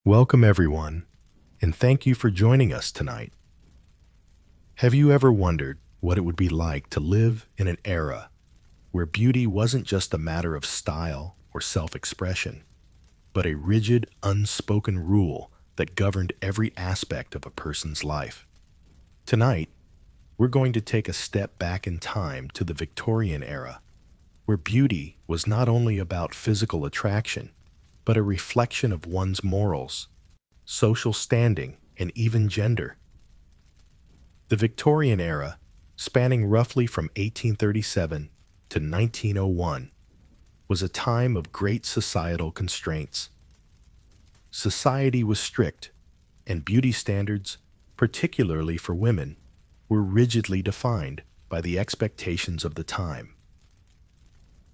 Welcome, everyone, and thank you for joining us tonight. Have you ever wondered what it would be like to live in an era where beauty wasn't just a matter of style or self-expression, but a rigid, unspoken rule that governed every aspect of a person's life? Tonight, we're going to take a step back in time to the Victorian era, where beauty was not only about physical attraction, but a reflection of one's morals, social standing, and even gender. The Victorian era, spanning roughly from 1837 to 1901, was a time of great societal constraints. Society was strict, and beauty standards, particularly for women, were rigidly defined by the expectations of the time.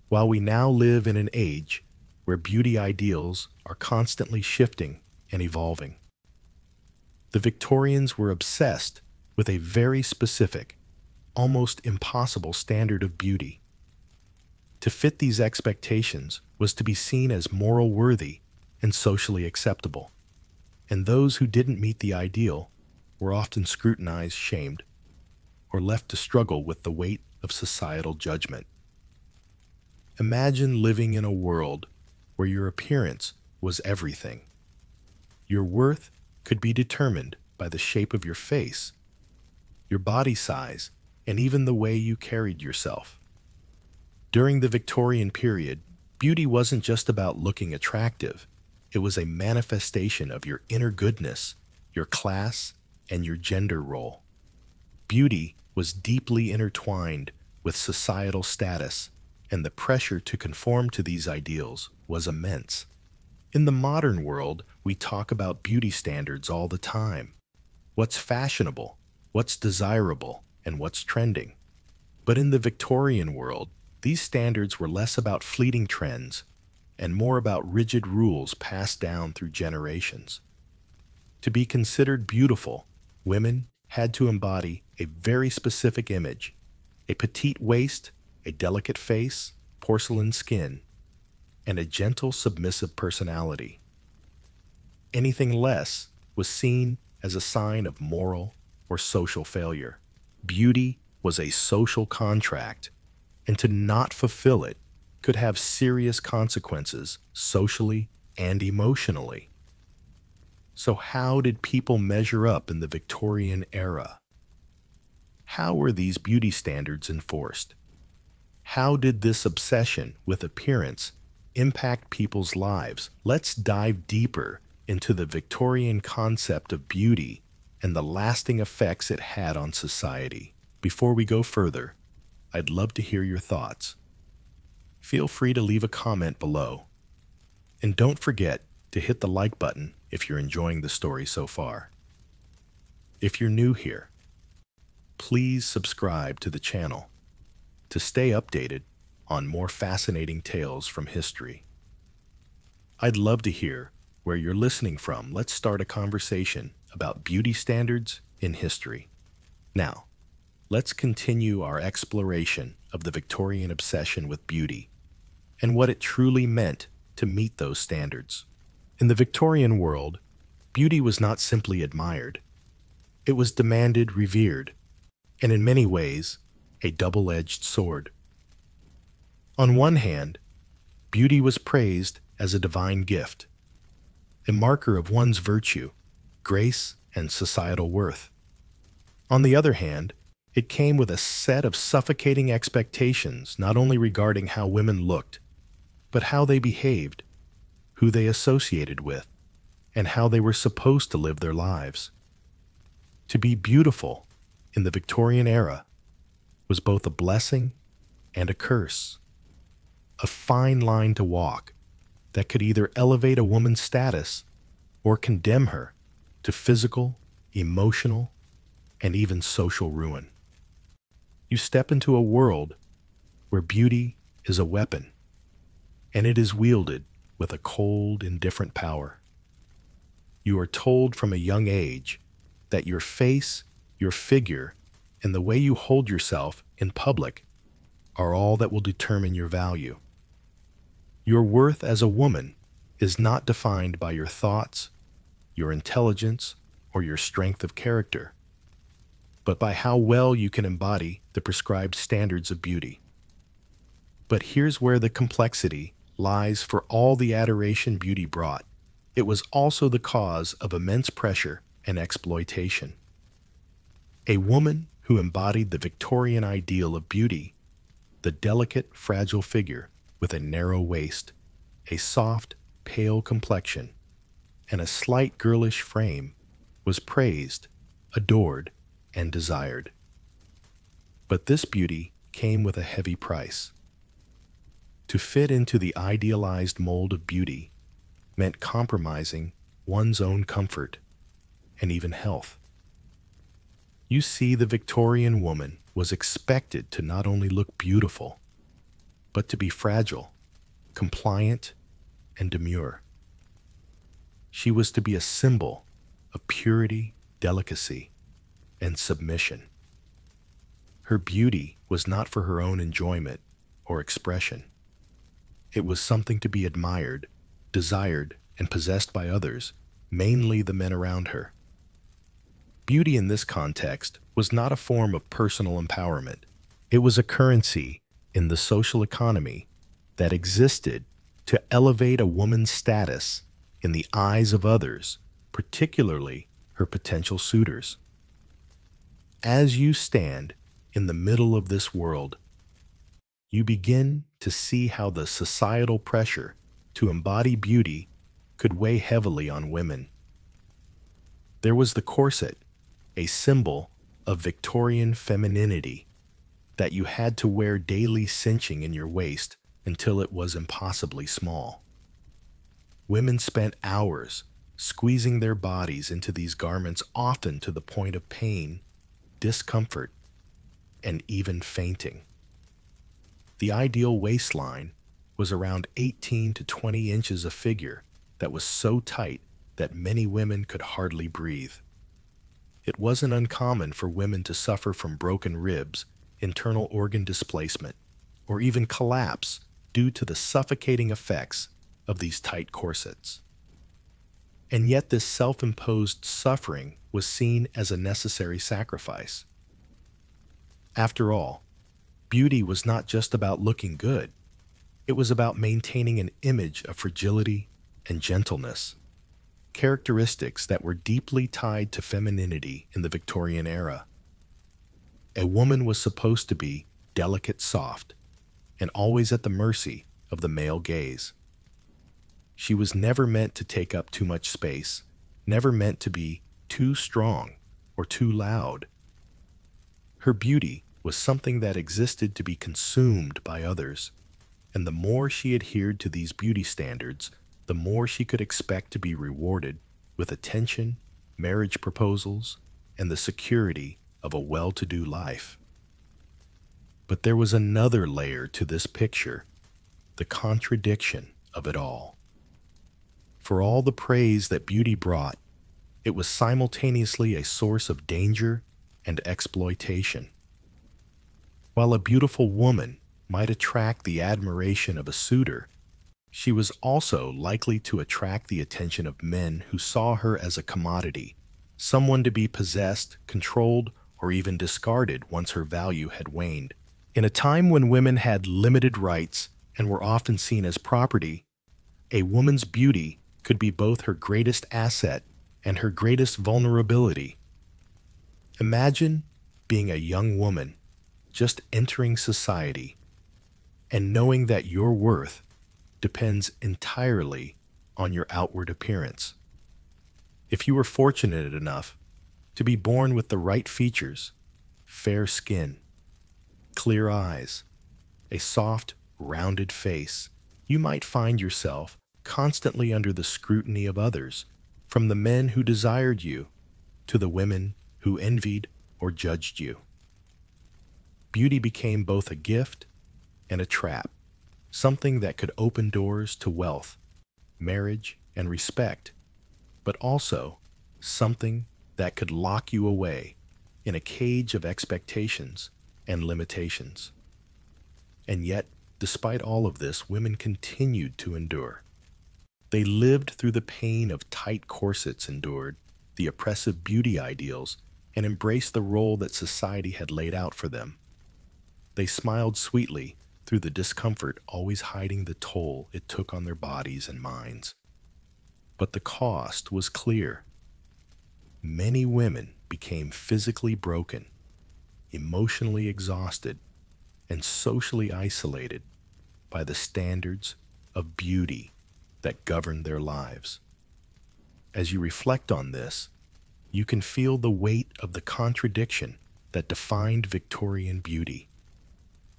While we now live in an age where beauty ideals are constantly shifting and evolving, the Victorians were obsessed with a very specific, almost impossible standard of beauty. To fit these expectations was to be seen as moral worthy and socially acceptable, and those who didn't meet the ideal were often scrutinized, shamed, or left to struggle with the weight of societal judgment. Imagine living in a world where your appearance was everything. Your worth could be determined by the shape of your face, your body size, and even the way you carried yourself. During the Victorian period, beauty wasn't just about looking attractive. It was a manifestation of your inner goodness, your class, and your gender role. Beauty was deeply intertwined with societal status, and the pressure to conform to these ideals was immense. In the modern world, we talk about beauty standards all the time. What's fashionable, what's desirable, and what's trending. But in the Victorian world, these standards were less about fleeting trends and more about rigid rules passed down through generations. To be considered beautiful, women had to embody a very specific image: a petite waist, a delicate face, porcelain skin, and a gentle, submissive personality. Anything less was seen as a sign of moral or social failure. Beauty was a social contract, and to not fulfill it could have serious consequences socially and emotionally. So how did people measure up in the Victorian era? How were these beauty standards enforced? How did this obsession with appearance impact people's lives? Let's dive deeper into the Victorian concept of beauty and the lasting effects it had on society. Before we go further, I'd love to hear your thoughts. Feel free to leave a comment below. And don't forget to hit the like button if you're enjoying the story so far. If you're new here, please subscribe to the channel to stay updated on more fascinating tales from history. I'd love to hear where you're listening from. Let's start a conversation about beauty standards in history. Now, let's continue our exploration of the Victorian obsession with beauty and what it truly meant to meet those standards. In the Victorian world, beauty was not simply admired. It was demanded, revered, and in many ways, a double-edged sword. On one hand, beauty was praised as a divine gift, a marker of one's virtue, grace, and societal worth. On the other hand, it came with a set of suffocating expectations, not only regarding how women looked, but how they behaved, who they associated with, and how they were supposed to live their lives. To be beautiful in the Victorian era was both a blessing and a curse, a fine line to walk that could either elevate a woman's status or condemn her to physical, emotional, and even social ruin. You step into a world where beauty is a weapon, and it is wielded with a cold, indifferent power. You are told from a young age that your face, your figure, and the way you hold yourself in public are all that will determine your value. Your worth as a woman is not defined by your thoughts, your intelligence, or your strength of character, but by how well you can embody the prescribed standards of beauty. But here's where the complexity lies. For all the adoration beauty brought, it was also the cause of immense pressure and exploitation. A woman who embodied the Victorian ideal of beauty, the delicate, fragile figure with a narrow waist, a soft, pale complexion, and a slight girlish frame, was praised, adored, and desired. But this beauty came with a heavy price. To fit into the idealized mold of beauty meant compromising one's own comfort and even health. You see, the Victorian woman was expected to not only look beautiful, but to be fragile, compliant, and demure. She was to be a symbol of purity, delicacy, and submission. Her beauty was not for her own enjoyment or expression. It was something to be admired, desired, and possessed by others, mainly the men around her. Beauty in this context was not a form of personal empowerment. It was a currency in the social economy that existed to elevate a woman's status in the eyes of others, particularly her potential suitors. As you stand in the middle of this world, you begin to see how the societal pressure to embody beauty could weigh heavily on women. There was the corset, a symbol of Victorian femininity that you had to wear daily, cinching in your waist until it was impossibly small. Women spent hours squeezing their bodies into these garments, often to the point of pain, discomfort, and even fainting. The ideal waistline was around 18 to 20 inches, a figure that was so tight that many women could hardly breathe. It wasn't uncommon for women to suffer from broken ribs, internal organ displacement, or even collapse due to the suffocating effects of these tight corsets. And yet this self-imposed suffering was seen as a necessary sacrifice. After all, beauty was not just about looking good. It was about maintaining an image of fragility and gentleness, characteristics that were deeply tied to femininity in the Victorian era. A woman was supposed to be delicate, soft, and always at the mercy of the male gaze. She was never meant to take up too much space, never meant to be too strong or too loud. Her beauty was something that existed to be consumed by others, and the more she adhered to these beauty standards, the more she could expect to be rewarded with attention, marriage proposals, and the security of a well-to-do life. But there was another layer to this picture, the contradiction of it all. For all the praise that beauty brought, it was simultaneously a source of danger and exploitation. While a beautiful woman might attract the admiration of a suitor, she was also likely to attract the attention of men who saw her as a commodity, someone to be possessed, controlled, or even discarded once her value had waned. In a time when women had limited rights and were often seen as property, a woman's beauty could be both her greatest asset and her greatest vulnerability. Imagine being a young woman just entering society and knowing that your worth depends entirely on your outward appearance. If you were fortunate enough to be born with the right features, fair skin, clear eyes, a soft, rounded face, you might find yourself constantly under the scrutiny of others, from the men who desired you to the women who envied or judged you. Beauty became both a gift and a trap, something that could open doors to wealth, marriage, and respect, but also something that could lock you away in a cage of expectations and limitations. And yet, despite all of this, women continued to endure. They lived through the pain of tight corsets, endured the oppressive beauty ideals, and embraced the role that society had laid out for them. They smiled sweetly through the discomfort, always hiding the toll it took on their bodies and minds. But the cost was clear. Many women became physically broken, emotionally exhausted, and socially isolated by the standards of beauty that governed their lives. As you reflect on this, you can feel the weight of the contradiction that defined Victorian beauty.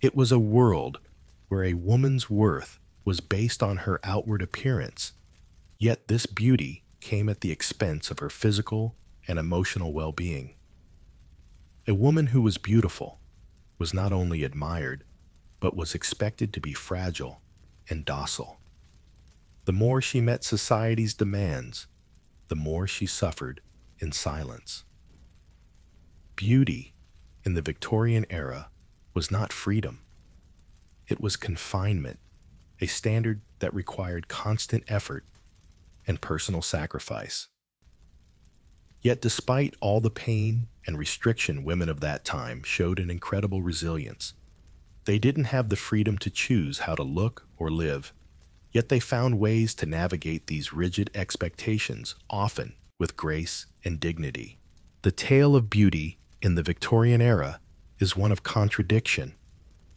It was a world where a woman's worth was based on her outward appearance, yet this beauty came at the expense of her physical and emotional well-being. A woman who was beautiful was not only admired, but was expected to be fragile and docile. The more she met society's demands, the more she suffered in silence. Beauty in the Victorian era was not freedom. It was confinement, a standard that required constant effort and personal sacrifice. Yet despite all the pain and restriction, women of that time showed an incredible resilience. They didn't have the freedom to choose how to look or live, yet they found ways to navigate these rigid expectations, often with grace and dignity. The tale of beauty in the Victorian era is one of contradiction.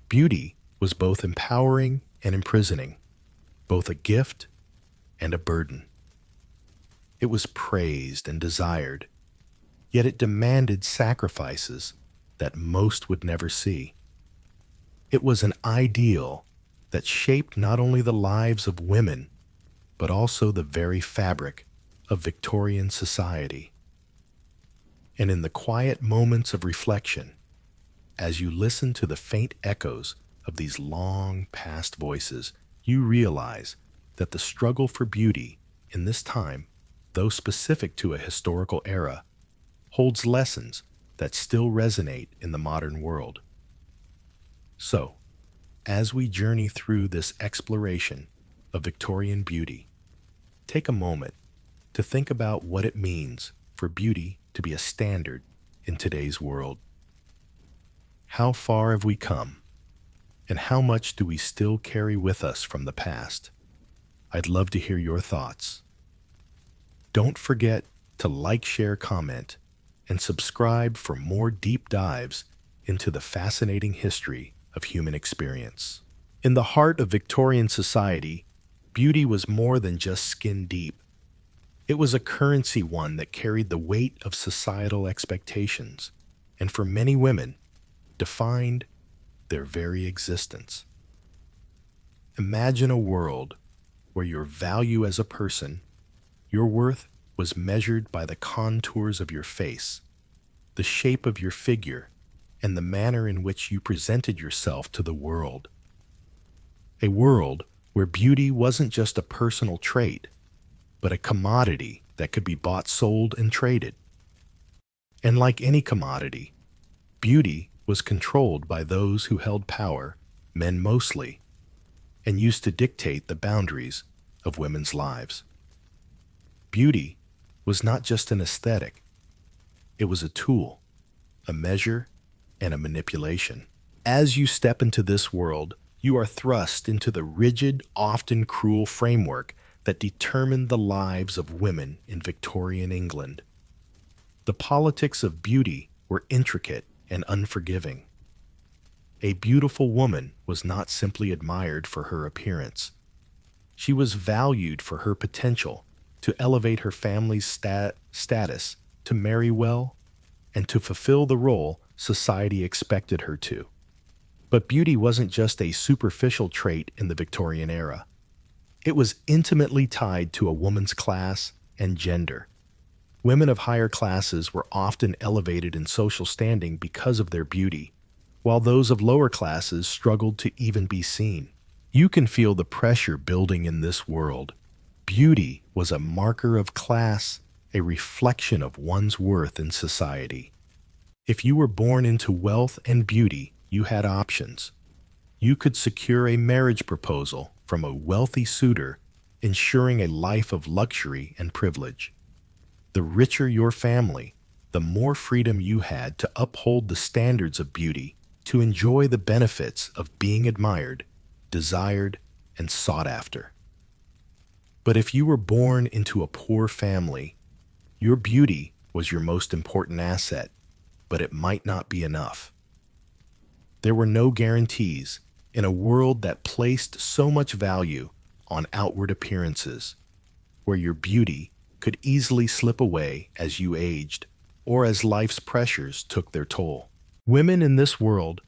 Beauty was both empowering and imprisoning, both a gift and a burden. It was praised and desired, yet it demanded sacrifices that most would never see. It was an ideal that shaped not only the lives of women, but also the very fabric of Victorian society. And in the quiet moments of reflection, as you listen to the faint echoes of these long past voices, you realize that the struggle for beauty in this time, though specific to a historical era, holds lessons that still resonate in the modern world. So, as we journey through this exploration of Victorian beauty, take a moment to think about what it means for beauty to be a standard in today's world. How far have we come, and how much do we still carry with us from the past? I'd love to hear your thoughts. Don't forget to like, share, comment, and subscribe for more deep dives into the fascinating history of human experience. In the heart of Victorian society, beauty was more than just skin deep. It was a currency, one that carried the weight of societal expectations, and for many women, defined their very existence. Imagine a world where your value as a person, your worth, was measured by the contours of your face, the shape of your figure, and the manner in which you presented yourself to the world. A world where beauty wasn't just a personal trait, but a commodity that could be bought, sold, and traded. And like any commodity, beauty was controlled by those who held power, men mostly, and used to dictate the boundaries of women's lives. Beauty was not just an aesthetic. It was a tool, a measure, and a manipulation. As you step into this world, you are thrust into the rigid, often cruel framework that determined the lives of women in Victorian England. The politics of beauty were intricate and unforgiving. A beautiful woman was not simply admired for her appearance. She was valued for her potential to elevate her family's status, to marry well, and to fulfill the role society expected her to. But beauty wasn't just a superficial trait in the Victorian era. It was intimately tied to a woman's class and gender. Women of higher classes were often elevated in social standing because of their beauty, while those of lower classes struggled to even be seen. You can feel the pressure building in this world. Beauty was a marker of class, a reflection of one's worth in society. If you were born into wealth and beauty, you had options. You could secure a marriage proposal from a wealthy suitor ensuring a life of luxury and privilege. The richer your family, the more freedom you had to uphold the standards of beauty, to enjoy the benefits of being admired, desired, and sought after. But if you were born into a poor family, your beauty was your most important asset, but it might not be enough. There were no guarantees in a world that placed so much value on outward appearances, where your beauty could easily slip away as you aged or as life's pressures took their toll. Women in this world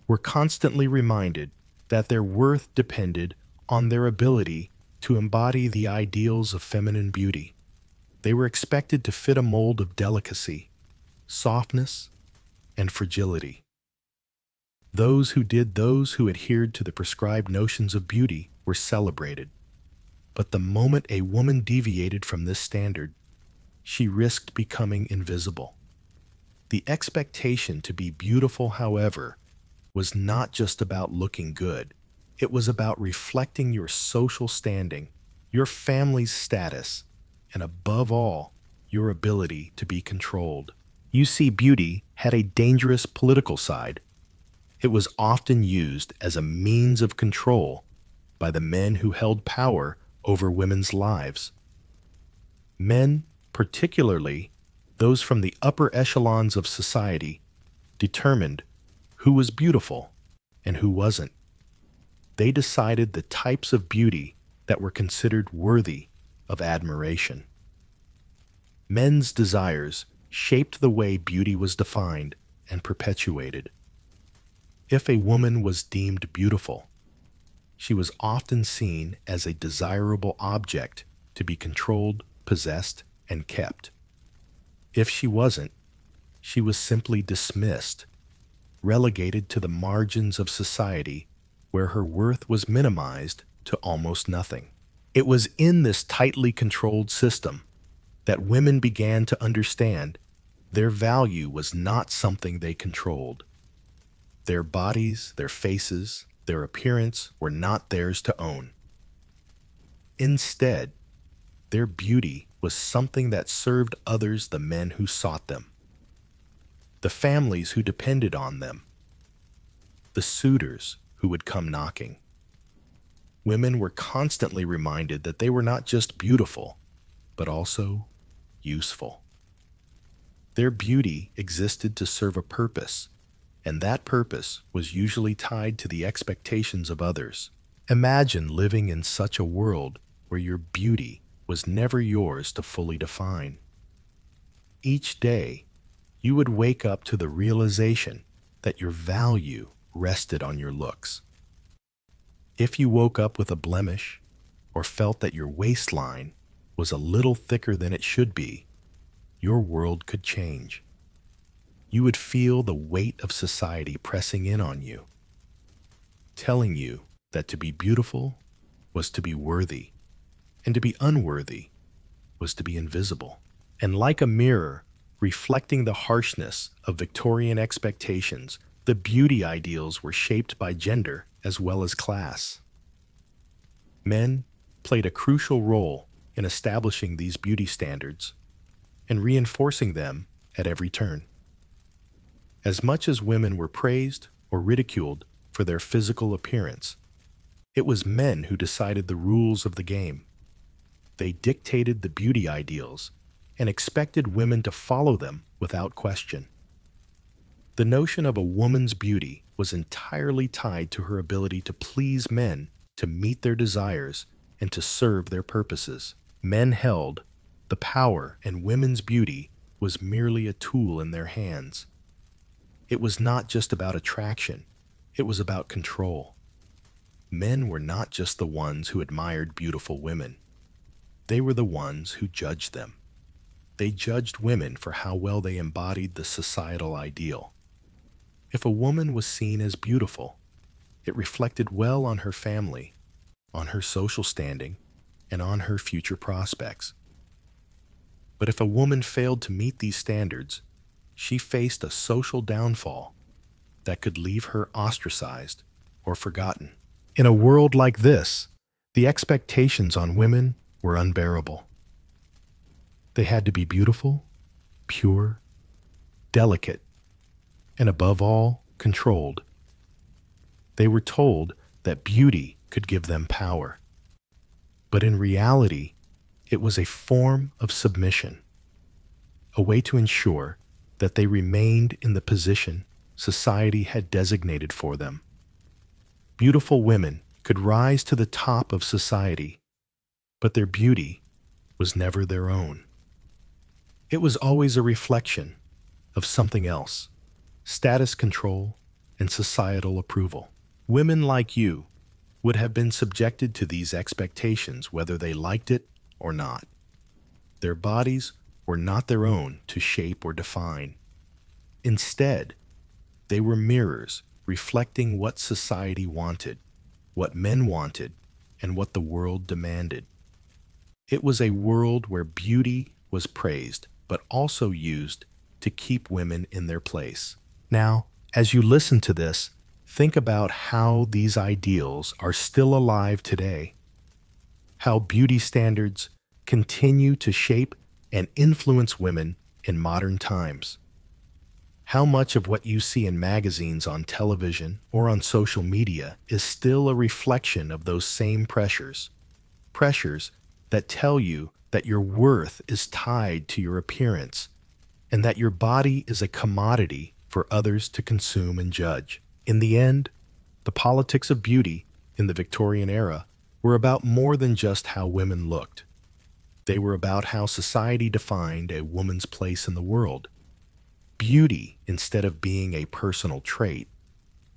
were constantly reminded that their worth depended on their ability to embody the ideals of feminine beauty. They were expected to fit a mold of delicacy, softness, and fragility. Those who adhered to the prescribed notions of beauty were celebrated. But the moment a woman deviated from this standard, she risked becoming invisible. The expectation to be beautiful, however, was not just about looking good. It was about reflecting your social standing, your family's status, and above all, your ability to be controlled. You see, beauty had a dangerous political side. It was often used as a means of control by the men who held power over women's lives. Men, particularly those from the upper echelons of society, determined who was beautiful and who wasn't. They decided the types of beauty that were considered worthy of admiration. Men's desires shaped the way beauty was defined and perpetuated. If a woman was deemed beautiful, she was often seen as a desirable object to be controlled, possessed, and kept. If she wasn't, she was simply dismissed, relegated to the margins of society where her worth was minimized to almost nothing. It was in this tightly controlled system that women began to understand their value was not something they controlled. Their bodies, their faces, their appearance were not theirs to own. Instead, their beauty was something that served others, the men who sought them, the families who depended on them, the suitors who would come knocking. Women were constantly reminded that they were not just beautiful, but also useful. Their beauty existed to serve a purpose, and that purpose was usually tied to the expectations of others. Imagine living in such a world where your beauty was never yours to fully define. Each day, you would wake up to the realization that your value rested on your looks. If you woke up with a blemish or felt that your waistline was a little thicker than it should be, your world could change. You would feel the weight of society pressing in on you, telling you that to be beautiful was to be worthy, and to be unworthy was to be invisible. And like a mirror reflecting the harshness of Victorian expectations, the beauty ideals were shaped by gender as well as class. Men played a crucial role in establishing these beauty standards and reinforcing them at every turn. As much as women were praised or ridiculed for their physical appearance, it was men who decided the rules of the game. They dictated the beauty ideals and expected women to follow them without question. The notion of a woman's beauty was entirely tied to her ability to please men, to meet their desires, and to serve their purposes. Men held the power, and women's beauty was merely a tool in their hands. It was not just about attraction, it was about control. Men were not just the ones who admired beautiful women. They were the ones who judged them. They judged women for how well they embodied the societal ideal. If a woman was seen as beautiful, it reflected well on her family, on her social standing, and on her future prospects. But if a woman failed to meet these standards, she faced a social downfall that could leave her ostracized or forgotten. In a world like this, The expectations on women were unbearable. They had to be beautiful, pure, delicate, and above all, controlled. They were told that beauty could give them power. But in reality, it was a form of submission, a way to ensure that they remained in the position society had designated for them. Beautiful women could rise to the top of society, but their beauty was never their own. It was always a reflection of something else, status control and societal approval. Women like you would have been subjected to these expectations whether they liked it or not. Their bodies were not their own to shape or define. Instead, they were mirrors reflecting what society wanted, what men wanted, and what the world demanded. It was a world where beauty was praised, but also used to keep women in their place. Now, as you listen to this, think about how these ideals are still alive today, how beauty standards continue to shape and influence women in modern times. How much of what you see in magazines, on television, or on social media is still a reflection of those same pressures? Pressures that tell you that your worth is tied to your appearance and that your body is a commodity for others to consume and judge. In the end, the politics of beauty in the Victorian era were about more than just how women looked. They were about how society defined a woman's place in the world. Beauty, instead of being a personal trait,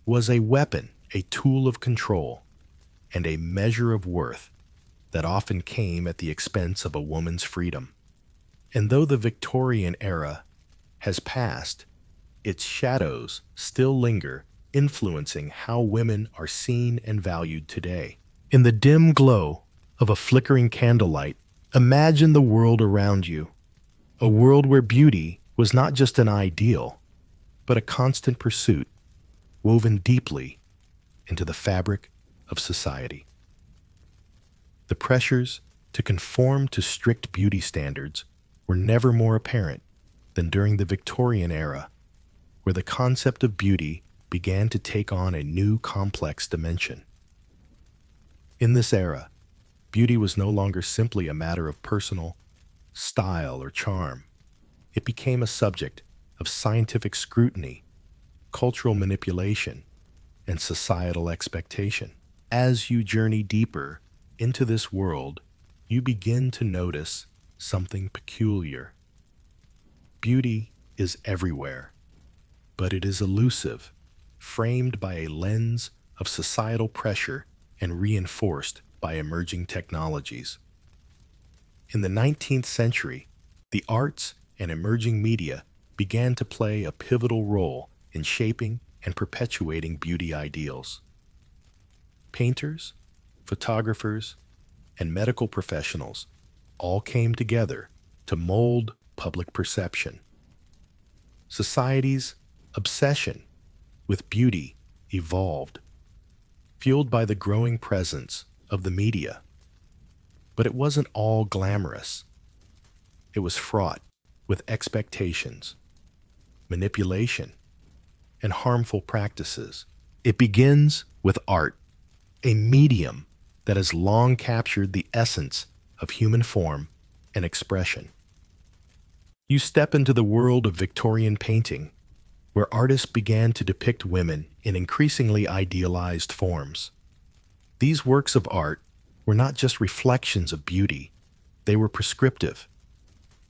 was a weapon, a tool of control, and a measure of worth that often came at the expense of a woman's freedom. And though the Victorian era has passed, its shadows still linger, influencing how women are seen and valued today. In the dim glow of a flickering candlelight, imagine the world around you, a world where beauty was not just an ideal, but a constant pursuit, woven deeply into the fabric of society. The pressures to conform to strict beauty standards were never more apparent than during the Victorian era, where the concept of beauty began to take on a new complex dimension. In this era, beauty was no longer simply a matter of personal style or charm. It became a subject of scientific scrutiny, cultural manipulation, and societal expectation. As you journey deeper into this world, you begin to notice something peculiar. Beauty is everywhere, but it is elusive, framed by a lens of societal pressure and reinforced by emerging technologies. In the 19th century, the arts and emerging media began to play a pivotal role in shaping and perpetuating beauty ideals. Painters, photographers, and medical professionals all came together to mold public perception. Society's obsession with beauty evolved, fueled by the growing presence of the media. But it wasn't all glamorous. It was fraught with expectations, manipulation, and harmful practices. It begins with art, a medium that has long captured the essence of human form and expression. You step into the world of Victorian painting, where artists began to depict women in increasingly idealized forms. These works of art were not just reflections of beauty, they were prescriptive.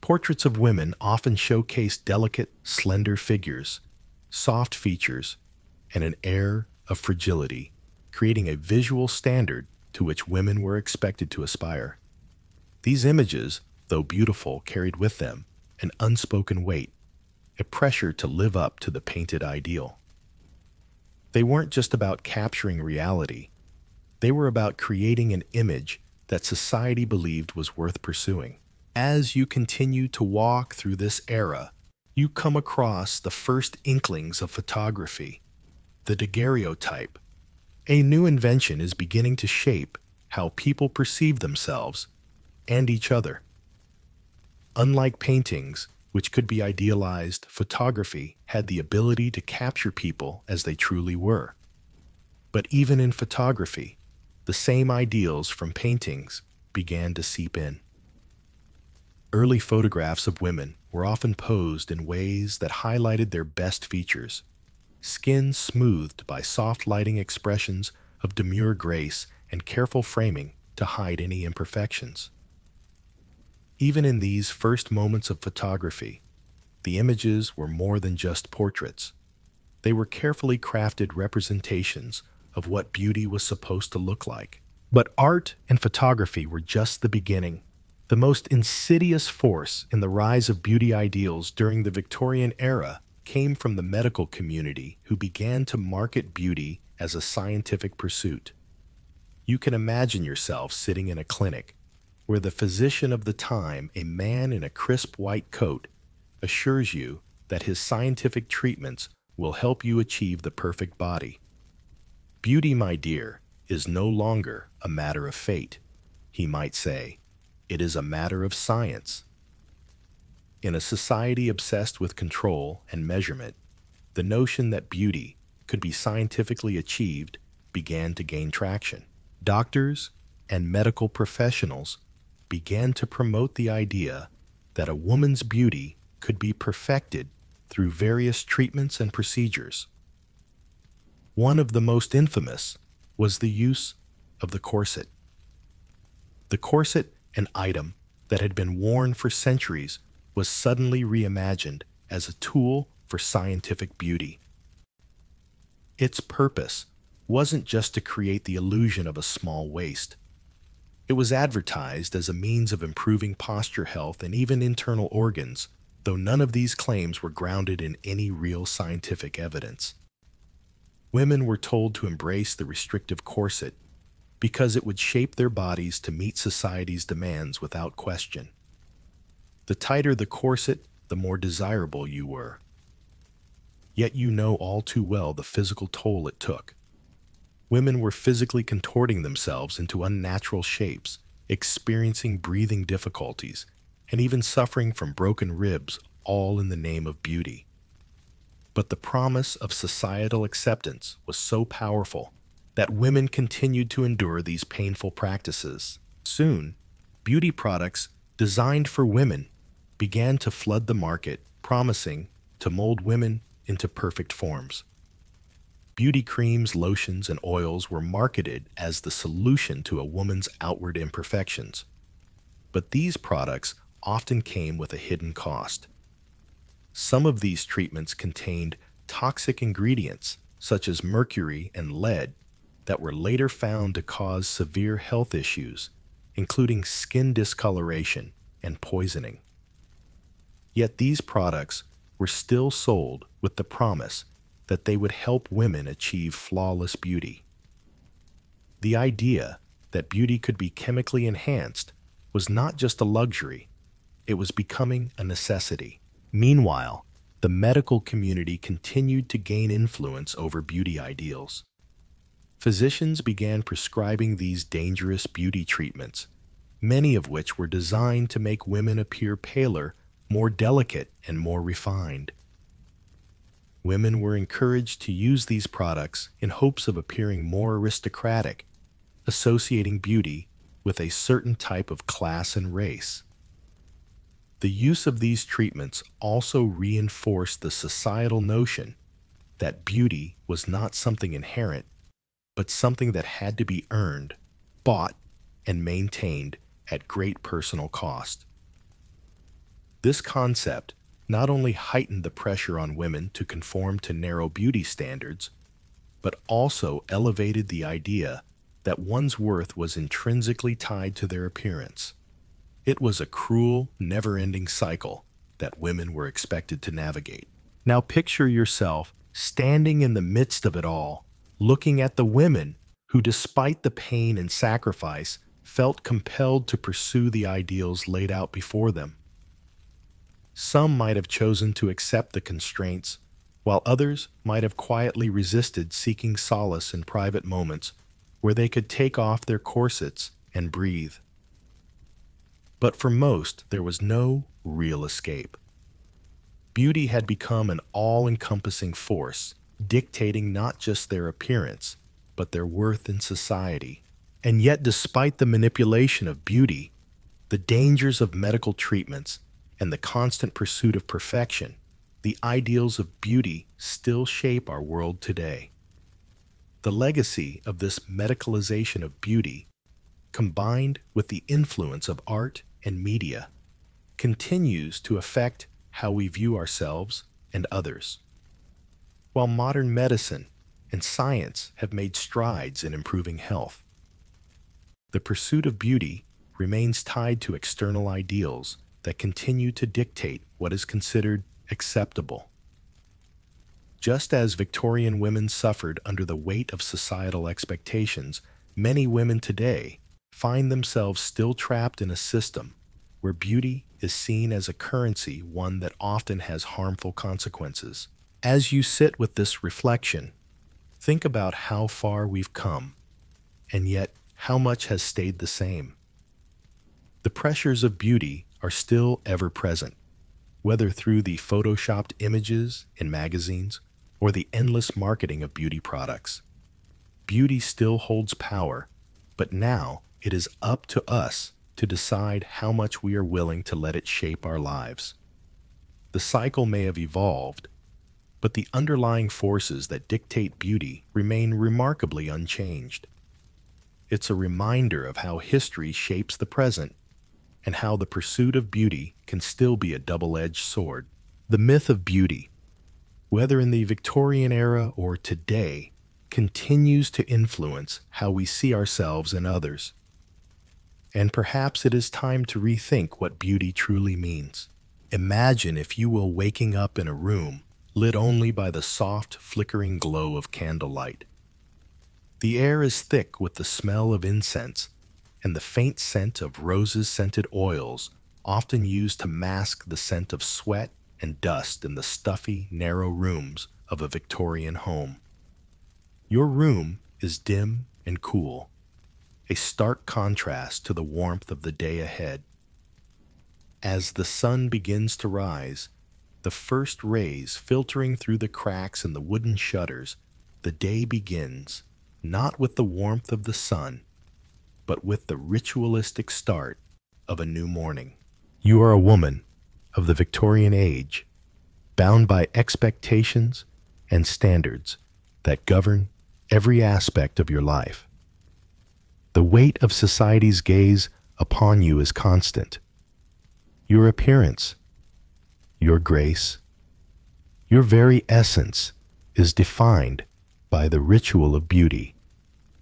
Portraits of women often showcased delicate, slender figures, soft features, and an air of fragility, creating a visual standard to which women were expected to aspire. These images, though beautiful, carried with them an unspoken weight, a pressure to live up to the painted ideal. They weren't just about capturing reality, they were about creating an image that society believed was worth pursuing. As you continue to walk through this era, you come across the first inklings of photography, the daguerreotype. A new invention is beginning to shape how people perceive themselves and each other. Unlike paintings, which could be idealized, photography had the ability to capture people as they truly were. But even in photography, the same ideals from paintings began to seep in. Early photographs of women were often posed in ways that highlighted their best features, skin smoothed by soft lighting, expressions of demure grace, and careful framing to hide any imperfections. Even in these first moments of photography, the images were more than just portraits. They were carefully crafted representations of what beauty was supposed to look like. But art and photography were just the beginning. The most insidious force in the rise of beauty ideals during the Victorian era came from the medical community, who began to market beauty as a scientific pursuit. You can imagine yourself sitting in a clinic where the physician of the time, a man in a crisp white coat, assures you that his scientific treatments will help you achieve the perfect body. Beauty, my dear, is no longer a matter of fate. He might say, it is a matter of science. In a society obsessed with control and measurement, the notion that beauty could be scientifically achieved began to gain traction. Doctors and medical professionals began to promote the idea that a woman's beauty could be perfected through various treatments and procedures. One of the most infamous was the use of the corset. The corset, an item that had been worn for centuries, was suddenly reimagined as a tool for scientific beauty. Its purpose wasn't just to create the illusion of a small waist. It was advertised as a means of improving posture, health, and even internal organs, though none of these claims were grounded in any real scientific evidence. Women were told to embrace the restrictive corset because it would shape their bodies to meet society's demands without question. The tighter the corset, the more desirable you were. Yet you know all too well the physical toll it took. Women were physically contorting themselves into unnatural shapes, experiencing breathing difficulties, and even suffering from broken ribs, all in the name of beauty. But the promise of societal acceptance was so powerful that women continued to endure these painful practices. Soon, beauty products designed for women began to flood the market, promising to mold women into perfect forms. Beauty creams, lotions, and oils were marketed as the solution to a woman's outward imperfections. But these products often came with a hidden cost. Some of these treatments contained toxic ingredients, such as mercury and lead, that were later found to cause severe health issues, including skin discoloration and poisoning. Yet these products were still sold with the promise that they would help women achieve flawless beauty. The idea that beauty could be chemically enhanced was not just a luxury, it was becoming a necessity. Meanwhile, the medical community continued to gain influence over beauty ideals. Physicians began prescribing these dangerous beauty treatments, many of which were designed to make women appear paler, more delicate, and more refined. Women were encouraged to use these products in hopes of appearing more aristocratic, associating beauty with a certain type of class and race. The use of these treatments also reinforced the societal notion that beauty was not something inherent, but something that had to be earned, bought, and maintained at great personal cost. This concept not only heightened the pressure on women to conform to narrow beauty standards, but also elevated the idea that one's worth was intrinsically tied to their appearance. It was a cruel, never-ending cycle that women were expected to navigate. Now picture yourself standing in the midst of it all, looking at the women who, despite the pain and sacrifice, felt compelled to pursue the ideals laid out before them. Some might have chosen to accept the constraints, while others might have quietly resisted, seeking solace in private moments where they could take off their corsets and breathe. But for most, there was no real escape. Beauty had become an all-encompassing force, dictating not just their appearance, but their worth in society. And yet, despite the manipulation of beauty, the dangers of medical treatments, and the constant pursuit of perfection, the ideals of beauty still shape our world today. The legacy of this medicalization of beauty, combined with the influence of art and media, continues to affect how we view ourselves and others. While modern medicine and science have made strides in improving health, the pursuit of beauty remains tied to external ideals that continue to dictate what is considered acceptable. Just as Victorian women suffered under the weight of societal expectations, many women today find themselves still trapped in a system where beauty is seen as a currency, one that often has harmful consequences. As you sit with this reflection, think about how far we've come, and yet how much has stayed the same. The pressures of beauty are still ever present, whether through the photoshopped images in magazines or the endless marketing of beauty products. Beauty still holds power, but now it is up to us to decide how much we are willing to let it shape our lives. The cycle may have evolved, but the underlying forces that dictate beauty remain remarkably unchanged. It's a reminder of how history shapes the present and how the pursuit of beauty can still be a double-edged sword. The myth of beauty, whether in the Victorian era or today, continues to influence how we see ourselves and others. And perhaps it is time to rethink what beauty truly means. Imagine, if you will, waking up in a room lit only by the soft, flickering glow of candlelight. The air is thick with the smell of incense and the faint scent of roses-scented oils, often used to mask the scent of sweat and dust in the stuffy, narrow rooms of a Victorian home. Your room is dim and cool, a stark contrast to the warmth of the day ahead. As the sun begins to rise, the first rays filtering through the cracks in the wooden shutters, the day begins, not with the warmth of the sun, but with the ritualistic start of a new morning. You are a woman of the Victorian age, bound by expectations and standards that govern every aspect of your life. The weight of society's gaze upon you is constant. Your appearance, your grace, your very essence is defined by the ritual of beauty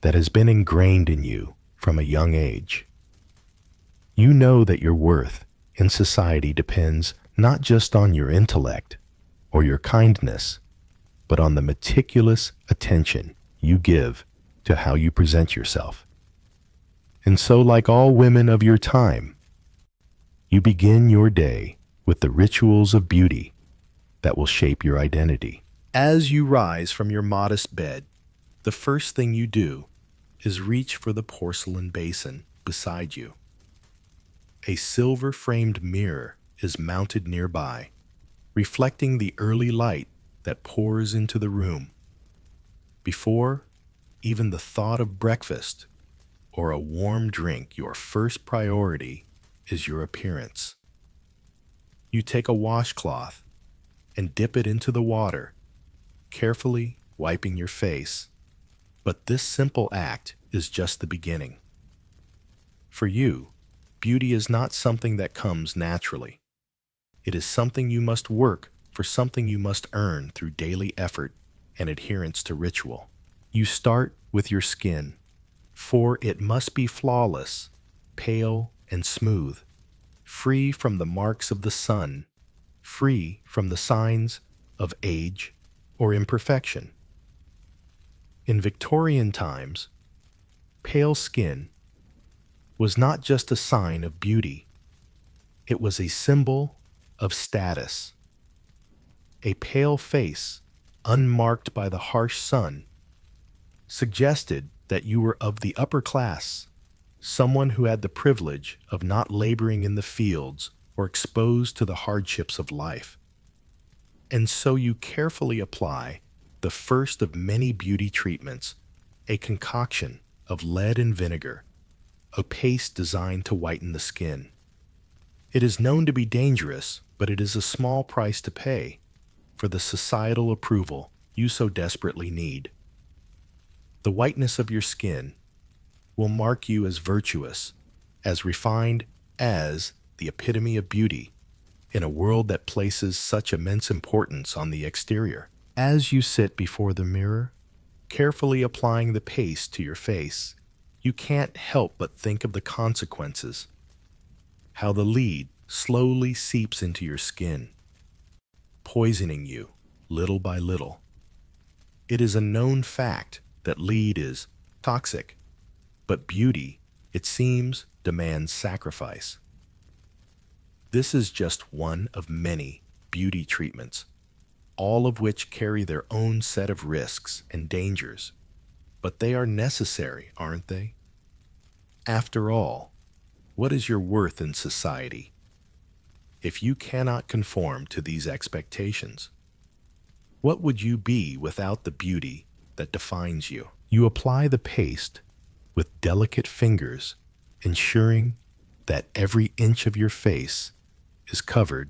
that has been ingrained in you from a young age. You know that your worth in society depends not just on your intellect or your kindness, but on the meticulous attention you give to how you present yourself. And so, like all women of your time, you begin your day with the rituals of beauty that will shape your identity. As you rise from your modest bed, the first thing you do is reach for the porcelain basin beside you. A silver-framed mirror is mounted nearby, reflecting the early light that pours into the room. Before even the thought of breakfast or a warm drink, your first priority is your appearance. You take a washcloth and dip it into the water, carefully wiping your face. But this simple act is just the beginning. For you, beauty is not something that comes naturally. It is something you must work for, something you must earn through daily effort and adherence to ritual. You start with your skin, for it must be flawless, pale and smooth, free from the marks of the sun, free from the signs of age or imperfection. In Victorian times, pale skin was not just a sign of beauty, it was a symbol of status. A pale face, unmarked by the harsh sun, suggested that you were of the upper class, someone who had the privilege of not laboring in the fields or exposed to the hardships of life. And so you carefully apply the first of many beauty treatments, a concoction of lead and vinegar, a paste designed to whiten the skin. It is known to be dangerous, but it is a small price to pay for the societal approval you so desperately need. The whiteness of your skin will mark you as virtuous, as refined, as the epitome of beauty in a world that places such immense importance on the exterior. As you sit before the mirror, carefully applying the paste to your face, you can't help but think of the consequences, how the lead slowly seeps into your skin, poisoning you little by little. It is a known fact that lead is toxic, but beauty, it seems, demands sacrifice. This is just one of many beauty treatments, all of which carry their own set of risks and dangers, but they are necessary, aren't they? After all, what is your worth in society if you cannot conform to these expectations? What would you be without the beauty that defines you? You apply the paste with delicate fingers, ensuring that every inch of your face is covered,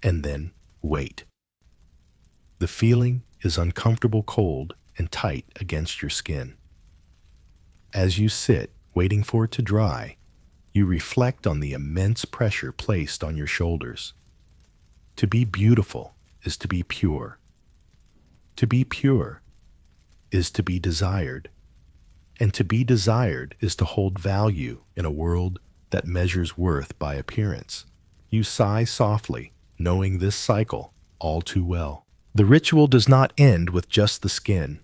and then wait. The feeling is uncomfortable cold and tight against your skin. As you sit, waiting for it to dry, you reflect on the immense pressure placed on your shoulders. To be beautiful is to be pure. To be pure is to be desired. And to be desired is to hold value in a world that measures worth by appearance. You sigh softly, knowing this cycle all too well. The ritual does not end with just the skin.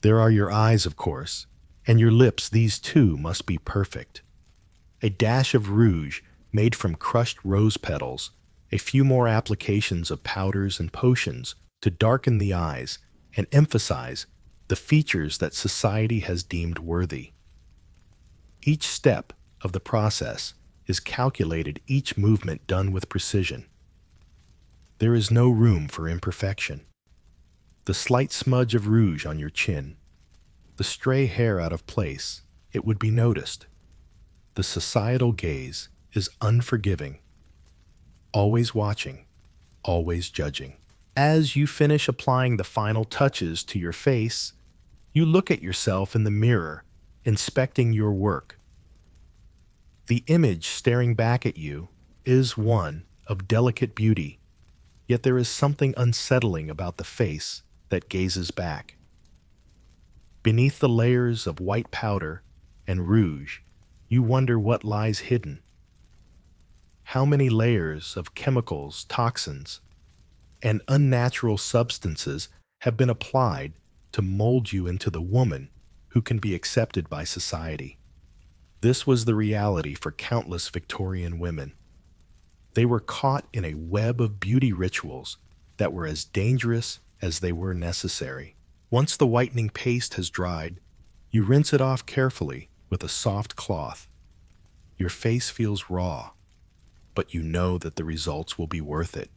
There are your eyes, of course, and your lips. These too must be perfect. A dash of rouge made from crushed rose petals, a few more applications of powders and potions to darken the eyes and emphasize the features that society has deemed worthy. Each step of the process is calculated, each movement done with precision. There is no room for imperfection. The slight smudge of rouge on your chin, the stray hair out of place, it would be noticed. The societal gaze is unforgiving, always watching, always judging. As you finish applying the final touches to your face, you look at yourself in the mirror, inspecting your work. The image staring back at you is one of delicate beauty, yet there is something unsettling about the face that gazes back. Beneath the layers of white powder and rouge, you wonder what lies hidden. How many layers of chemicals, toxins, and unnatural substances have been applied to mold you into the woman who can be accepted by society? This was the reality for countless Victorian women. They were caught in a web of beauty rituals that were as dangerous as they were necessary. Once the whitening paste has dried, you rinse it off carefully with a soft cloth. Your face feels raw, but you know that the results will be worth it.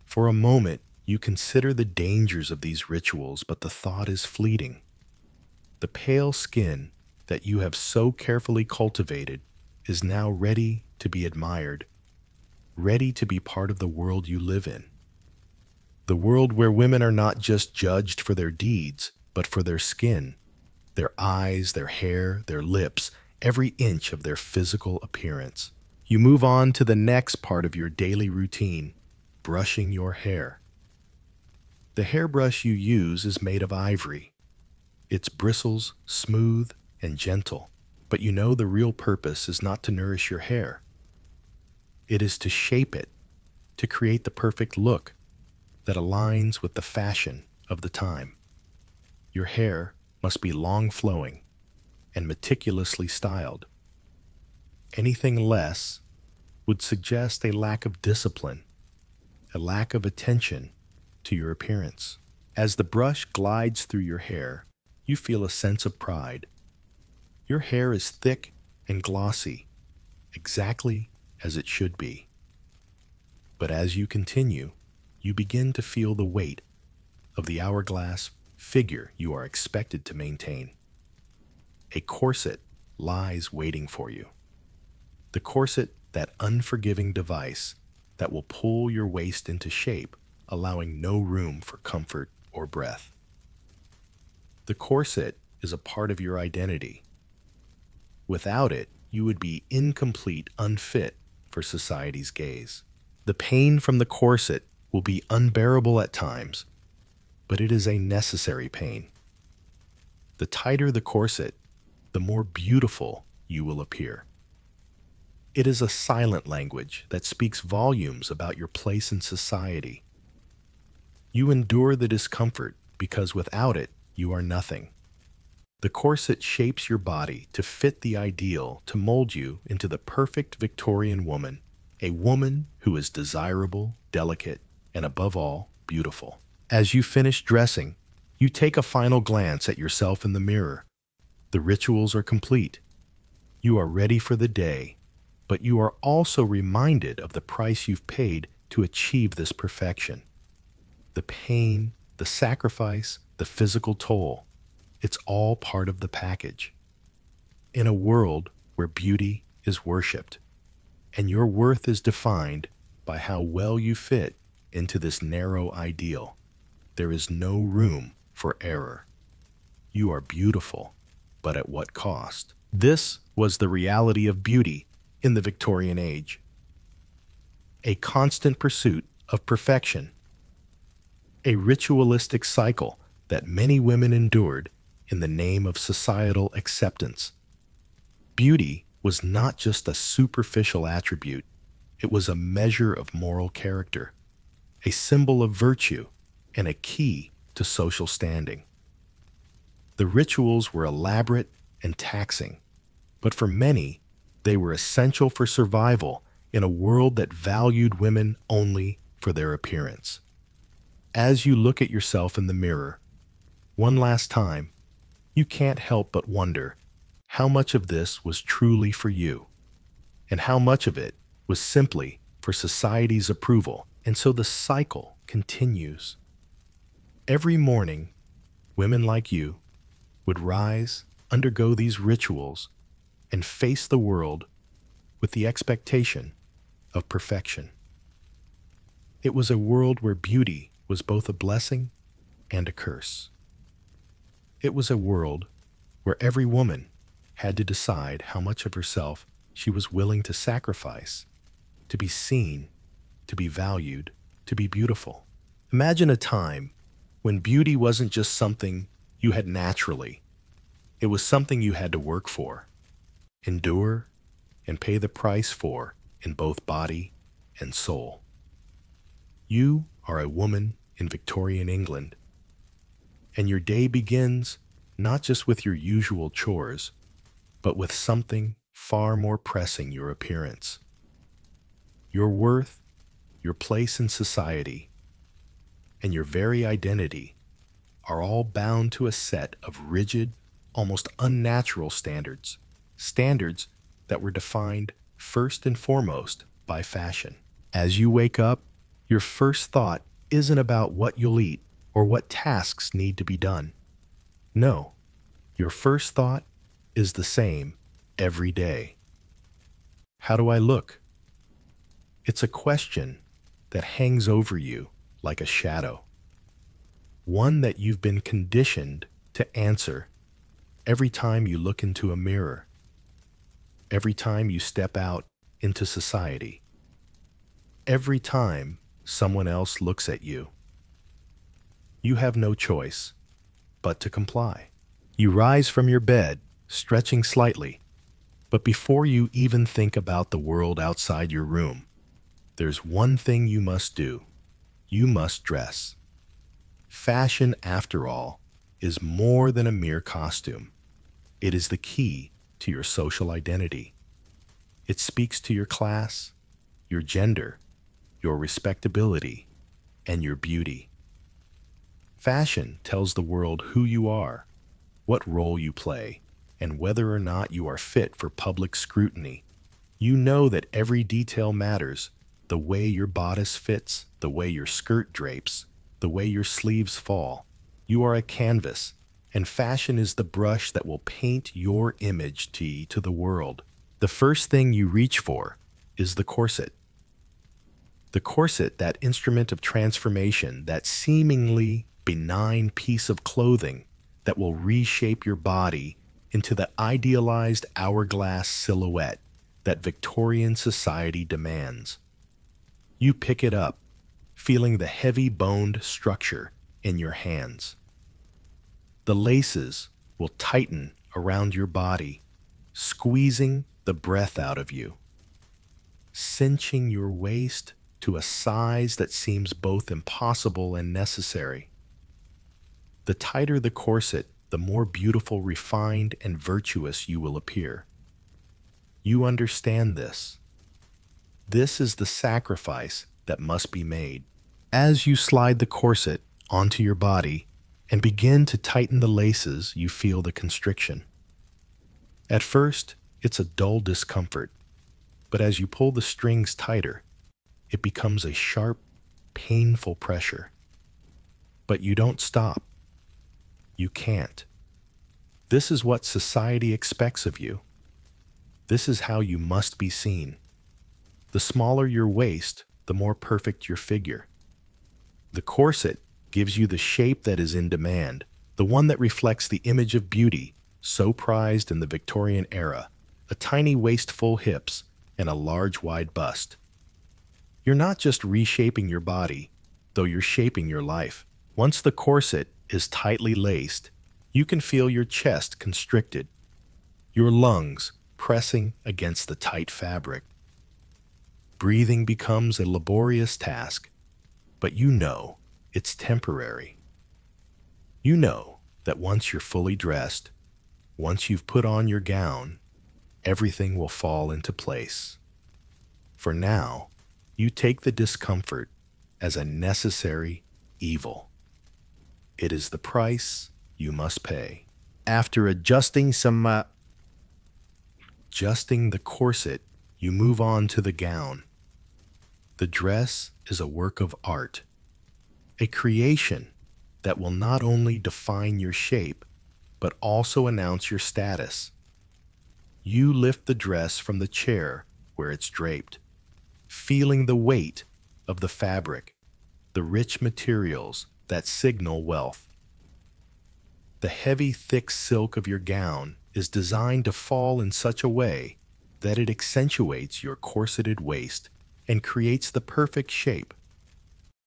For a moment, you consider the dangers of these rituals, but the thought is fleeting. The pale skin that you have so carefully cultivated is now ready to be admired, ready to be part of the world you live in. The world where women are not just judged for their deeds, but for their skin, their eyes, their hair, their lips, every inch of their physical appearance. You move on to the next part of your daily routine, brushing your hair. The hairbrush you use is made of ivory. Its bristles smooth and gentle, but you know the real purpose is not to nourish your hair. It is to shape it, to create the perfect look that aligns with the fashion of the time. Your hair must be long flowing and meticulously styled. Anything less would suggest a lack of discipline, a lack of attention to your appearance. As the brush glides through your hair, You feel a sense of pride. Your hair is thick and glossy, exactly as it should be. But as you continue, you begin to feel the weight of the hourglass figure you are expected to maintain. A corset lies waiting for you. The corset, that unforgiving device that will pull your waist into shape, allowing no room for comfort or breath. The corset is a part of your identity. Without it, you would be incomplete, unfit for society's gaze. The pain from the corset will be unbearable at times, but it is a necessary pain. The tighter the corset, the more beautiful you will appear. It is a silent language that speaks volumes about your place in society. You endure the discomfort because without it, you are nothing. The corset shapes your body to fit the ideal, to mold you into the perfect Victorian woman, a woman who is desirable, delicate, and above all, beautiful. As you finish dressing, you take a final glance at yourself in the mirror. The rituals are complete. You are ready for the day, but you are also reminded of the price you've paid to achieve this perfection. The pain, the sacrifice, the physical toll. It's all part of the package. In a world where beauty is worshipped, and your worth is defined by how well you fit into this narrow ideal, there is no room for error. You are beautiful, but at what cost? This was the reality of beauty in the Victorian age. A constant pursuit of perfection. A ritualistic cycle that many women endured in the name of societal acceptance. Beauty was not just a superficial attribute, it was a measure of moral character, a symbol of virtue, and a key to social standing. The rituals were elaborate and taxing, but for many, they were essential for survival in a world that valued women only for their appearance. As you look at yourself in the mirror, one last time, you can't help but wonder how much of this was truly for you, and how much of it was simply for society's approval. And so the cycle continues. Every morning, women like you would rise, undergo these rituals, and face the world with the expectation of perfection. It was a world where beauty was both a blessing and a curse. It was a world where every woman had to decide how much of herself she was willing to sacrifice to be seen, to be valued, to be beautiful. Imagine a time when beauty wasn't just something you had naturally. It was something you had to work for, endure, and pay the price for in both body and soul. You are a woman in Victorian England, and your day begins not just with your usual chores, but with something far more pressing: your appearance. Your worth, your place in society, and your very identity are all bound to a set of rigid, almost unnatural standards, standards that were defined first and foremost by fashion. As you wake up, your first thought isn't about what you'll eat or what tasks need to be done. No, your first thought is the same every day. How do I look? It's a question that hangs over you like a shadow, one that you've been conditioned to answer every time you look into a mirror, every time you step out into society, every time someone else looks at you. You have no choice but to comply. You rise from your bed, stretching slightly, but before you even think about the world outside your room, there's one thing you must do. You must dress. Fashion, after all, is more than a mere costume. It is the key to your social identity. It speaks to your class, your gender, your respectability, and your beauty. Fashion tells the world who you are, what role you play, and whether or not you are fit for public scrutiny. You know that every detail matters: the way your bodice fits, the way your skirt drapes, the way your sleeves fall. You are a canvas, and fashion is the brush that will paint your image to the world. The first thing you reach for is the corset. The corset, that instrument of transformation, that seemingly benign piece of clothing that will reshape your body into the idealized hourglass silhouette that Victorian society demands. You pick it up, feeling the heavy boned structure in your hands. The laces will tighten around your body, squeezing the breath out of you, cinching your waist to a size that seems both impossible and necessary. The tighter the corset, the more beautiful, refined, and virtuous you will appear. You understand this. This is the sacrifice that must be made. As you slide the corset onto your body and begin to tighten the laces, you feel the constriction. At first, it's a dull discomfort, but as you pull the strings tighter, it becomes a sharp, painful pressure. But you don't stop. You can't. This is what society expects of you. This is how you must be seen. The smaller your waist, the more perfect your figure. The corset gives you the shape that is in demand, the one that reflects the image of beauty so prized in the Victorian era: a tiny waist-full hips and a large, wide bust. You're not just reshaping your body, though you're shaping your life. Once the corset is tightly laced, you can feel your chest constricted, your lungs pressing against the tight fabric. Breathing becomes a laborious task, but you know it's temporary. You know that once you're fully dressed, once you've put on your gown, everything will fall into place. For now, you take the discomfort as a necessary evil. It is the price you must pay. After adjusting the corset, you move on to the gown. The dress is a work of art, a creation that will not only define your shape, but also announce your status. You lift the dress from the chair where it's draped, feeling the weight of the fabric, the rich materials that signal wealth. The heavy, thick silk of your gown is designed to fall in such a way that it accentuates your corseted waist and creates the perfect shape.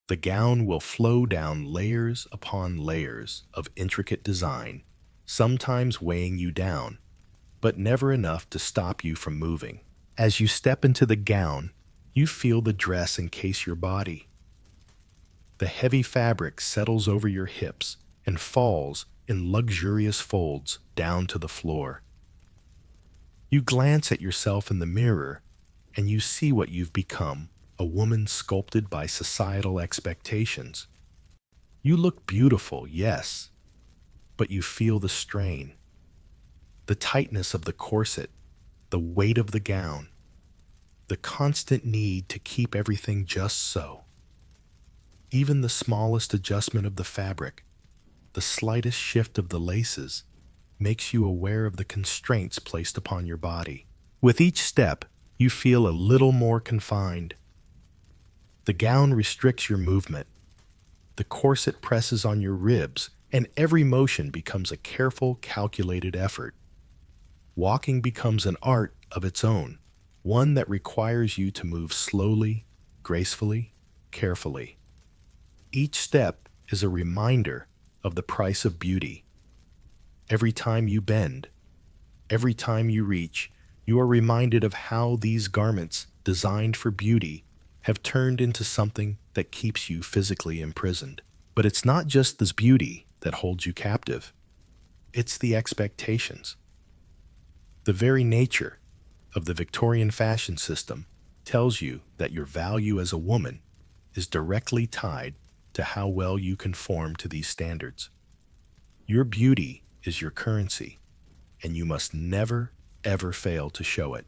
The gown will flow down layers upon layers of intricate design, sometimes weighing you down, but never enough to stop you from moving. As you step into the gown, you feel the dress encase your body. The heavy fabric settles over your hips and falls in luxurious folds down to the floor. You glance at yourself in the mirror, and you see what you've become: a woman sculpted by societal expectations. You look beautiful, yes, but you feel the strain, the tightness of the corset, the weight of the gown, the constant need to keep everything just so. Even the smallest adjustment of the fabric, the slightest shift of the laces, makes you aware of the constraints placed upon your body. With each step, you feel a little more confined. The gown restricts your movement. The corset presses on your ribs, and every motion becomes a careful, calculated effort. Walking becomes an art of its own, one that requires you to move slowly, gracefully, carefully. Each step is a reminder of the price of beauty. Every time you bend, every time you reach, you are reminded of how these garments, designed for beauty, have turned into something that keeps you physically imprisoned. But it's not just this beauty that holds you captive. It's the expectations. The very nature of the Victorian fashion system tells you that your value as a woman is directly tied to how well you conform to these standards. Your beauty is your currency, and you must never, ever fail to show it.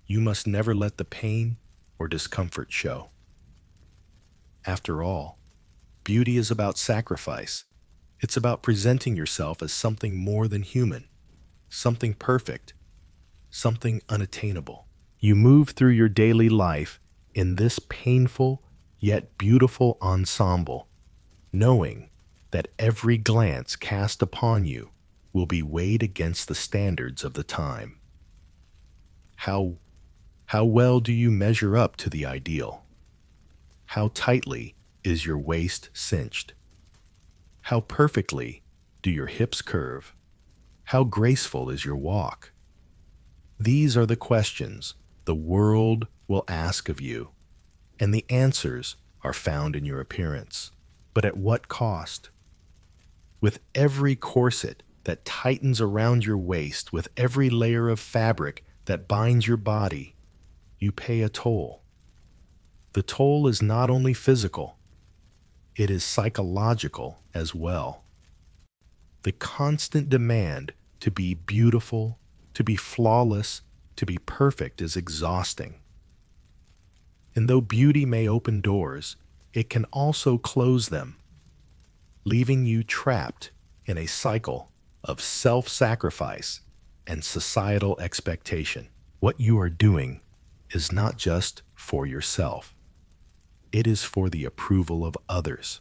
You must never let the pain or discomfort show. After all, beauty is about sacrifice. It's about presenting yourself as something more than human, something perfect, something unattainable. You move through your daily life in this painful yet beautiful ensemble, knowing that every glance cast upon you will be weighed against the standards of the time. How well do you measure up to the ideal? How tightly is your waist cinched? How perfectly do your hips curve? How graceful is your walk? These are the questions the world will ask of you, and the answers are found in your appearance. But at what cost? With every corset that tightens around your waist, with every layer of fabric that binds your body, you pay a toll. The toll is not only physical, it is psychological as well. The constant demand to be beautiful, to be flawless, to be perfect is exhausting. And though beauty may open doors, it can also close them, leaving you trapped in a cycle of self-sacrifice and societal expectation. What you are doing is not just for yourself. It is for the approval of others.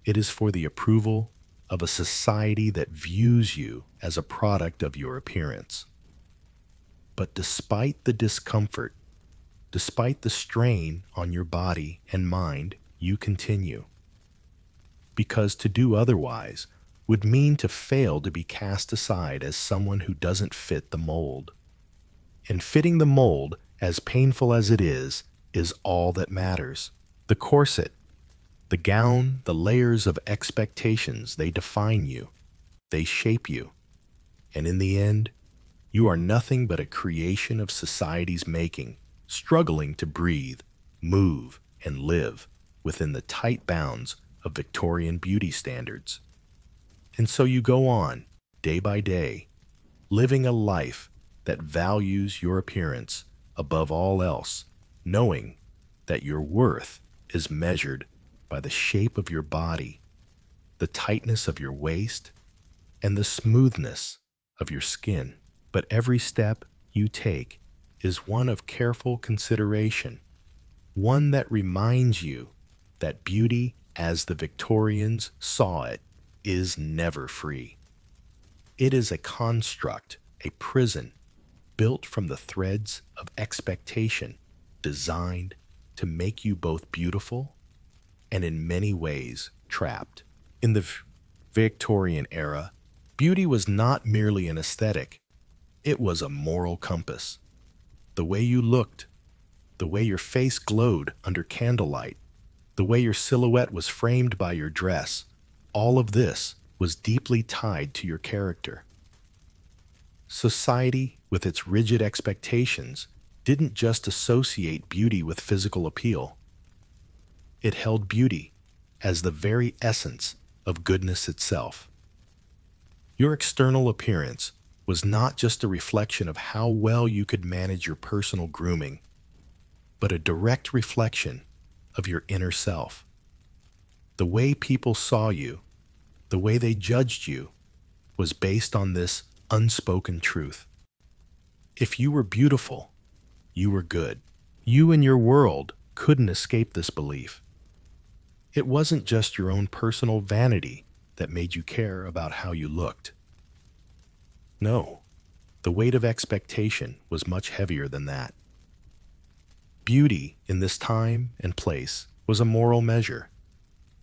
It is for the approval of a society that views you as a product of your appearance. But despite the discomfort, despite the strain on your body and mind, you continue. Because to do otherwise would mean to fail to be cast aside as someone who doesn't fit the mold. And fitting the mold, as painful as it is all that matters. The corset, the gown, the layers of expectations, they define you, they shape you. And in the end, you are nothing but a creation of society's making, struggling to breathe, move, and live within the tight bounds of Victorian beauty standards. And so you go on, day by day, living a life that values your appearance above all else, knowing that your worth is measured by the shape of your body, the tightness of your waist, and the smoothness of your skin. But every step you take is one of careful consideration, one that reminds you that beauty, as the Victorians saw it, is never free. It is a construct, a prison, built from the threads of expectation, designed to make you both beautiful and in many ways trapped. In the Victorian era, beauty was not merely an aesthetic, it was a moral compass. The way you looked, the way your face glowed under candlelight, the way your silhouette was framed by your dress, all of this was deeply tied to your character. Society, with its rigid expectations, didn't just associate beauty with physical appeal. It held beauty as the very essence of goodness itself. Your external appearance was not just a reflection of how well you could manage your personal grooming, but a direct reflection of your inner self. The way people saw you, the way they judged you, was based on this unspoken truth. If you were beautiful, you were good. You and your world couldn't escape this belief. It wasn't just your own personal vanity that made you care about how you looked. No, the weight of expectation was much heavier than that. Beauty in this time and place was a moral measure.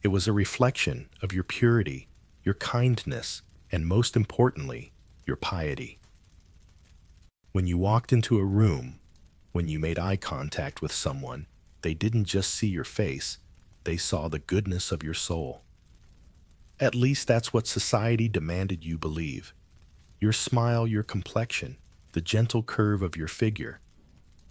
It was a reflection of your purity, your kindness, and most importantly, your piety. When you walked into a room, when you made eye contact with someone, they didn't just see your face, they saw the goodness of your soul. At least that's what society demanded you believe. Your smile, your complexion, the gentle curve of your figure,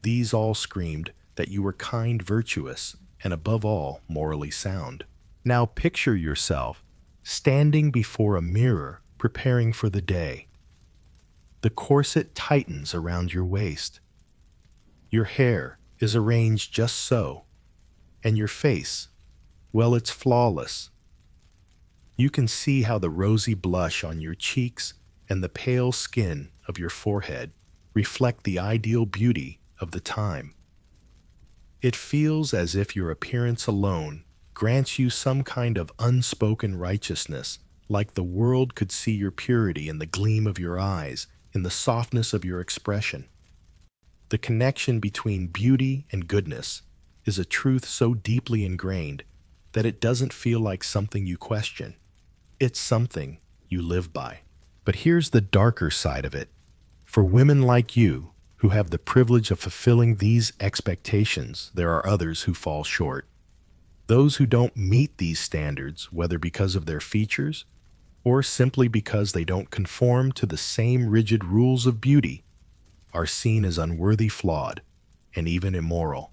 these all screamed that you were kind, virtuous, and above all, morally sound. Now picture yourself standing before a mirror preparing for the day. The corset tightens around your waist. Your hair is arranged just so, and your face, well, it's flawless. You can see how the rosy blush on your cheeks and the pale skin of your forehead reflect the ideal beauty of the time. It feels as if your appearance alone grants you some kind of unspoken righteousness, like the world could see your purity in the gleam of your eyes, in the softness of your expression. The connection between beauty and goodness is a truth so deeply ingrained that it doesn't feel like something you question. It's something you live by. But here's the darker side of it. For women like you, who have the privilege of fulfilling these expectations, there are others who fall short. Those who don't meet these standards, whether because of their features or simply because they don't conform to the same rigid rules of beauty, are seen as unworthy, flawed, and even immoral.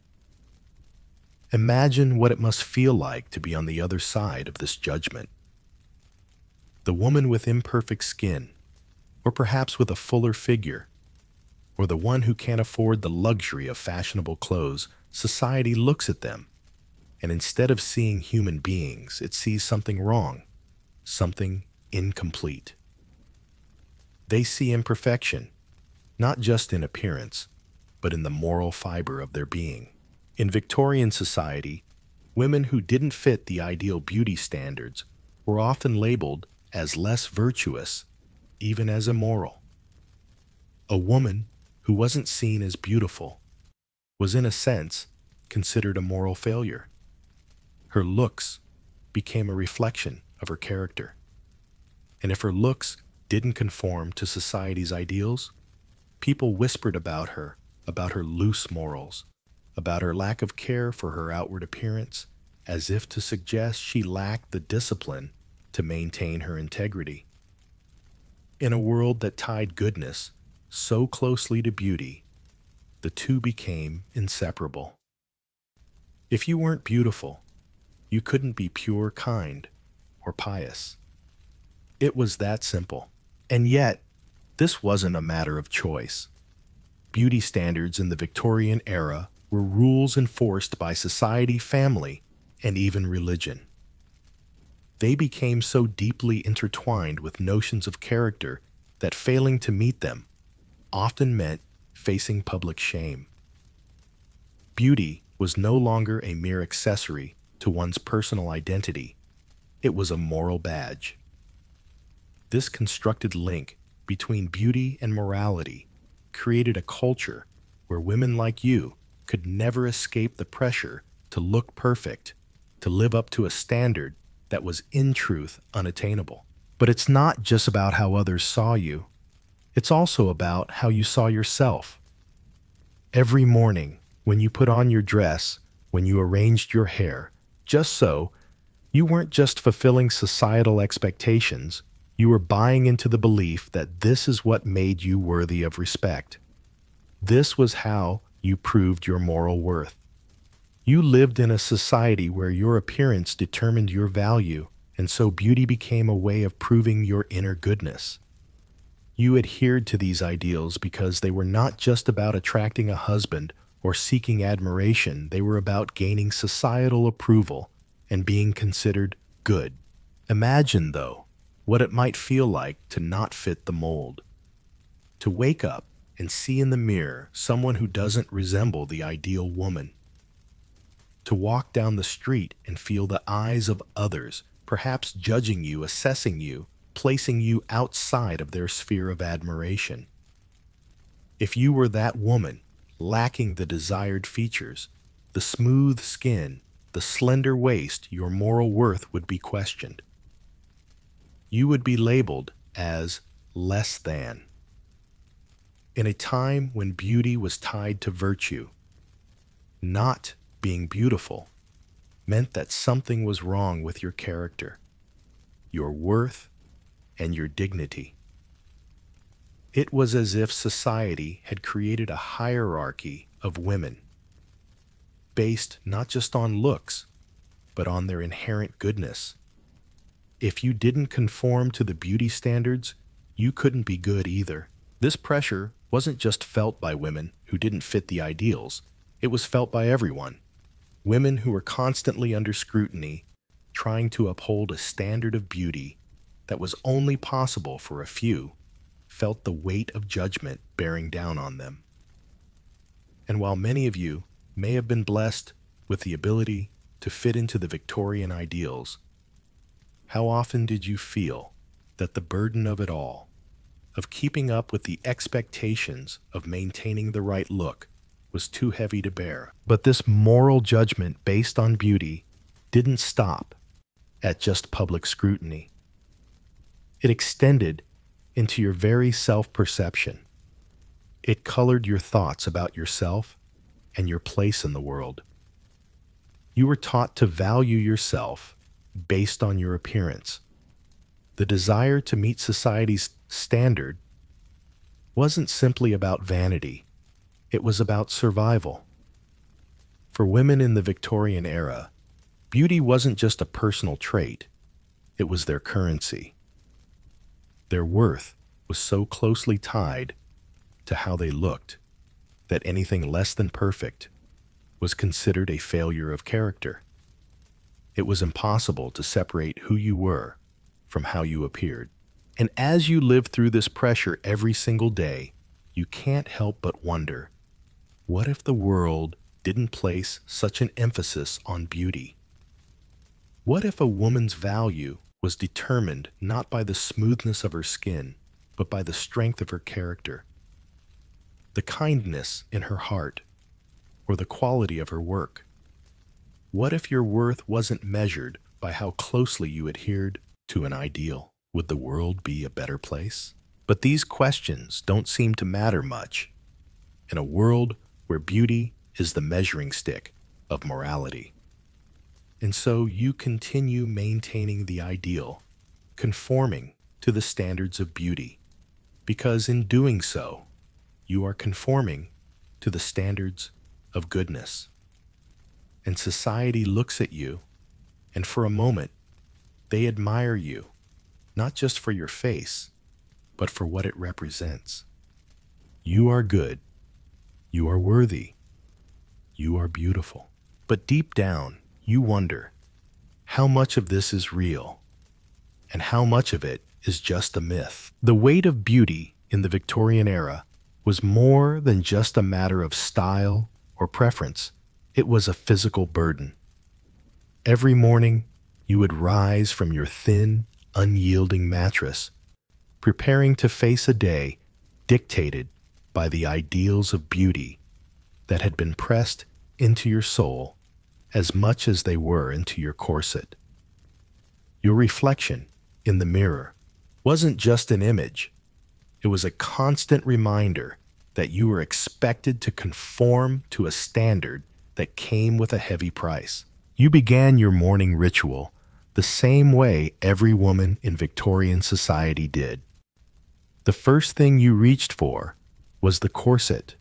Imagine what it must feel like to be on the other side of this judgment. The woman with imperfect skin, or perhaps with a fuller figure, or the one who can't afford the luxury of fashionable clothes, society looks at them, and instead of seeing human beings, it sees something wrong, something incomplete. They see imperfection, not just in appearance, but in the moral fiber of their being. In Victorian society, women who didn't fit the ideal beauty standards were often labeled as less virtuous, even as immoral. A woman who wasn't seen as beautiful was, in a sense, considered a moral failure. Her looks became a reflection of her character. And if her looks didn't conform to society's ideals, people whispered about her loose morals, about her lack of care for her outward appearance, as if to suggest she lacked the discipline to maintain her integrity. In a world that tied goodness so closely to beauty, the two became inseparable. If you weren't beautiful, you couldn't be pure, kind, or pious. It was that simple. And yet, this wasn't a matter of choice. Beauty standards in the Victorian era were rules enforced by society, family, and even religion. They became so deeply intertwined with notions of character that failing to meet them often meant facing public shame. Beauty was no longer a mere accessory to one's personal identity. It was a moral badge. This constructed link between beauty and morality created a culture where women like you could never escape the pressure to look perfect, to live up to a standard that was in truth unattainable. But it's not just about how others saw you. It's also about how you saw yourself. Every morning, when you put on your dress, when you arranged your hair, just so, you weren't just fulfilling societal expectations, you were buying into the belief that this is what made you worthy of respect. This was how you proved your moral worth. You lived in a society where your appearance determined your value, and so beauty became a way of proving your inner goodness. You adhered to these ideals because they were not just about attracting a husband or seeking admiration, they were about gaining societal approval and being considered good. Imagine, though, what it might feel like to not fit the mold. To wake up and see in the mirror someone who doesn't resemble the ideal woman. To walk down the street and feel the eyes of others, perhaps judging you, assessing you, placing you outside of their sphere of admiration. If you were that woman, lacking the desired features, the smooth skin, the slender waist, your moral worth would be questioned. You would be labeled as less than. In a time when beauty was tied to virtue, not being beautiful meant that something was wrong with your character, your worth, and your dignity. It was as if society had created a hierarchy of women, based not just on looks, but on their inherent goodness. If you didn't conform to the beauty standards, you couldn't be good either. This pressure wasn't just felt by women who didn't fit the ideals, it was felt by everyone. Women who were constantly under scrutiny, trying to uphold a standard of beauty that was only possible for a few, felt the weight of judgment bearing down on them. And while many of you may have been blessed with the ability to fit into the Victorian ideals, how often did you feel that the burden of it all, of keeping up with the expectations of maintaining the right look, was too heavy to bear? But this moral judgment based on beauty didn't stop at just public scrutiny. It extended into your very self-perception. It colored your thoughts about yourself and your place in the world. You were taught to value yourself based on your appearance. The desire to meet society's standard wasn't simply about vanity. It was about survival. For women in the Victorian era, beauty wasn't just a personal trait, it was their currency. Their worth was so closely tied to how they looked that anything less than perfect was considered a failure of character. It was impossible to separate who you were from how you appeared. And as you live through this pressure every single day, you can't help but wonder, what if the world didn't place such an emphasis on beauty? What if a woman's value was determined not by the smoothness of her skin, but by the strength of her character, the kindness in her heart, or the quality of her work? What if your worth wasn't measured by how closely you adhered to an ideal? Would the world be a better place? But these questions don't seem to matter much in a world where beauty is the measuring stick of morality. And so you continue maintaining the ideal, conforming to the standards of beauty, because in doing so, you are conforming to the standards of goodness. And society looks at you, and for a moment, they admire you, not just for your face, but for what it represents. You are good. You are worthy. You are beautiful. But deep down, you wonder, how much of this is real, and how much of it is just a myth? The weight of beauty in the Victorian era was more than just a matter of style or preference. It was a physical burden. Every morning, you would rise from your thin, unyielding mattress, preparing to face a day dictated by the ideals of beauty that had been pressed into your soul as much as they were into your corset. Your reflection in the mirror wasn't just an image. It was a constant reminder that you were expected to conform to a standard that came with a heavy price. You began your morning ritual the same way every woman in Victorian society did. The first thing you reached for was the corset.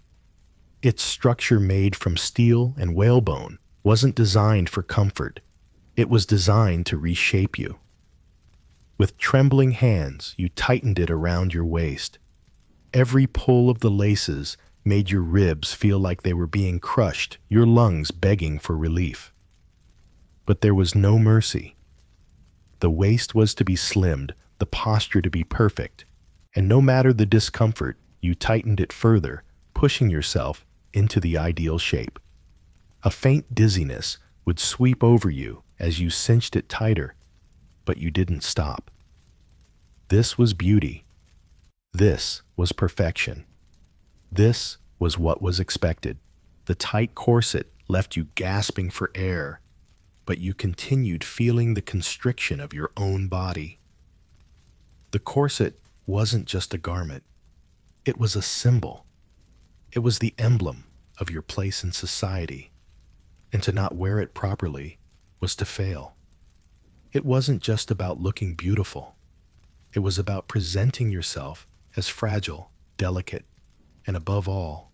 Its structure, made from steel and whalebone, wasn't designed for comfort. It was designed to reshape you. With trembling hands, you tightened it around your waist. Every pull of the laces made your ribs feel like they were being crushed, your lungs begging for relief. But there was no mercy. The waist was to be slimmed, the posture to be perfect, and no matter the discomfort, you tightened it further, pushing yourself into the ideal shape. A faint dizziness would sweep over you as you cinched it tighter, but you didn't stop. This was beauty. This was perfection. This was what was expected. The tight corset left you gasping for air, but you continued feeling the constriction of your own body. The corset wasn't just a garment. It was a symbol. It was the emblem of your place in society, and to not wear it properly was to fail. It wasn't just about looking beautiful. It was about presenting yourself as fragile, delicate, and above all,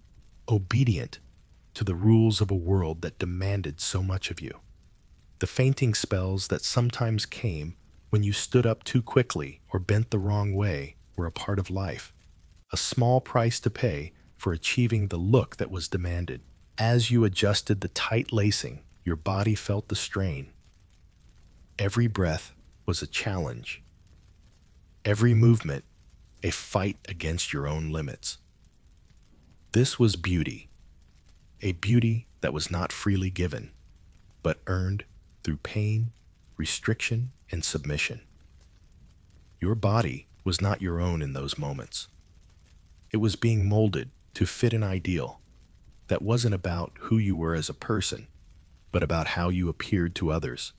obedient to the rules of a world that demanded so much of you. The fainting spells that sometimes came when you stood up too quickly or bent the wrong way were a part of life, a small price to pay for achieving the look that was demanded. As you adjusted the tight lacing, your body felt the strain. Every breath was a challenge. Every movement, a fight against your own limits. This was beauty, a beauty that was not freely given, but earned through pain, restriction, and submission. Your body was not your own in those moments. It was being molded to fit an ideal that wasn't about who you were as a person, but about how you appeared to others.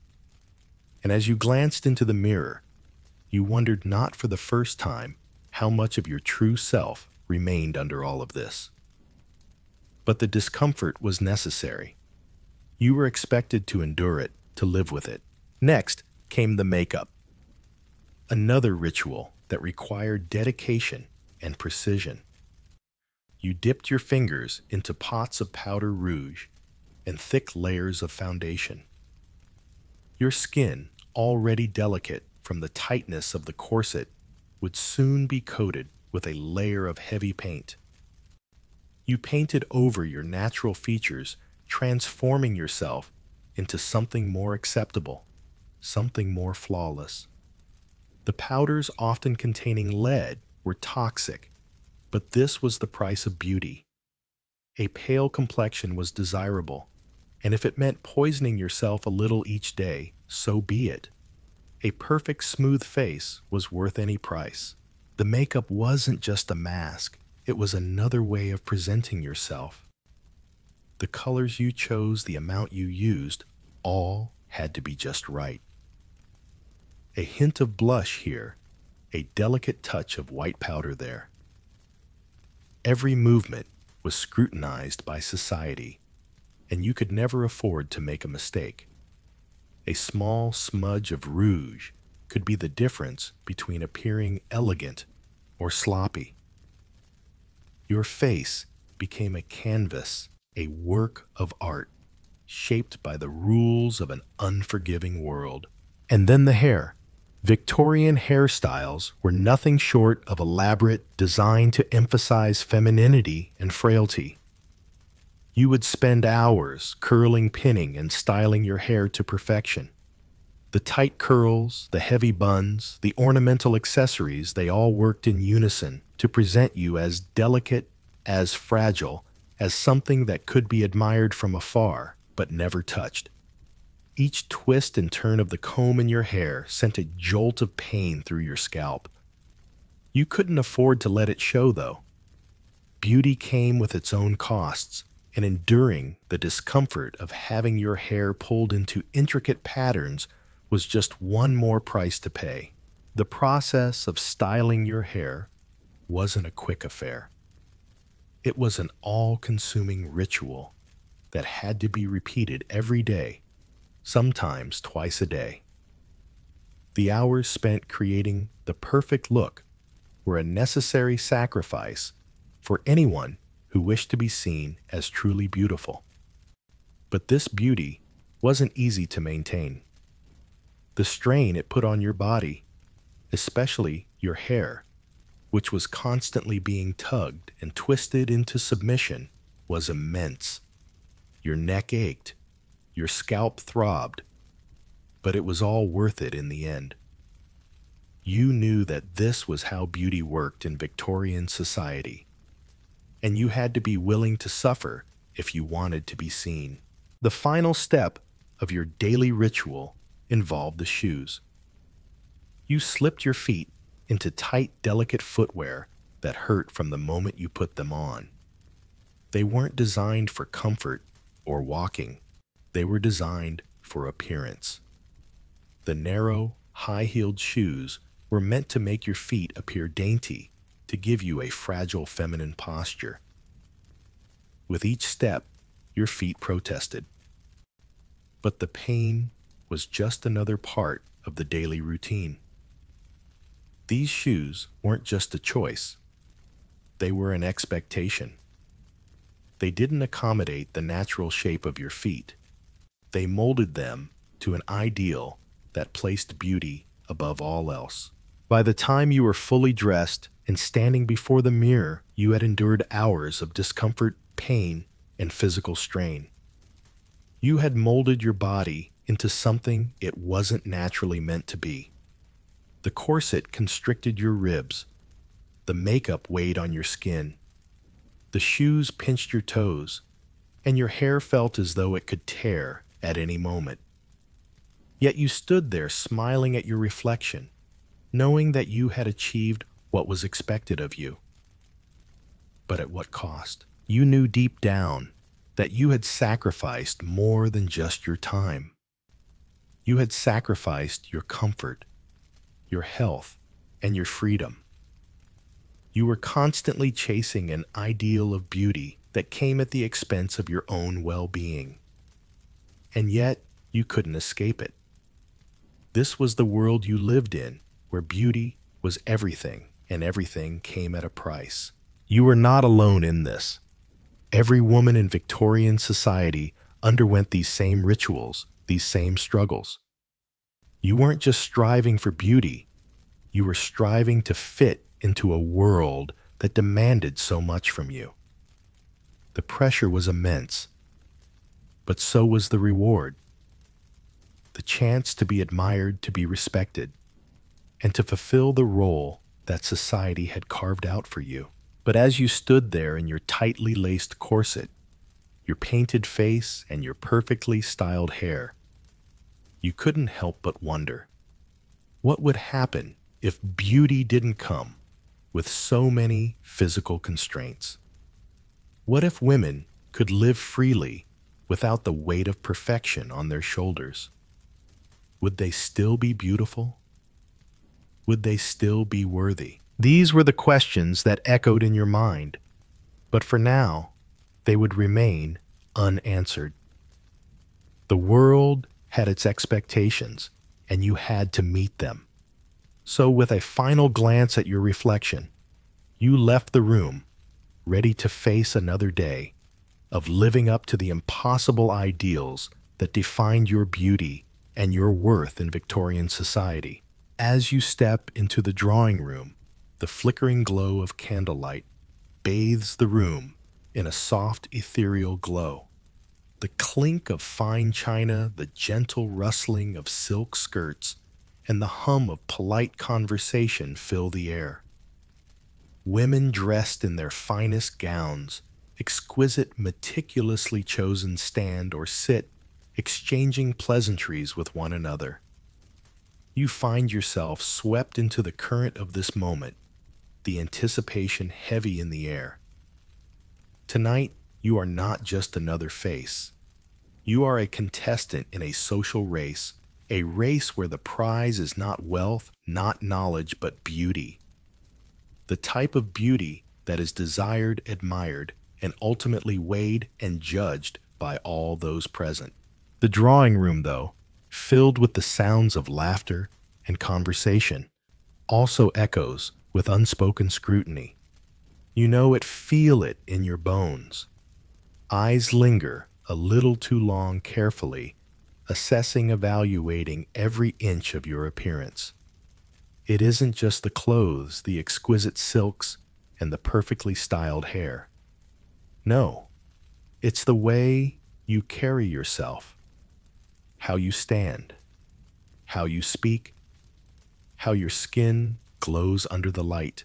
And as you glanced into the mirror, you wondered not for the first time how much of your true self remained under all of this. But the discomfort was necessary. You were expected to endure it, to live with it. Next came the makeup, another ritual that required dedication and precision. You dipped your fingers into pots of powder rouge and thick layers of foundation. Your skin, already delicate from the tightness of the corset, would soon be coated with a layer of heavy paint. You painted over your natural features, transforming yourself into something more acceptable, something more flawless. The powders, often containing lead, were toxic, but this was the price of beauty. A pale complexion was desirable, and if it meant poisoning yourself a little each day, so be it. A perfect smooth face was worth any price. The makeup wasn't just a mask, it was another way of presenting yourself. The colors you chose, the amount you used, all had to be just right. A hint of blush here, a delicate touch of white powder there. Every movement was scrutinized by society, and you could never afford to make a mistake. A small smudge of rouge could be the difference between appearing elegant or sloppy. Your face became a canvas, a work of art, shaped by the rules of an unforgiving world. And then the hair. Victorian hairstyles were nothing short of elaborate, designed to emphasize femininity and frailty. You would spend hours curling, pinning, and styling your hair to perfection. The tight curls, the heavy buns, the ornamental accessories, they all worked in unison to present you as delicate, as fragile, as something that could be admired from afar, but never touched. Each twist and turn of the comb in your hair sent a jolt of pain through your scalp. You couldn't afford to let it show, though. Beauty came with its own costs, and enduring the discomfort of having your hair pulled into intricate patterns was just one more price to pay. The process of styling your hair wasn't a quick affair. It was an all-consuming ritual that had to be repeated every day, sometimes twice a day. The hours spent creating the perfect look were a necessary sacrifice for anyone who wished to be seen as truly beautiful. But this beauty wasn't easy to maintain. The strain it put on your body, especially your hair, which was constantly being tugged and twisted into submission, was immense. Your neck ached, your scalp throbbed, but it was all worth it in the end. You knew that this was how beauty worked in Victorian society, and you had to be willing to suffer if you wanted to be seen. The final step of your daily ritual involved the shoes. You slipped your feet into tight, delicate footwear that hurt from the moment you put them on. They weren't designed for comfort or walking. They were designed for appearance. The narrow, high-heeled shoes were meant to make your feet appear dainty, to give you a fragile feminine posture. With each step, your feet protested. But the pain was just another part of the daily routine. These shoes weren't just a choice. They were an expectation. They didn't accommodate the natural shape of your feet. They molded them to an ideal that placed beauty above all else. By the time you were fully dressed and standing before the mirror, you had endured hours of discomfort, pain, and physical strain. You had molded your body into something it wasn't naturally meant to be. The corset constricted your ribs, the makeup weighed on your skin, the shoes pinched your toes, and your hair felt as though it could tear at any moment. Yet you stood there smiling at your reflection, knowing that you had achieved what was expected of you. But at what cost? You knew deep down that you had sacrificed more than just your time. You had sacrificed your comfort, your health, and your freedom. You were constantly chasing an ideal of beauty that came at the expense of your own well-being. And yet, you couldn't escape it. This was the world you lived in, where beauty was everything, and everything came at a price. You were not alone in this. Every woman in Victorian society underwent these same rituals, these same struggles. You weren't just striving for beauty, you were striving to fit into a world that demanded so much from you. The pressure was immense, but so was the reward. The chance to be admired, to be respected, and to fulfill the role that society had carved out for you. But as you stood there in your tightly laced corset, your painted face, and your perfectly styled hair, you couldn't help but wonder, what would happen if beauty didn't come with so many physical constraints? What if women could live freely without the weight of perfection on their shoulders? Would they still be beautiful? Would they still be worthy? These were the questions that echoed in your mind, but for now, they would remain unanswered. The world had its expectations, and you had to meet them. So with a final glance at your reflection, you left the room, ready to face another day of living up to the impossible ideals that defined your beauty and your worth in Victorian society. As you step into the drawing room, the flickering glow of candlelight bathes the room in a soft, ethereal glow. The clink of fine china, the gentle rustling of silk skirts, and the hum of polite conversation fill the air. Women dressed in their finest gowns, exquisite, meticulously chosen stand or sit, exchanging pleasantries with one another. You find yourself swept into the current of this moment, the anticipation heavy in the air. Tonight, you are not just another face. You are a contestant in a social race, a race where the prize is not wealth, not knowledge, but beauty. The type of beauty that is desired, admired, and ultimately weighed and judged by all those present. The drawing room, though, filled with the sounds of laughter and conversation, also echoes with unspoken scrutiny. You know it, feel it in your bones. Eyes linger a little too long carefully, assessing, evaluating every inch of your appearance. It isn't just the clothes, the exquisite silks, and the perfectly styled hair. No, it's the way you carry yourself, how you stand, how you speak, how your skin glows under the light,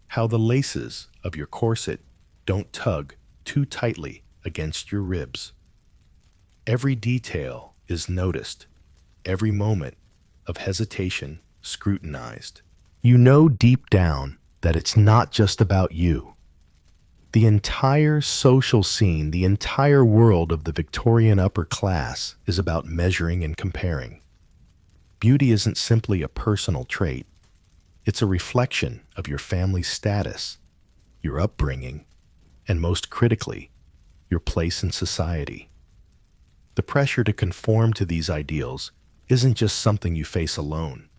how the laces of your corset don't tug too tightly against your ribs. Every detail is noticed, every moment of hesitation scrutinized. You know deep down that it's not just about you. The entire social scene, the entire world of the Victorian upper class is about measuring and comparing. Beauty isn't simply a personal trait. It's a reflection of your family's status, your upbringing, and most critically, your place in society. The pressure to conform to these ideals isn't just something you face alone.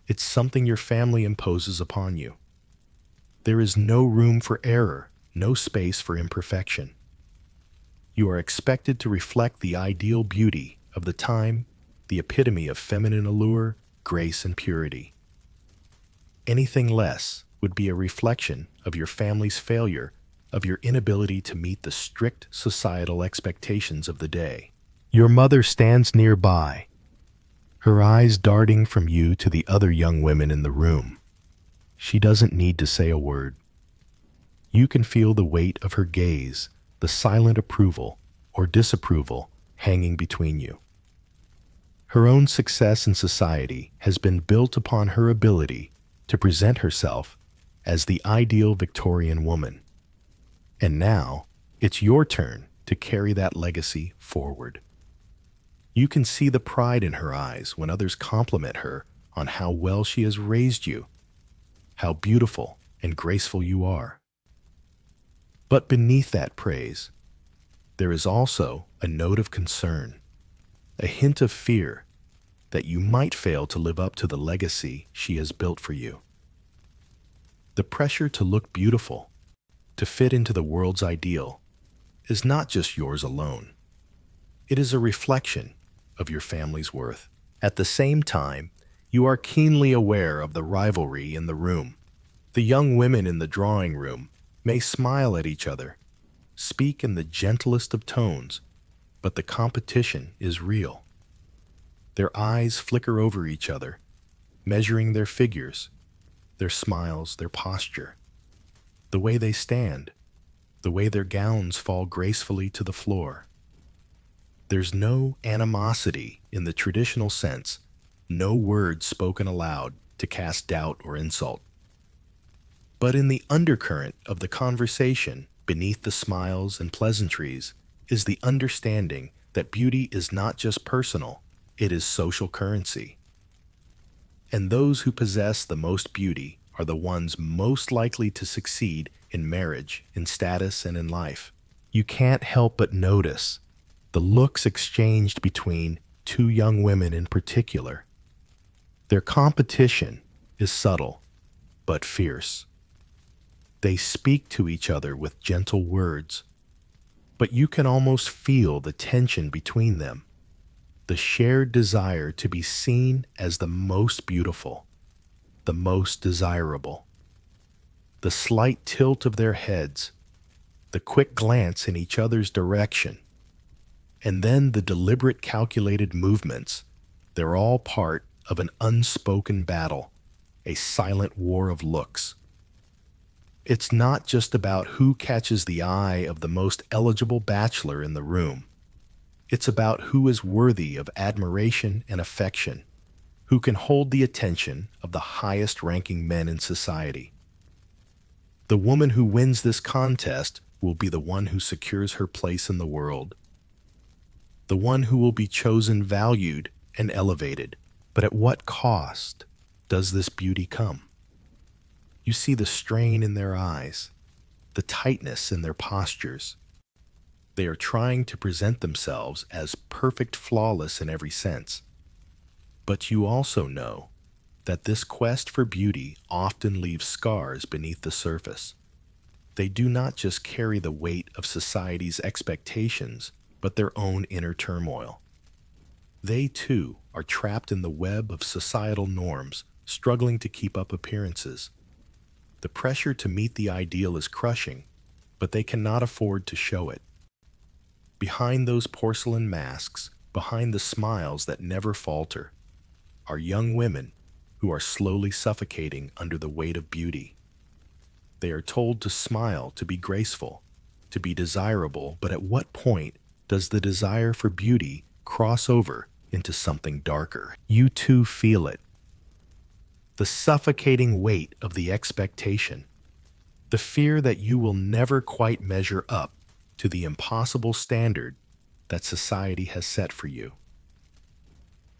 It's something your family imposes upon you. There is no room for error, no space for imperfection. You are expected to reflect the ideal beauty of the time, the epitome of feminine allure, grace, and purity. Anything less would be a reflection of your family's failure, of your inability to meet the strict societal expectations of the day. Your mother stands nearby, her eyes darting from you to the other young women in the room. She doesn't need to say a word. You can feel the weight of her gaze, the silent approval or disapproval hanging between you. Her own success in society has been built upon her ability to present herself as the ideal Victorian woman. And now, it's your turn to carry that legacy forward. You can see the pride in her eyes when others compliment her on how well she has raised you, how beautiful and graceful you are. But beneath that praise, there is also a note of concern, a hint of fear that you might fail to live up to the legacy she has built for you. The pressure to look beautiful, to fit into the world's ideal, is not just yours alone. It is a reflection of your family's worth. At the same time, you are keenly aware of the rivalry in the room. The young women in the drawing room may smile at each other, speak in the gentlest of tones, but the competition is real. Their eyes flicker over each other, measuring their figures, their smiles, their posture, the way they stand, the way their gowns fall gracefully to the floor. There's no animosity in the traditional sense, no words spoken aloud to cast doubt or insult. But in the undercurrent of the conversation, beneath the smiles and pleasantries, is the understanding that beauty is not just personal, it is social currency. And those who possess the most beauty are the ones most likely to succeed in marriage, in status, and in life. You can't help but notice the looks exchanged between two young women in particular. Their competition is subtle, but fierce. They speak to each other with gentle words, but you can almost feel the tension between them, the shared desire to be seen as the most beautiful, the most desirable. The slight tilt of their heads, the quick glance in each other's direction, and then the deliberate calculated movements, they're all part of an unspoken battle, a silent war of looks. It's not just about who catches the eye of the most eligible bachelor in the room. It's about who is worthy of admiration and affection, who can hold the attention of the highest-ranking men in society. The woman who wins this contest will be the one who secures her place in the world, the one who will be chosen, valued, and elevated. But at what cost does this beauty come? You see the strain in their eyes, the tightness in their postures. They are trying to present themselves as perfect, flawless in every sense. But you also know that this quest for beauty often leaves scars beneath the surface. They do not just carry the weight of society's expectations, but their own inner turmoil. They, too, are trapped in the web of societal norms, struggling to keep up appearances. The pressure to meet the ideal is crushing, but they cannot afford to show it. Behind those porcelain masks, behind the smiles that never falter, are young women who are slowly suffocating under the weight of beauty. They are told to smile, to be graceful, to be desirable, but at what point does the desire for beauty cross over into something darker? You too feel it. The suffocating weight of the expectation, the fear that you will never quite measure up to the impossible standard that society has set for you.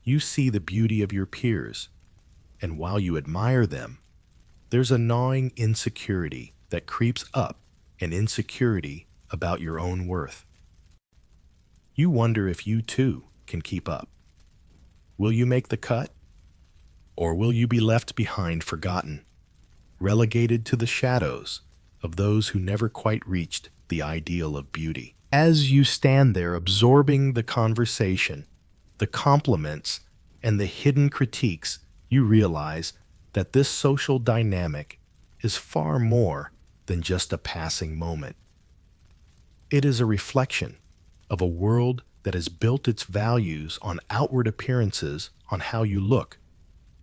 You see the beauty of your peers, and while you admire them, there's a gnawing insecurity that creeps up, an insecurity about your own worth. You wonder if you too can keep up. Will you make the cut? Or will you be left behind, forgotten, relegated to the shadows of those who never quite reached the ideal of beauty? As you stand there absorbing the conversation, the compliments, and the hidden critiques, you realize that this social dynamic is far more than just a passing moment. It is a reflection of a world that has built its values on outward appearances, on how you look,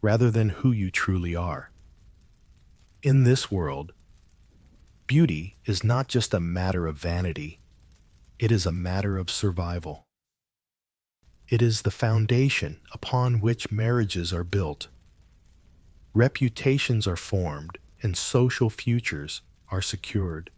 rather than who you truly are. In this world, beauty is not just a matter of vanity, it is a matter of survival. It is the foundation upon which marriages are built, reputations are formed, and social futures are secured.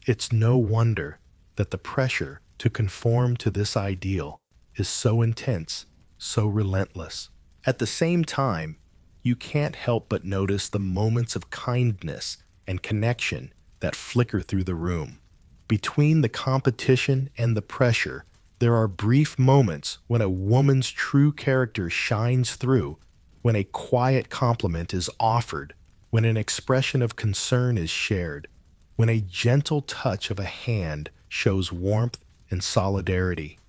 It's no wonder that the pressure to conform to this ideal is so intense, so relentless. At the same time, you can't help but notice the moments of kindness and connection that flicker through the room. Between the competition and the pressure, there are brief moments when a woman's true character shines through, when a quiet compliment is offered, when an expression of concern is shared, when a gentle touch of a hand shows warmth and solidarity.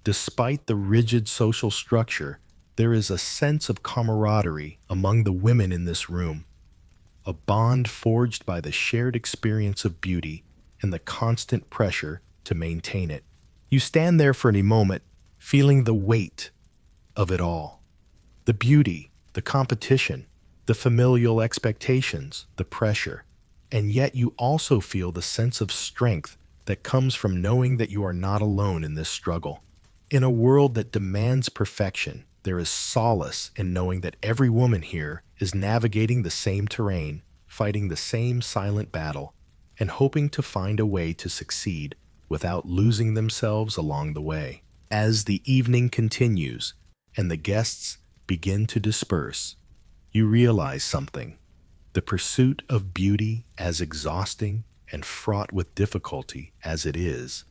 Despite the rigid social structure, there is a sense of camaraderie among the women in this room, a bond forged by the shared experience of beauty and the constant pressure to maintain it. You stand there for a moment, feeling the weight of it all. The beauty, the competition, the familial expectations, the pressure. And yet you also feel the sense of strength that comes from knowing that you are not alone in this struggle. In a world that demands perfection, there is solace in knowing that every woman here is navigating the same terrain, fighting the same silent battle, and hoping to find a way to succeed without losing themselves along the way. As the evening continues and the guests begin to disperse, you realize something. The pursuit of beauty, as exhausting and fraught with difficulty as it is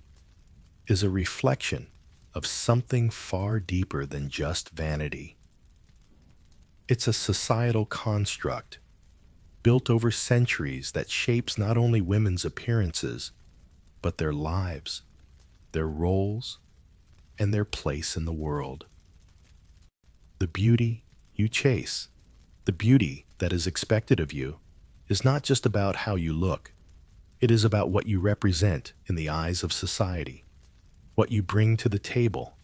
a reflection of something far deeper than just vanity. It's a societal construct built over centuries that shapes not only women's appearances, but their lives, their roles, and their place in the world. The beauty you chase, the beauty that is expected of you, is not just about how you look. It is about what you represent in the eyes of society, what you bring to the table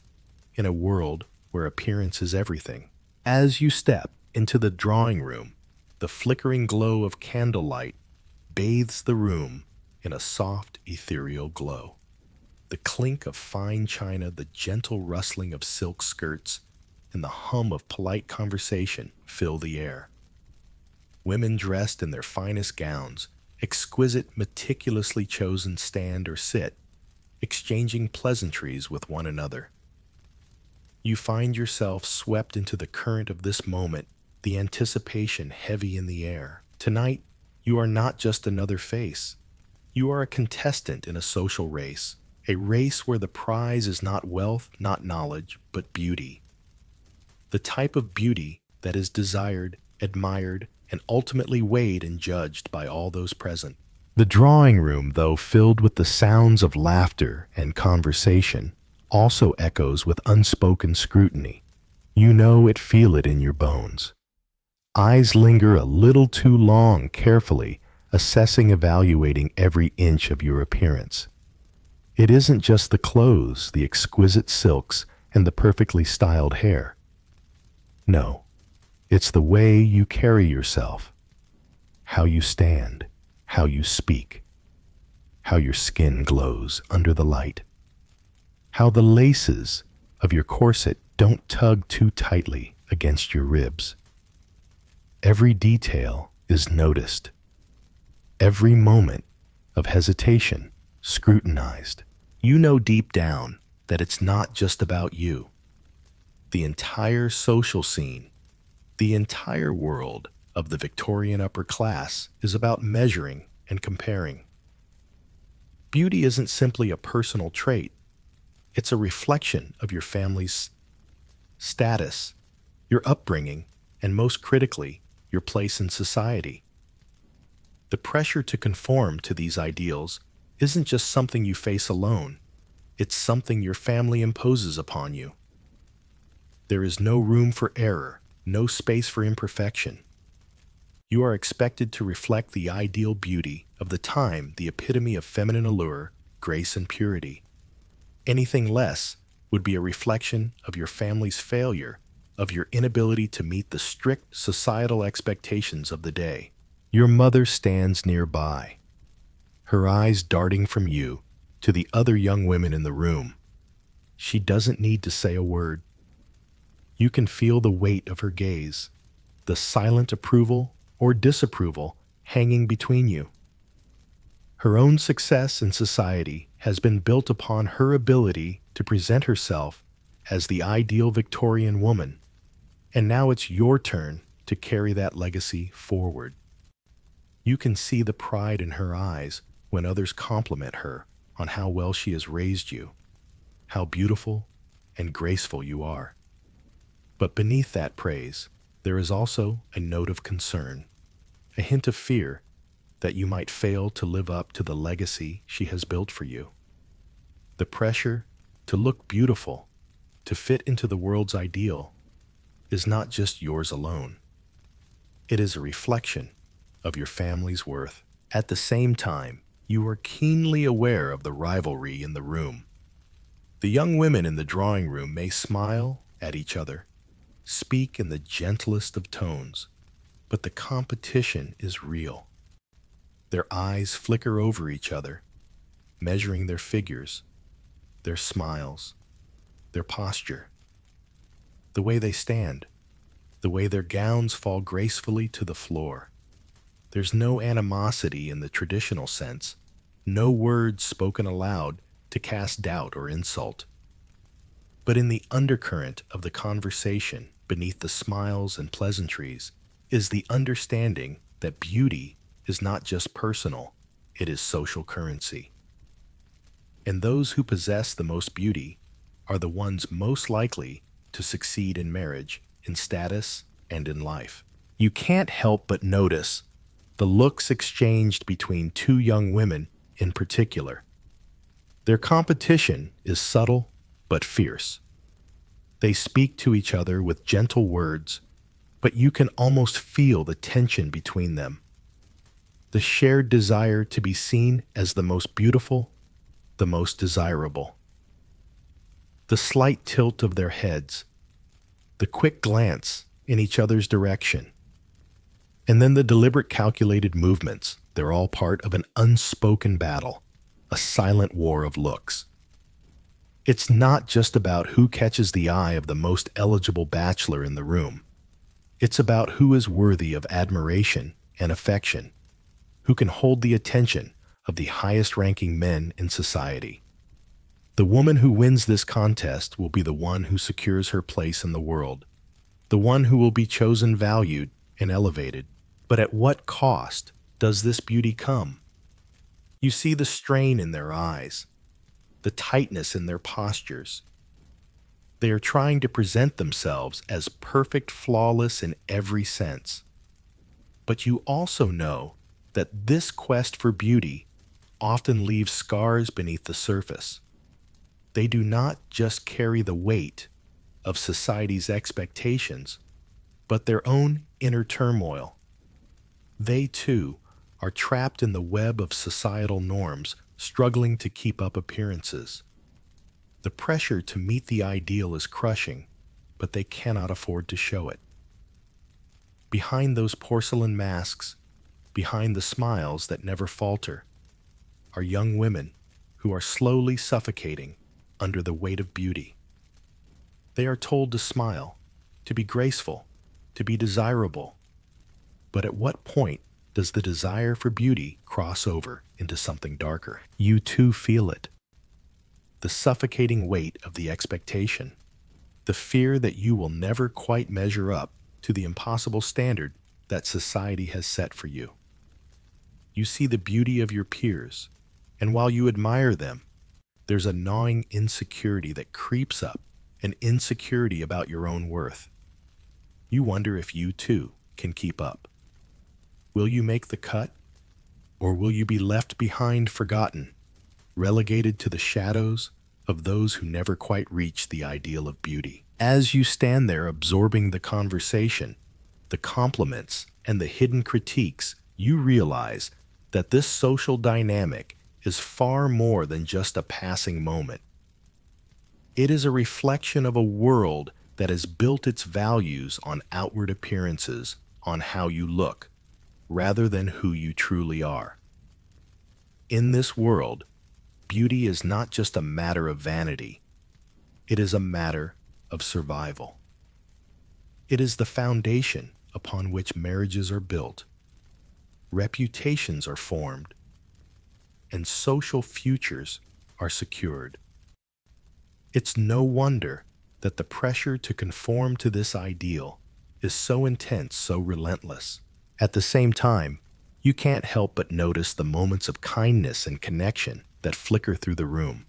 in a world where appearance is everything. As you step into the drawing room, the flickering glow of candlelight bathes the room in a soft, ethereal glow. The clink of fine china, the gentle rustling of silk skirts, and the hum of polite conversation fill the air. Women dressed in their finest gowns, exquisite, meticulously chosen stand or sit, exchanging pleasantries with one another. You find yourself swept into the current of this moment, the anticipation heavy in the air. Tonight, you are not just another face. You are a contestant in a social race, a race where the prize is not wealth, not knowledge, but beauty. The type of beauty that is desired, admired, and ultimately weighed and judged by all those present. The drawing room, though filled with the sounds of laughter and conversation, also echoes with unspoken scrutiny. You know it, feel it in your bones. Eyes linger a little too long, carefully assessing, evaluating every inch of your appearance. It isn't just the clothes, the exquisite silks, and the perfectly styled hair. No, it's the way you carry yourself, how you stand, how you speak, how your skin glows under the light, how the laces of your corset don't tug too tightly against your ribs. Every detail is noticed, every moment of hesitation scrutinized. You know deep down that it's not just about you. The entire social scene, the entire world of the Victorian upper class is about measuring and comparing. Beauty isn't simply a personal trait. It's a reflection of your family's status, your upbringing, and most critically, your place in society. The pressure to conform to these ideals isn't just something you face alone. It's something your family imposes upon you. There is no room for error, no space for imperfection. You are expected to reflect the ideal beauty of the time, the epitome of feminine allure, grace, and purity. Anything less would be a reflection of your family's failure, of your inability to meet the strict societal expectations of the day. Your mother stands nearby, her eyes darting from you to the other young women in the room. She doesn't need to say a word. You can feel the weight of her gaze, the silent approval or disapproval hanging between you. Her own success in society has been built upon her ability to present herself as the ideal Victorian woman, and now it's your turn to carry that legacy forward. You can see the pride in her eyes when others compliment her on how well she has raised you, how beautiful and graceful you are. But beneath that praise, there is also a note of concern, a hint of fear that you might fail to live up to the legacy she has built for you. The pressure to look beautiful, to fit into the world's ideal, is not just yours alone. It is a reflection of your family's worth. At the same time, you are keenly aware of the rivalry in the room. The young women in the drawing room may smile at each other, speak in the gentlest of tones, but the competition is real. Their eyes flicker over each other, measuring their figures, their smiles, their posture, the way they stand, the way their gowns fall gracefully to the floor. There's no animosity in the traditional sense, no words spoken aloud to cast doubt or insult. But in the undercurrent of the conversation, beneath the smiles and pleasantries, is the understanding that beauty is not just personal, it is social currency. And those who possess the most beauty are the ones most likely to succeed in marriage, in status, and in life. You can't help but notice the looks exchanged between two young women in particular. Their competition is subtle but fierce. They speak to each other with gentle words, but you can almost feel the tension between them. The shared desire to be seen as the most beautiful, the most desirable. The slight tilt of their heads, the quick glance in each other's direction, and then the deliberate calculated movements. They're all part of an unspoken battle, a silent war of looks. It's not just about who catches the eye of the most eligible bachelor in the room. It's about who is worthy of admiration and affection, who can hold the attention of the highest-ranking men in society. The woman who wins this contest will be the one who secures her place in the world, the one who will be chosen, valued, and elevated. But at what cost does this beauty come? You see the strain in their eyes, the tightness in their postures. They are trying to present themselves as perfect, flawless in every sense. But you also know that this quest for beauty often leaves scars beneath the surface. They do not just carry the weight of society's expectations, but their own inner turmoil. They, too, are trapped in the web of societal norms, struggling to keep up appearances. The pressure to meet the ideal is crushing, but they cannot afford to show it. Behind those porcelain masks, behind the smiles that never falter, are young women who are slowly suffocating under the weight of beauty. They are told to smile, to be graceful, to be desirable. But at what point does the desire for beauty cross over into something darker? You too feel it. The suffocating weight of the expectation, the fear that you will never quite measure up to the impossible standard that society has set for you. You see the beauty of your peers, and while you admire them, there's a gnawing insecurity that creeps up, an insecurity about your own worth. You wonder if you too can keep up. Will you make the cut, or will you be left behind, forgotten, relegated to the shadows of those who never quite reach the ideal of beauty? As you stand there absorbing the conversation, the compliments, and the hidden critiques, you realize that this social dynamic is far more than just a passing moment. It is a reflection of a world that has built its values on outward appearances, on how you look, rather than who you truly are. In this world, beauty is not just a matter of vanity, it is a matter of survival. It is the foundation upon which marriages are built, reputations are formed, and social futures are secured. It's no wonder that the pressure to conform to this ideal is so intense, so relentless. At the same time, you can't help but notice the moments of kindness and connection that flicker through the room.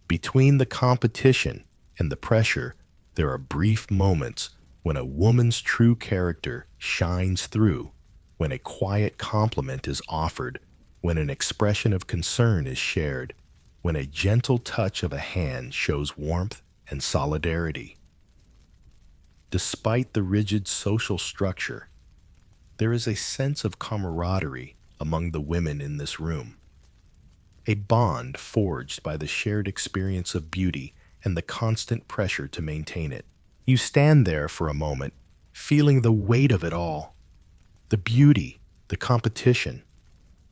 Between the competition and the pressure, there are brief moments when a woman's true character shines through, when a quiet compliment is offered, when an expression of concern is shared, when a gentle touch of a hand shows warmth and solidarity. Despite the rigid social structure, there is a sense of camaraderie among the women in this room, a bond forged by the shared experience of beauty and the constant pressure to maintain it. You stand there for a moment, feeling the weight of it all, the beauty, the competition,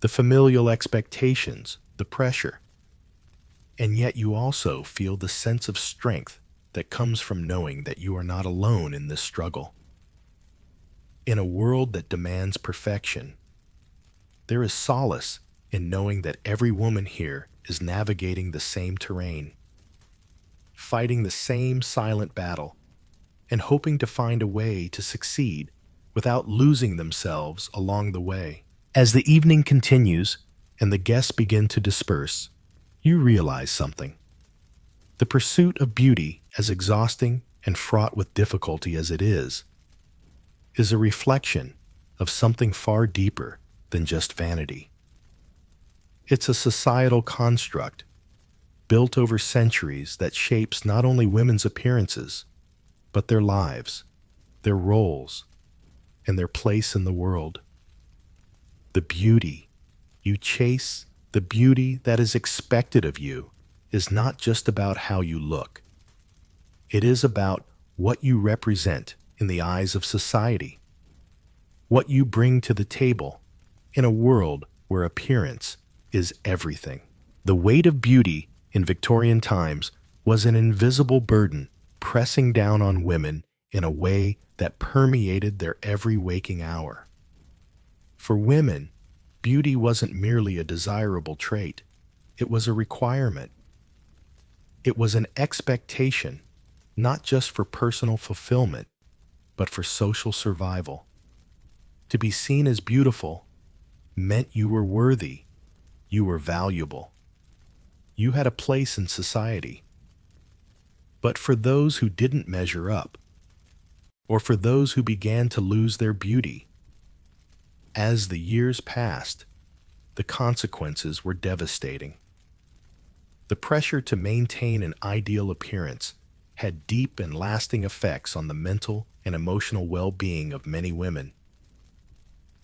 the familial expectations, the pressure. And yet you also feel the sense of strength that comes from knowing that you are not alone in this struggle. In a world that demands perfection, there is solace in knowing that every woman here is navigating the same terrain, fighting the same silent battle, and hoping to find a way to succeed without losing themselves along the way. As the evening continues and the guests begin to disperse, you realize something. The pursuit of beauty, as exhausting and fraught with difficulty as it is a reflection of something far deeper than just vanity. It's a societal construct built over centuries that shapes not only women's appearances, but their lives, their roles, and their place in the world. The beauty you chase, the beauty that is expected of you, is not just about how you look. It is about what you represent in the eyes of society, what you bring to the table in a world where appearance is everything. The weight of beauty in Victorian times was an invisible burden pressing down on women in a way that permeated their every waking hour. For women, beauty wasn't merely a desirable trait, it was a requirement. It was an expectation, not just for personal fulfillment, but for social survival. To be seen as beautiful meant you were worthy, you were valuable. You had a place in society. But for those who didn't measure up, or for those who began to lose their beauty, as the years passed, the consequences were devastating. The pressure to maintain an ideal appearance had deep and lasting effects on the mental and emotional well-being of many women.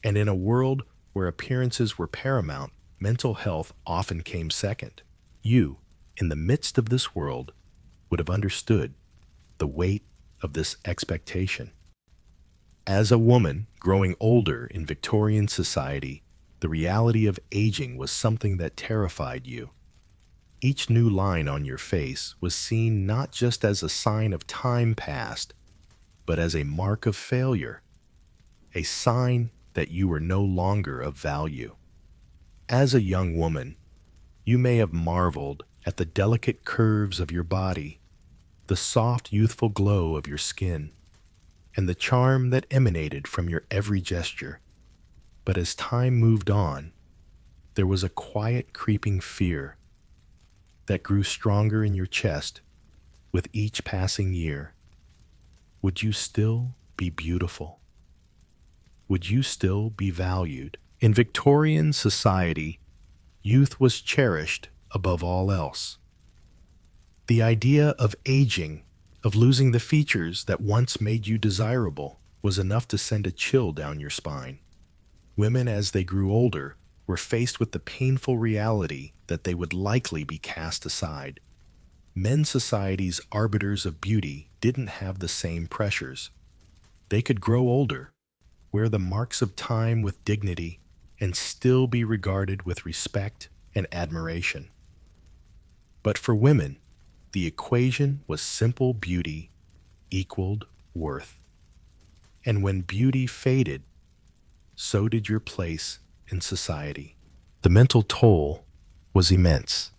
And in a world where appearances were paramount, mental health often came second. You, in the midst of this world, would have understood the weight of this expectation. As a woman growing older in Victorian society, the reality of aging was something that terrified you. Each new line on your face was seen not just as a sign of time past, but as a mark of failure, a sign that you were no longer of value. As a young woman, you may have marveled at the delicate curves of your body, the soft, youthful glow of your skin, and the charm that emanated from your every gesture. But as time moved on, there was a quiet, creeping fear that grew stronger in your chest with each passing year. Would you still be beautiful? Would you still be valued? In Victorian society, youth was cherished above all else. The idea of aging, of losing the features that once made you desirable was enough to send a chill down your spine. Women, as they grew older, were faced with the painful reality that they would likely be cast aside. Men's society's arbiters of beauty didn't have the same pressures. They could grow older, wear the marks of time with dignity, and still be regarded with respect and admiration. But for women, the equation was simple: beauty equaled worth. And when beauty faded, so did your place in society. The mental toll was immense.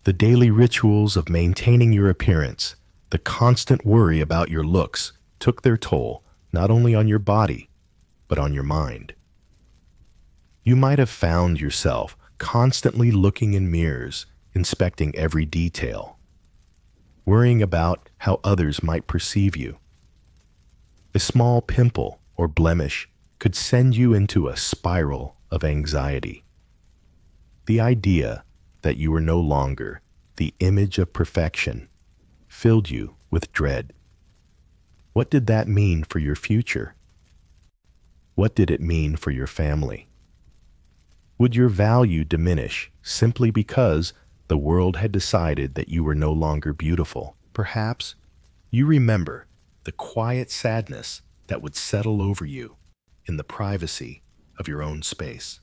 The daily rituals of maintaining your appearance, the constant worry about your looks, took their toll not only on your body, but on your mind. You might have found yourself constantly looking in mirrors, inspecting every detail, worrying about how others might perceive you. A small pimple or blemish could send you into a spiral of anxiety. The idea that you were no longer the image of perfection filled you with dread. What did that mean for your future? What did it mean for your family? Would your value diminish simply because the world had decided that you were no longer beautiful? Perhaps you remember the quiet sadness that would settle over you in the privacy of your own space.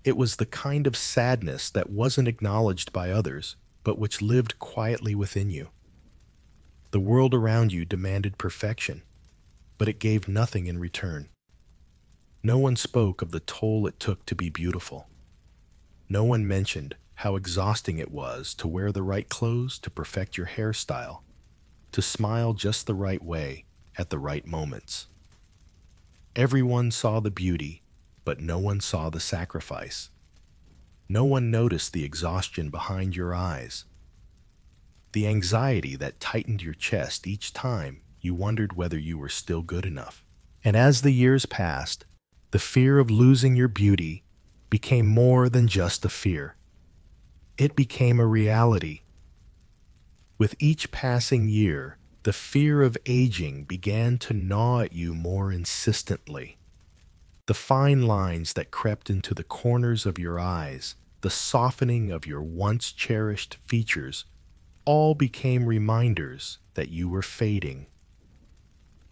It was the kind of sadness that wasn't acknowledged by others, but which lived quietly within you. The world around you demanded perfection, but it gave nothing in return. No one spoke of the toll it took to be beautiful. No one mentioned how exhausting it was to wear the right clothes, to perfect your hairstyle, to smile just the right way at the right moments. Everyone saw the beauty, but no one saw the sacrifice. No one noticed the exhaustion behind your eyes, the anxiety that tightened your chest each time you wondered whether you were still good enough. And as the years passed, the fear of losing your beauty became more than just a fear. It became a reality. With each passing year, the fear of aging began to gnaw at you more insistently. The fine lines that crept into the corners of your eyes, the softening of your once cherished features, all became reminders that you were fading.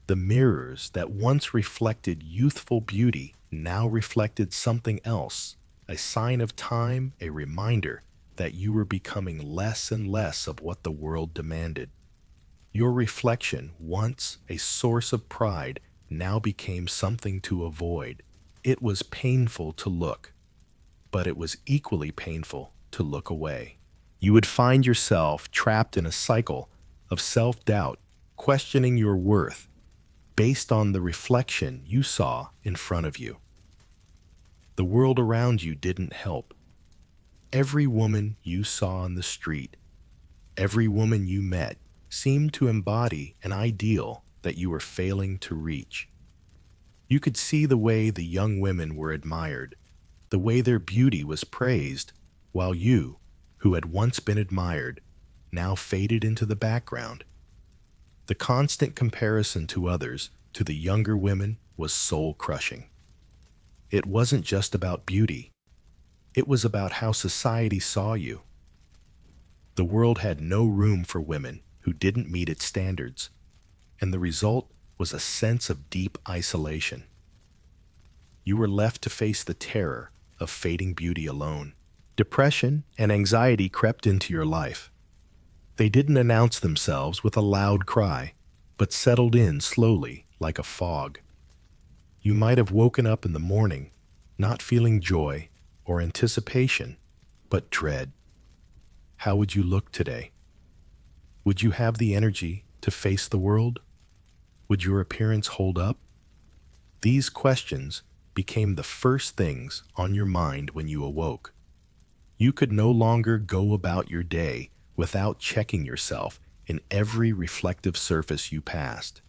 The mirrors that once reflected youthful beauty now reflected something else, a sign of time, a reminder that you were becoming less and less of what the world demanded. Your reflection, once a source of pride, now became something to avoid. It was painful to look, but it was equally painful to look away. You would find yourself trapped in a cycle of self-doubt, questioning your worth based on the reflection you saw in front of you. The world around you didn't help. Every woman you saw on the street, every woman you met, seemed to embody an ideal that you were failing to reach. You could see the way the young women were admired, the way their beauty was praised, while you, who had once been admired, now faded into the background. The constant comparison to others, to the younger women, was soul-crushing. It wasn't just about beauty. It was about how society saw you. The world had no room for women who didn't meet its standards, and the result was a sense of deep isolation. You were left to face the terror of fading beauty alone. Depression and anxiety crept into your life. They didn't announce themselves with a loud cry, but settled in slowly like a fog. You might have woken up in the morning, not feeling joy or anticipation, but dread. How would you look today? Would you have the energy to face the world? Would your appearance hold up? These questions became the first things on your mind when you awoke. You could no longer go about your day without checking yourself in every reflective surface you passed.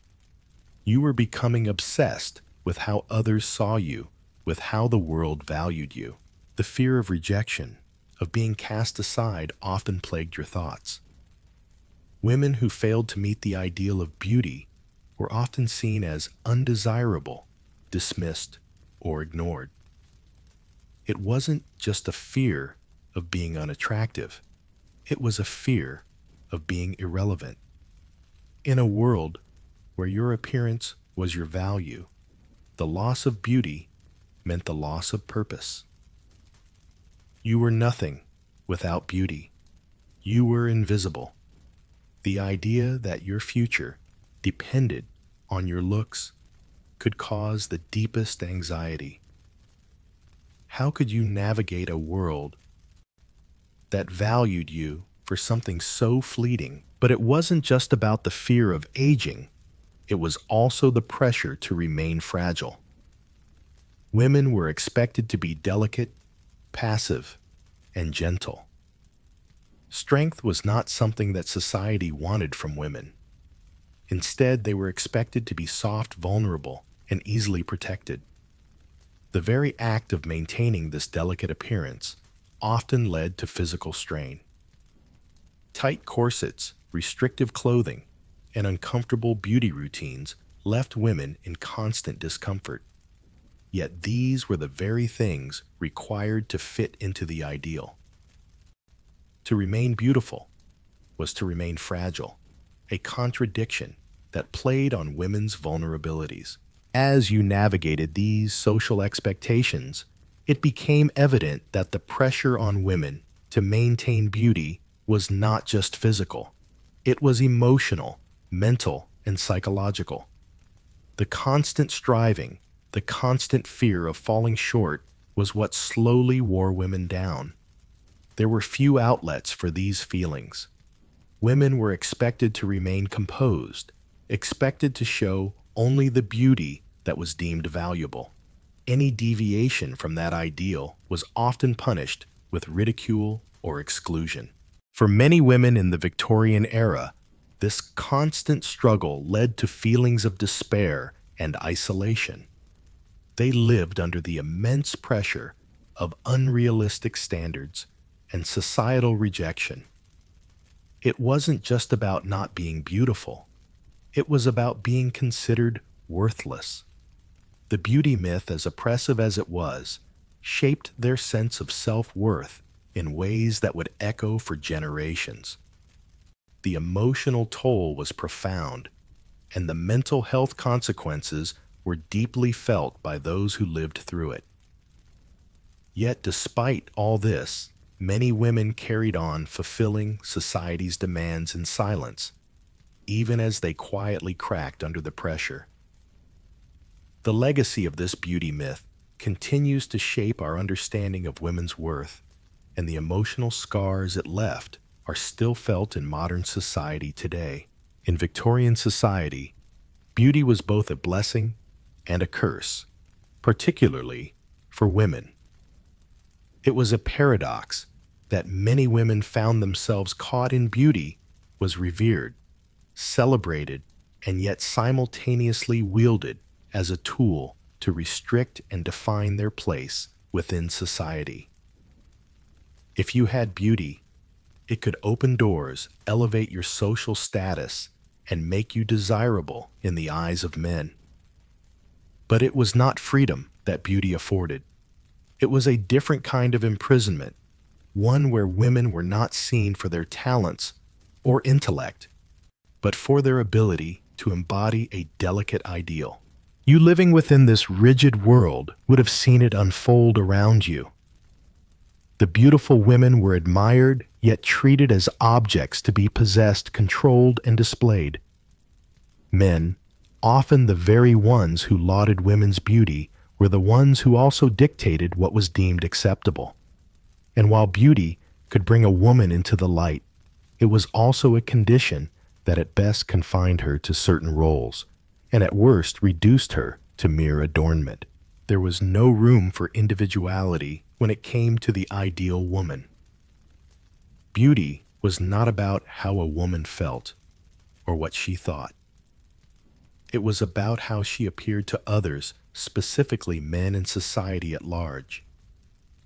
You were becoming obsessed with how others saw you, with how the world valued you. The fear of rejection, of being cast aside, often plagued your thoughts. Women who failed to meet the ideal of beauty were often seen as undesirable, dismissed, or ignored. It wasn't just a fear of being unattractive, it was a fear of being irrelevant. In a world where your appearance was your value, the loss of beauty meant the loss of purpose. You were nothing without beauty. You were invisible. The idea that your future depended on your looks could cause the deepest anxiety. How could you navigate a world that valued you for something so fleeting? But it wasn't just about the fear of aging, it was also the pressure to remain fragile. Women were expected to be delicate, passive, and gentle. Strength was not something that society wanted from women. Instead, they were expected to be soft, vulnerable, and easily protected. The very act of maintaining this delicate appearance often led to physical strain. Tight corsets, restrictive clothing, and uncomfortable beauty routines left women in constant discomfort. Yet these were the very things required to fit into the ideal. To remain beautiful was to remain fragile, a contradiction that played on women's vulnerabilities. As you navigated these social expectations, it became evident that the pressure on women to maintain beauty was not just physical. It was emotional, mental, and psychological. The constant striving, the constant fear of falling short was what slowly wore women down. There were few outlets for these feelings. Women were expected to remain composed, expected to show only the beauty that was deemed valuable. Any deviation from that ideal was often punished with ridicule or exclusion. For many women in the Victorian era, this constant struggle led to feelings of despair and isolation. They lived under the immense pressure of unrealistic standards and societal rejection. It wasn't just about not being beautiful. It was about being considered worthless. The beauty myth, as oppressive as it was, shaped their sense of self-worth in ways that would echo for generations. The emotional toll was profound, and the mental health consequences were deeply felt by those who lived through it. Yet despite all this, many women carried on fulfilling society's demands in silence, even as they quietly cracked under the pressure. The legacy of this beauty myth continues to shape our understanding of women's worth, and the emotional scars it left are still felt in modern society today. In Victorian society, beauty was both a blessing and a curse, particularly for women. It was a paradox that many women found themselves caught in beauty was revered, celebrated, and yet simultaneously wielded as a tool to restrict and define their place within society. If you had beauty, it could open doors, elevate your social status, and make you desirable in the eyes of men. But it was not freedom that beauty afforded. It was a different kind of imprisonment, one where women were not seen for their talents or intellect, but for their ability to embody a delicate ideal. You living within this rigid world would have seen it unfold around you. The beautiful women were admired, yet treated as objects to be possessed, controlled, and displayed. Men, often the very ones who lauded women's beauty, were the ones who also dictated what was deemed acceptable. And while beauty could bring a woman into the light, it was also a condition that at best confined her to certain roles, and at worst reduced her to mere adornment. There was no room for individuality when it came to the ideal woman. Beauty was not about how a woman felt or what she thought. It was about how she appeared to others, specifically men and society at large.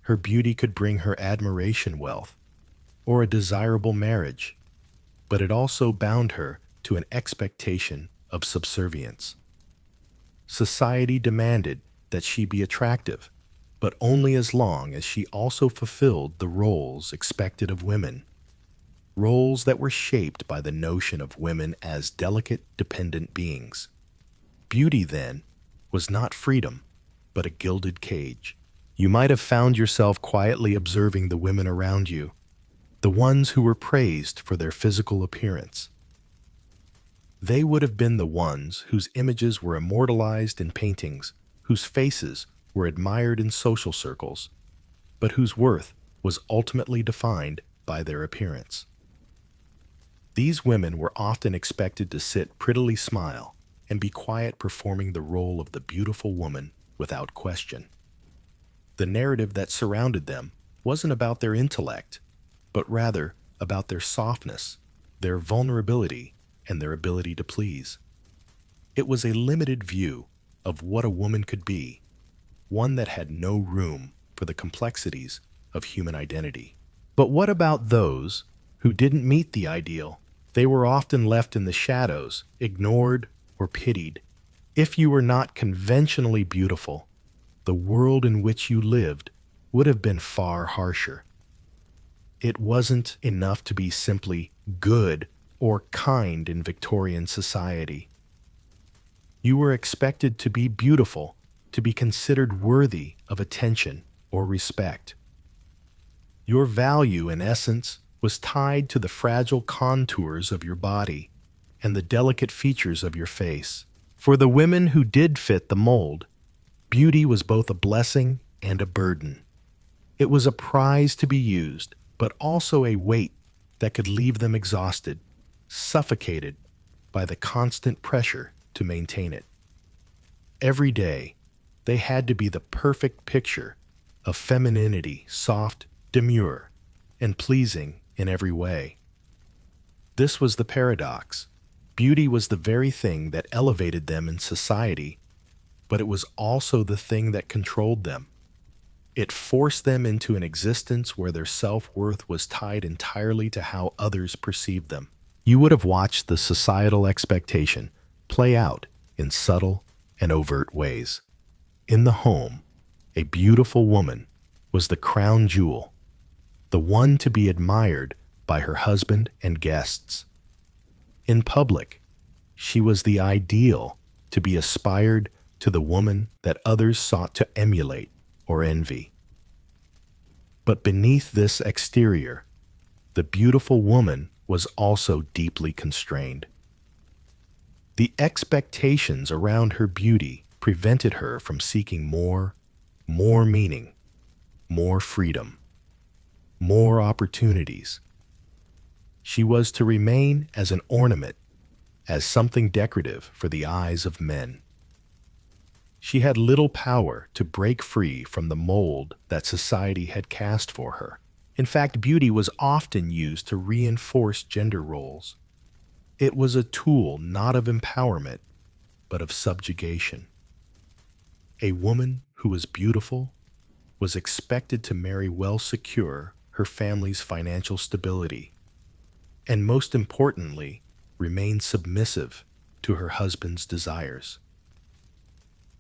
Her beauty could bring her admiration, wealth, or a desirable marriage. but it also bound her to an expectation of subservience. Society demanded that she be attractive, but only as long as she also fulfilled the roles expected of women, roles that were shaped by the notion of women as delicate, dependent beings. Beauty, then, was not freedom, but a gilded cage. You might have found yourself quietly observing the women around you, the ones who were praised for their physical appearance. They would have been the ones whose images were immortalized in paintings, whose faces were admired in social circles, but whose worth was ultimately defined by their appearance. These women were often expected to sit prettily smile and be quiet, performing the role of the beautiful woman without question. The narrative that surrounded them wasn't about their intellect, but rather about their softness, their vulnerability, and their ability to please. It was a limited view of what a woman could be, one that had no room for the complexities of human identity. But what about those who didn't meet the ideal? They were often left in the shadows, ignored or pitied. If you were not conventionally beautiful, the world in which you lived would have been far harsher. It wasn't enough to be simply good or kind in Victorian society. You were expected to be beautiful, to be considered worthy of attention or respect. Your value, in essence, was tied to the fragile contours of your body and the delicate features of your face. For the women who did fit the mold, beauty was both a blessing and a burden. It was a prize to be used, but also a weight that could leave them exhausted, suffocated by the constant pressure to maintain it. Every day, they had to be the perfect picture of femininity, soft, demure, and pleasing in every way. This was the paradox. Beauty was the very thing that elevated them in society, but it was also the thing that controlled them. It forced them into an existence where their self-worth was tied entirely to how others perceived them. You would have watched the societal expectation play out in subtle and overt ways. In the home, a beautiful woman was the crown jewel, the one to be admired by her husband and guests. In public, she was the ideal to be aspired to, the woman that others sought to emulate or envy. But beneath this exterior, the beautiful woman was also deeply constrained. The expectations around her beauty prevented her from seeking more meaning, more freedom, more opportunities. She was to remain as an ornament, as something decorative for the eyes of men. She had little power to break free from the mold that society had cast for her. In fact, beauty was often used to reinforce gender roles. It was a tool not of empowerment, but of subjugation. A woman who was beautiful was expected to marry well, secure her family's financial stability, and most importantly, remain submissive to her husband's desires.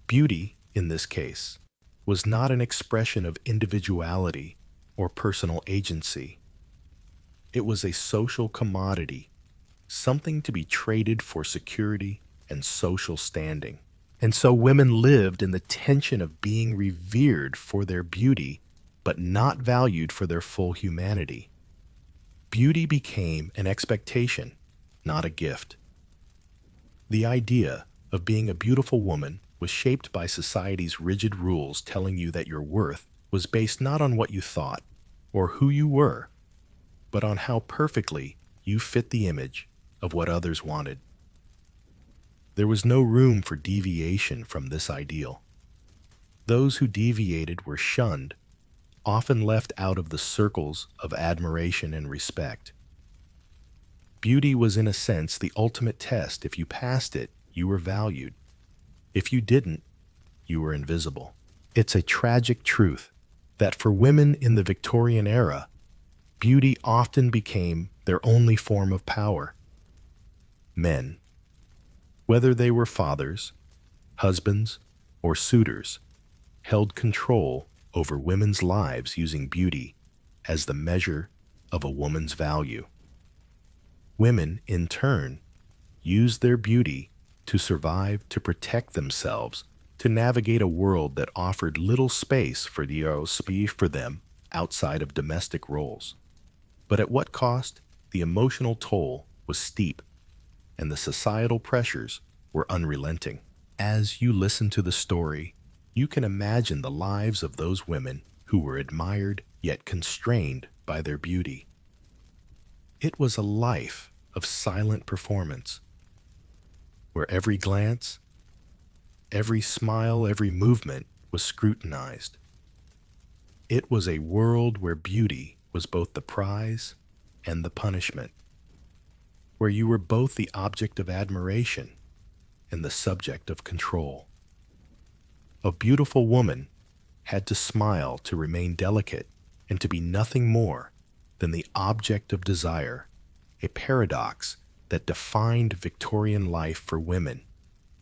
Beauty, in this case, was not an expression of individuality or personal agency. It was a social commodity, something to be traded for security and social standing. And so women lived in the tension of being revered for their beauty, but not valued for their full humanity. Beauty became an expectation, not a gift. The idea of being a beautiful woman was shaped by society's rigid rules, telling you that your worth was based not on what you thought or who you were, but on how perfectly you fit the image of what others wanted. There was no room for deviation from this ideal. Those who deviated were shunned, often left out of the circles of admiration and respect. Beauty was, in a sense, the ultimate test. If you passed it, you were valued. If you didn't, you were invisible. It's a tragic truth that for women in the Victorian era, beauty often became their only form of power. Men, whether they were fathers, husbands, or suitors, held control over women's lives using beauty as the measure of a woman's value. Women, in turn, used their beauty to survive, to protect themselves, to navigate a world that offered little space for them outside of domestic roles. But at what cost? The emotional toll was steep, and the societal pressures were unrelenting. As you listen to the story, you can imagine the lives of those women who were admired yet constrained by their beauty. It was a life of silent performance, where every glance, every smile, every movement was scrutinized. It was a world where beauty was both the prize and the punishment, where you were both the object of admiration and the subject of control. A beautiful woman had to smile to remain delicate and to be nothing more than the object of desire, a paradox that defined Victorian life for women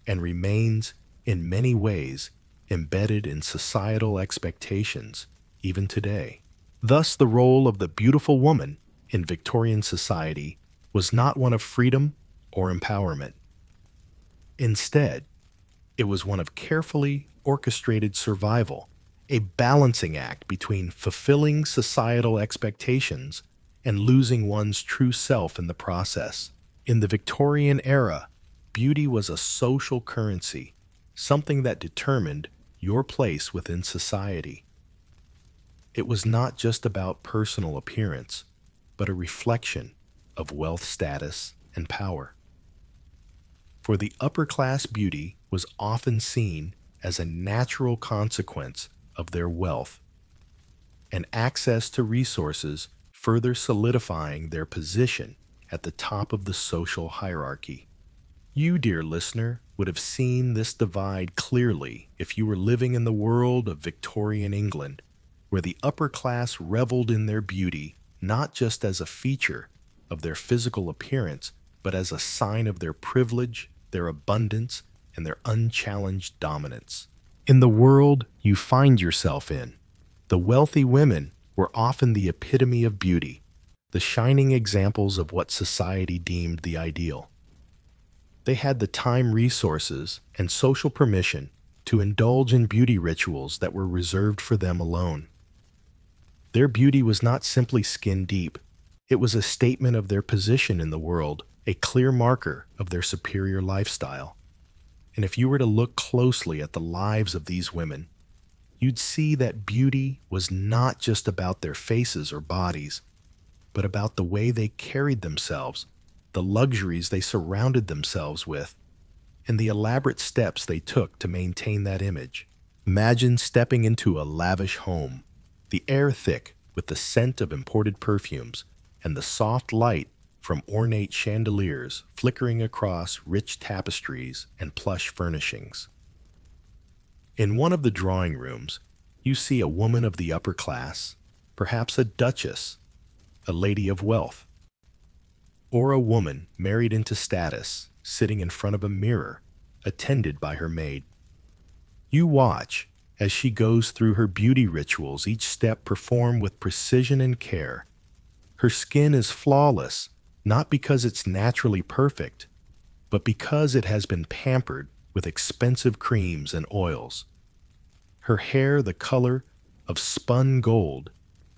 and remains, in many ways, embedded in societal expectations even today. Thus, the role of the beautiful woman in Victorian society was not one of freedom or empowerment. Instead, it was one of carefully orchestrated survival, a balancing act between fulfilling societal expectations and losing one's true self in the process. In the Victorian era, beauty was a social currency, something that determined your place within society. It was not just about personal appearance, but a reflection of wealth, status, and power. For the upper-class, beauty was often seen as a natural consequence of their wealth and access to resources, further solidifying their position at the top of the social hierarchy. You, dear listener, would have seen this divide clearly if you were living in the world of Victorian England, where the upper class reveled in their beauty not just as a feature of their physical appearance, but as a sign of their privilege, their abundance, and their unchallenged dominance. In the world you find yourself in, the wealthy women were often the epitome of beauty, the shining examples of what society deemed the ideal. They had the time, resources, and social permission to indulge in beauty rituals that were reserved for them alone. Their beauty was not simply skin deep. It was a statement of their position in the world, a clear marker of their superior lifestyle. And if you were to look closely at the lives of these women, you'd see that beauty was not just about their faces or bodies, but about the way they carried themselves, the luxuries they surrounded themselves with, and the elaborate steps they took to maintain that image. Imagine stepping into a lavish home, the air thick with the scent of imported perfumes, and the soft light from ornate chandeliers flickering across rich tapestries and plush furnishings. In one of the drawing rooms, you see a woman of the upper class, perhaps a duchess, a lady of wealth, or a woman married into status, sitting in front of a mirror, attended by her maid. You watch as she goes through her beauty rituals, each step performed with precision and care. Her skin is flawless, not because it's naturally perfect, but because it has been pampered with expensive creams and oils. Her hair, the color of spun gold,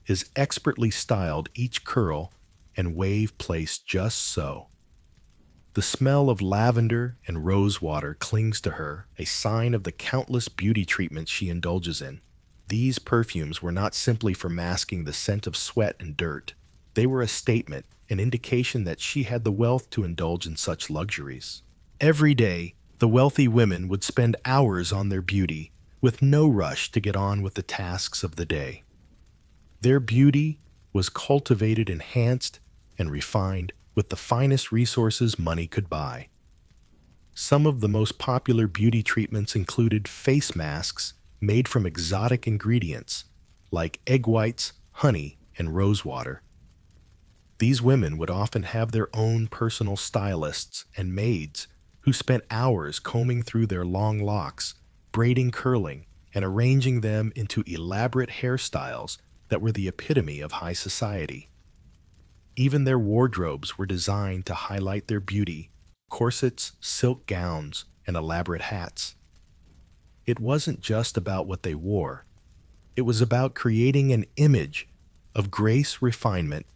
is expertly styled, each curl and wave placed just so. The smell of lavender and rose water clings to her, a sign of the countless beauty treatments she indulges in. These perfumes were not simply for masking the scent of sweat and dirt. They were a statement, an indication that she had the wealth to indulge in such luxuries. Every day, the wealthy women would spend hours on their beauty, with no rush to get on with the tasks of the day. Their beauty was cultivated, enhanced, and refined with the finest resources money could buy. Some of the most popular beauty treatments included face masks made from exotic ingredients like egg whites, honey, and rose water. These women would often have their own personal stylists and maids who spent hours combing through their long locks, braiding, curling, and arranging them into elaborate hairstyles that were the epitome of high society. Even their wardrobes were designed to highlight their beauty: corsets, silk gowns, and elaborate hats. It wasn't just about what they wore, it was about creating an image of grace, refinement,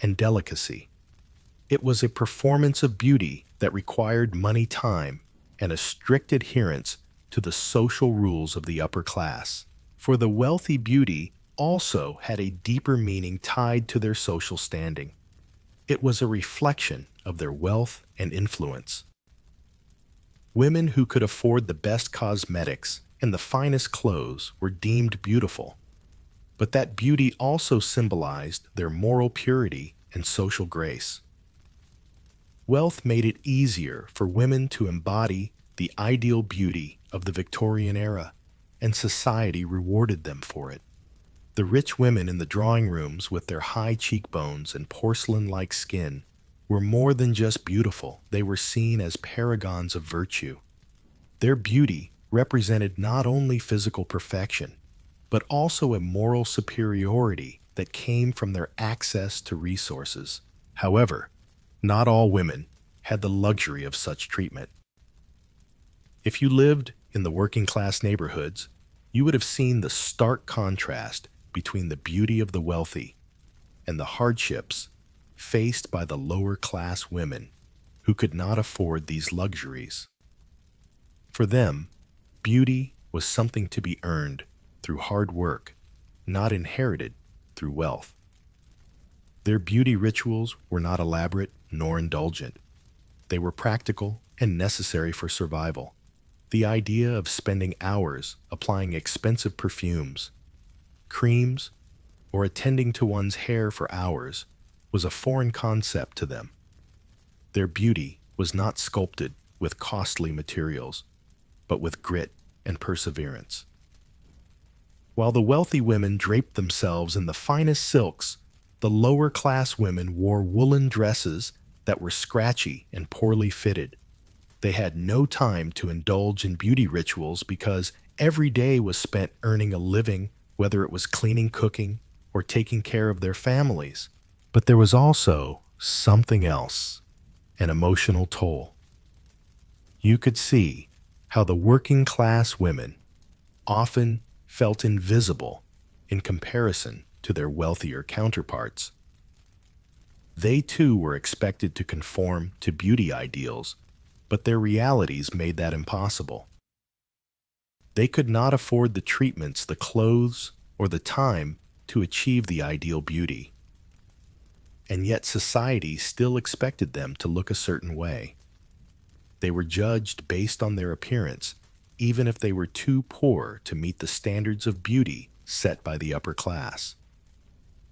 and delicacy. It was a performance of beauty that required money, time, and a strict adherence to the social rules of the upper class. For the wealthy, beauty also had a deeper meaning tied to their social standing. It was a reflection of their wealth and influence. Women who could afford the best cosmetics and the finest clothes were deemed beautiful, but that beauty also symbolized their moral purity and social grace. Wealth made it easier for women to embody the ideal beauty of the Victorian era, and society rewarded them for it. The rich women in the drawing rooms with their high cheekbones and porcelain-like skin were more than just beautiful. They were seen as paragons of virtue. Their beauty represented not only physical perfection, but also a moral superiority that came from their access to resources. However, not all women had the luxury of such treatment. If you lived in the working-class neighborhoods, you would have seen the stark contrast between the beauty of the wealthy and the hardships faced by the lower-class women who could not afford these luxuries. For them, beauty was something to be earned through hard work, not inherited through wealth. Their beauty rituals were not elaborate nor indulgent. They were practical and necessary for survival. The idea of spending hours applying expensive perfumes, creams, or attending to one's hair for hours was a foreign concept to them. Their beauty was not sculpted with costly materials, but with grit and perseverance. While the wealthy women draped themselves in the finest silks, the lower-class women wore woolen dresses that were scratchy and poorly fitted. They had no time to indulge in beauty rituals because every day was spent earning a living, whether it was cleaning, cooking, or taking care of their families. But there was also something else, an emotional toll. You could see how the working-class women often felt invisible in comparison to their wealthier counterparts. They too were expected to conform to beauty ideals, but their realities made that impossible. They could not afford the treatments, the clothes, or the time to achieve the ideal beauty. And yet society still expected them to look a certain way. They were judged based on their appearance, even if they were too poor to meet the standards of beauty set by the upper class.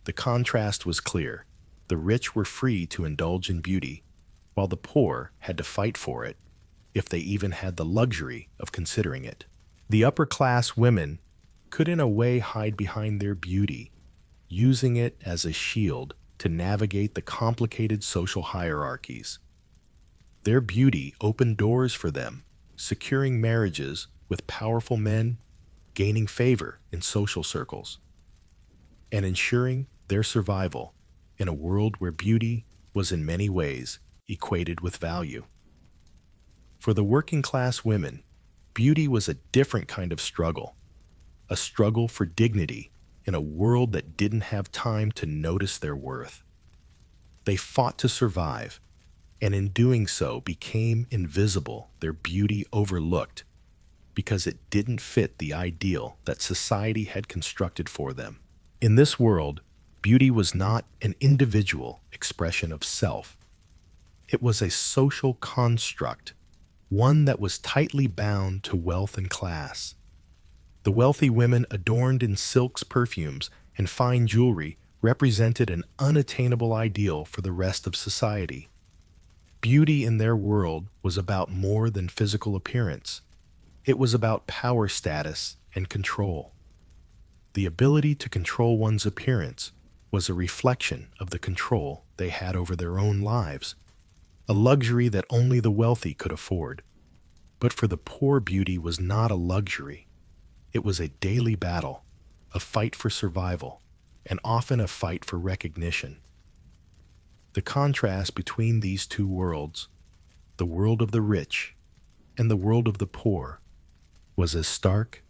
The contrast was clear. The rich were free to indulge in beauty, while the poor had to fight for it, if they even had the luxury of considering it. The upper-class women could in a way hide behind their beauty, using it as a shield to navigate the complicated social hierarchies. Their beauty opened doors for them, securing marriages with powerful men, gaining favor in social circles, and ensuring their survival in a world where beauty was in many ways equated with value. For the working-class women, beauty was a different kind of struggle, a struggle for dignity in a world that didn't have time to notice their worth. They fought to survive, and in doing so became invisible, their beauty overlooked, because it didn't fit the ideal that society had constructed for them. In this world, beauty was not an individual expression of self. It was a social construct, one that was tightly bound to wealth and class. The wealthy women adorned in silks, perfumes, and fine jewelry represented an unattainable ideal for the rest of society. Beauty in their world was about more than physical appearance. It was about power, status, and control. The ability to control one's appearance was a reflection of the control they had over their own lives, a luxury that only the wealthy could afford. But for the poor, beauty was not a luxury. It was a daily battle, a fight for survival, and often a fight for recognition. The contrast between these two worlds, the world of the rich and the world of the poor, was as stark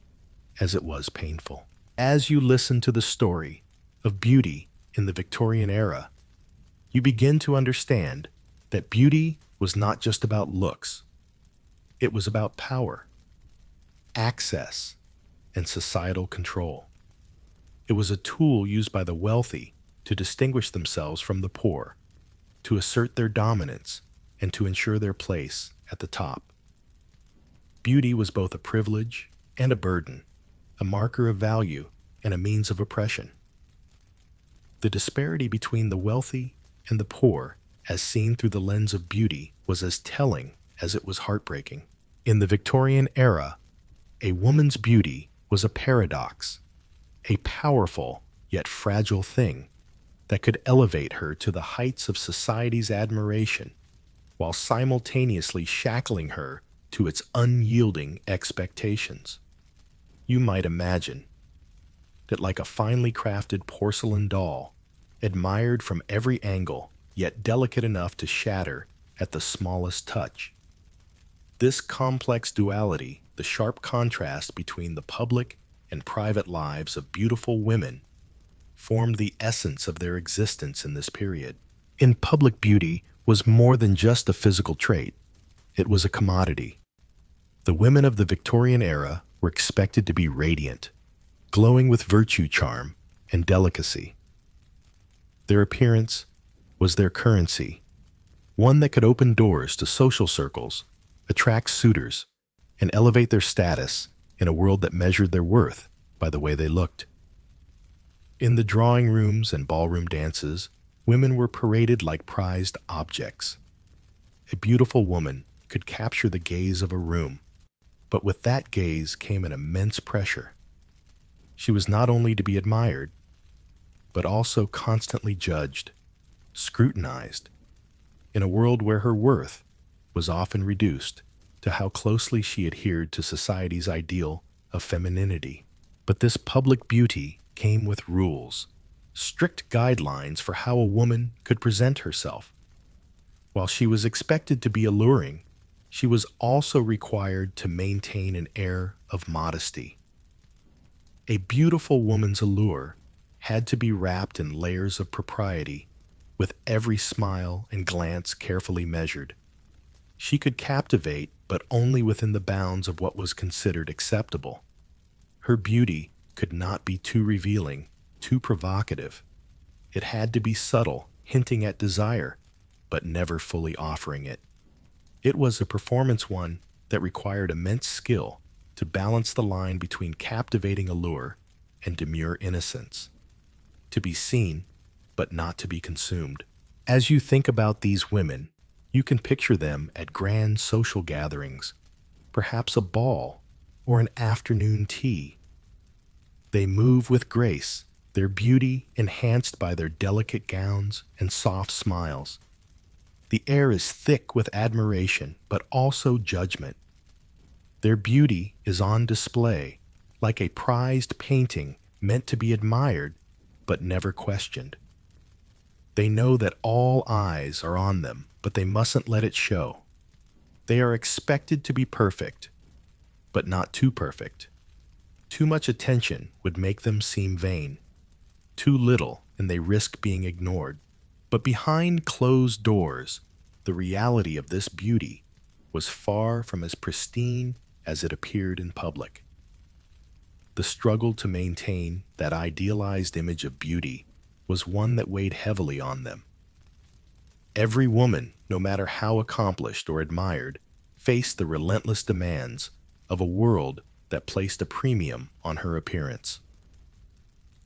as it was painful. As you listen to the story of beauty in the Victorian era, you begin to understand that beauty was not just about looks. It was about power, access, and societal control. It was a tool used by the wealthy to distinguish themselves from the poor, to assert their dominance, and to ensure their place at the top. Beauty was both a privilege and a burden, a marker of value and a means of oppression. The disparity between the wealthy and the poor, as seen through the lens of beauty, was as telling as it was heartbreaking. In the Victorian era, a woman's beauty was a paradox, a powerful yet fragile thing that could elevate her to the heights of society's admiration, while simultaneously shackling her to its unyielding expectations. You might imagine that, like a finely crafted porcelain doll, admired from every angle, yet delicate enough to shatter at the smallest touch. This complex duality, the sharp contrast between the public and private lives of beautiful women, formed the essence of their existence in this period. In public, beauty was more than just a physical trait. It was a commodity. The women of the Victorian era were expected to be radiant, glowing with virtue, charm, and delicacy. Their appearance was their currency, one that could open doors to social circles, attract suitors, and elevate their status in a world that measured their worth by the way they looked. In the drawing rooms and ballroom dances, women were paraded like prized objects. A beautiful woman could capture the gaze of a room, but with that gaze came an immense pressure. She was not only to be admired, but also constantly judged, scrutinized, in a world where her worth was often reduced to how closely she adhered to society's ideal of femininity. But this public beauty came with rules, strict guidelines for how a woman could present herself. While she was expected to be alluring, she was also required to maintain an air of modesty. A beautiful woman's allure had to be wrapped in layers of propriety, with every smile and glance carefully measured. She could captivate, but only within the bounds of what was considered acceptable. Her beauty could not be too revealing, too provocative. It had to be subtle, hinting at desire, but never fully offering it. It was a performance, one that required immense skill to balance the line between captivating allure and demure innocence. To be seen, but not to be consumed. As you think about these women, you can picture them at grand social gatherings, perhaps a ball or an afternoon tea. They move with grace, their beauty enhanced by their delicate gowns and soft smiles. The air is thick with admiration, but also judgment. Their beauty is on display, like a prized painting meant to be admired, but never questioned. They know that all eyes are on them, but they mustn't let it show. They are expected to be perfect, but not too perfect. Too much attention would make them seem vain. Too little, and they risk being ignored. But behind closed doors, the reality of this beauty was far from as pristine as it appeared in public. The struggle to maintain that idealized image of beauty was one that weighed heavily on them. Every woman, no matter how accomplished or admired, faced the relentless demands of a world that placed a premium on her appearance.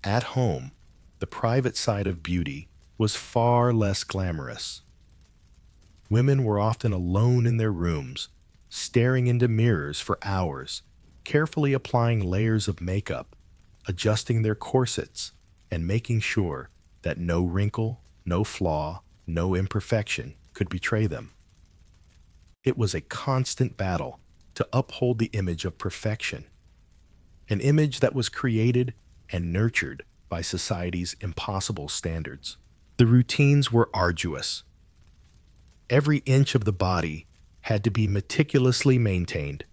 At home, the private side of beauty was far less glamorous. Women were often alone in their rooms, staring into mirrors for hours, carefully applying layers of makeup, adjusting their corsets, and making sure that no wrinkle, no flaw, no imperfection could betray them. It was a constant battle to uphold the image of perfection, an image that was created and nurtured by society's impossible standards. The routines were arduous. Every inch of the body had to be meticulously maintained.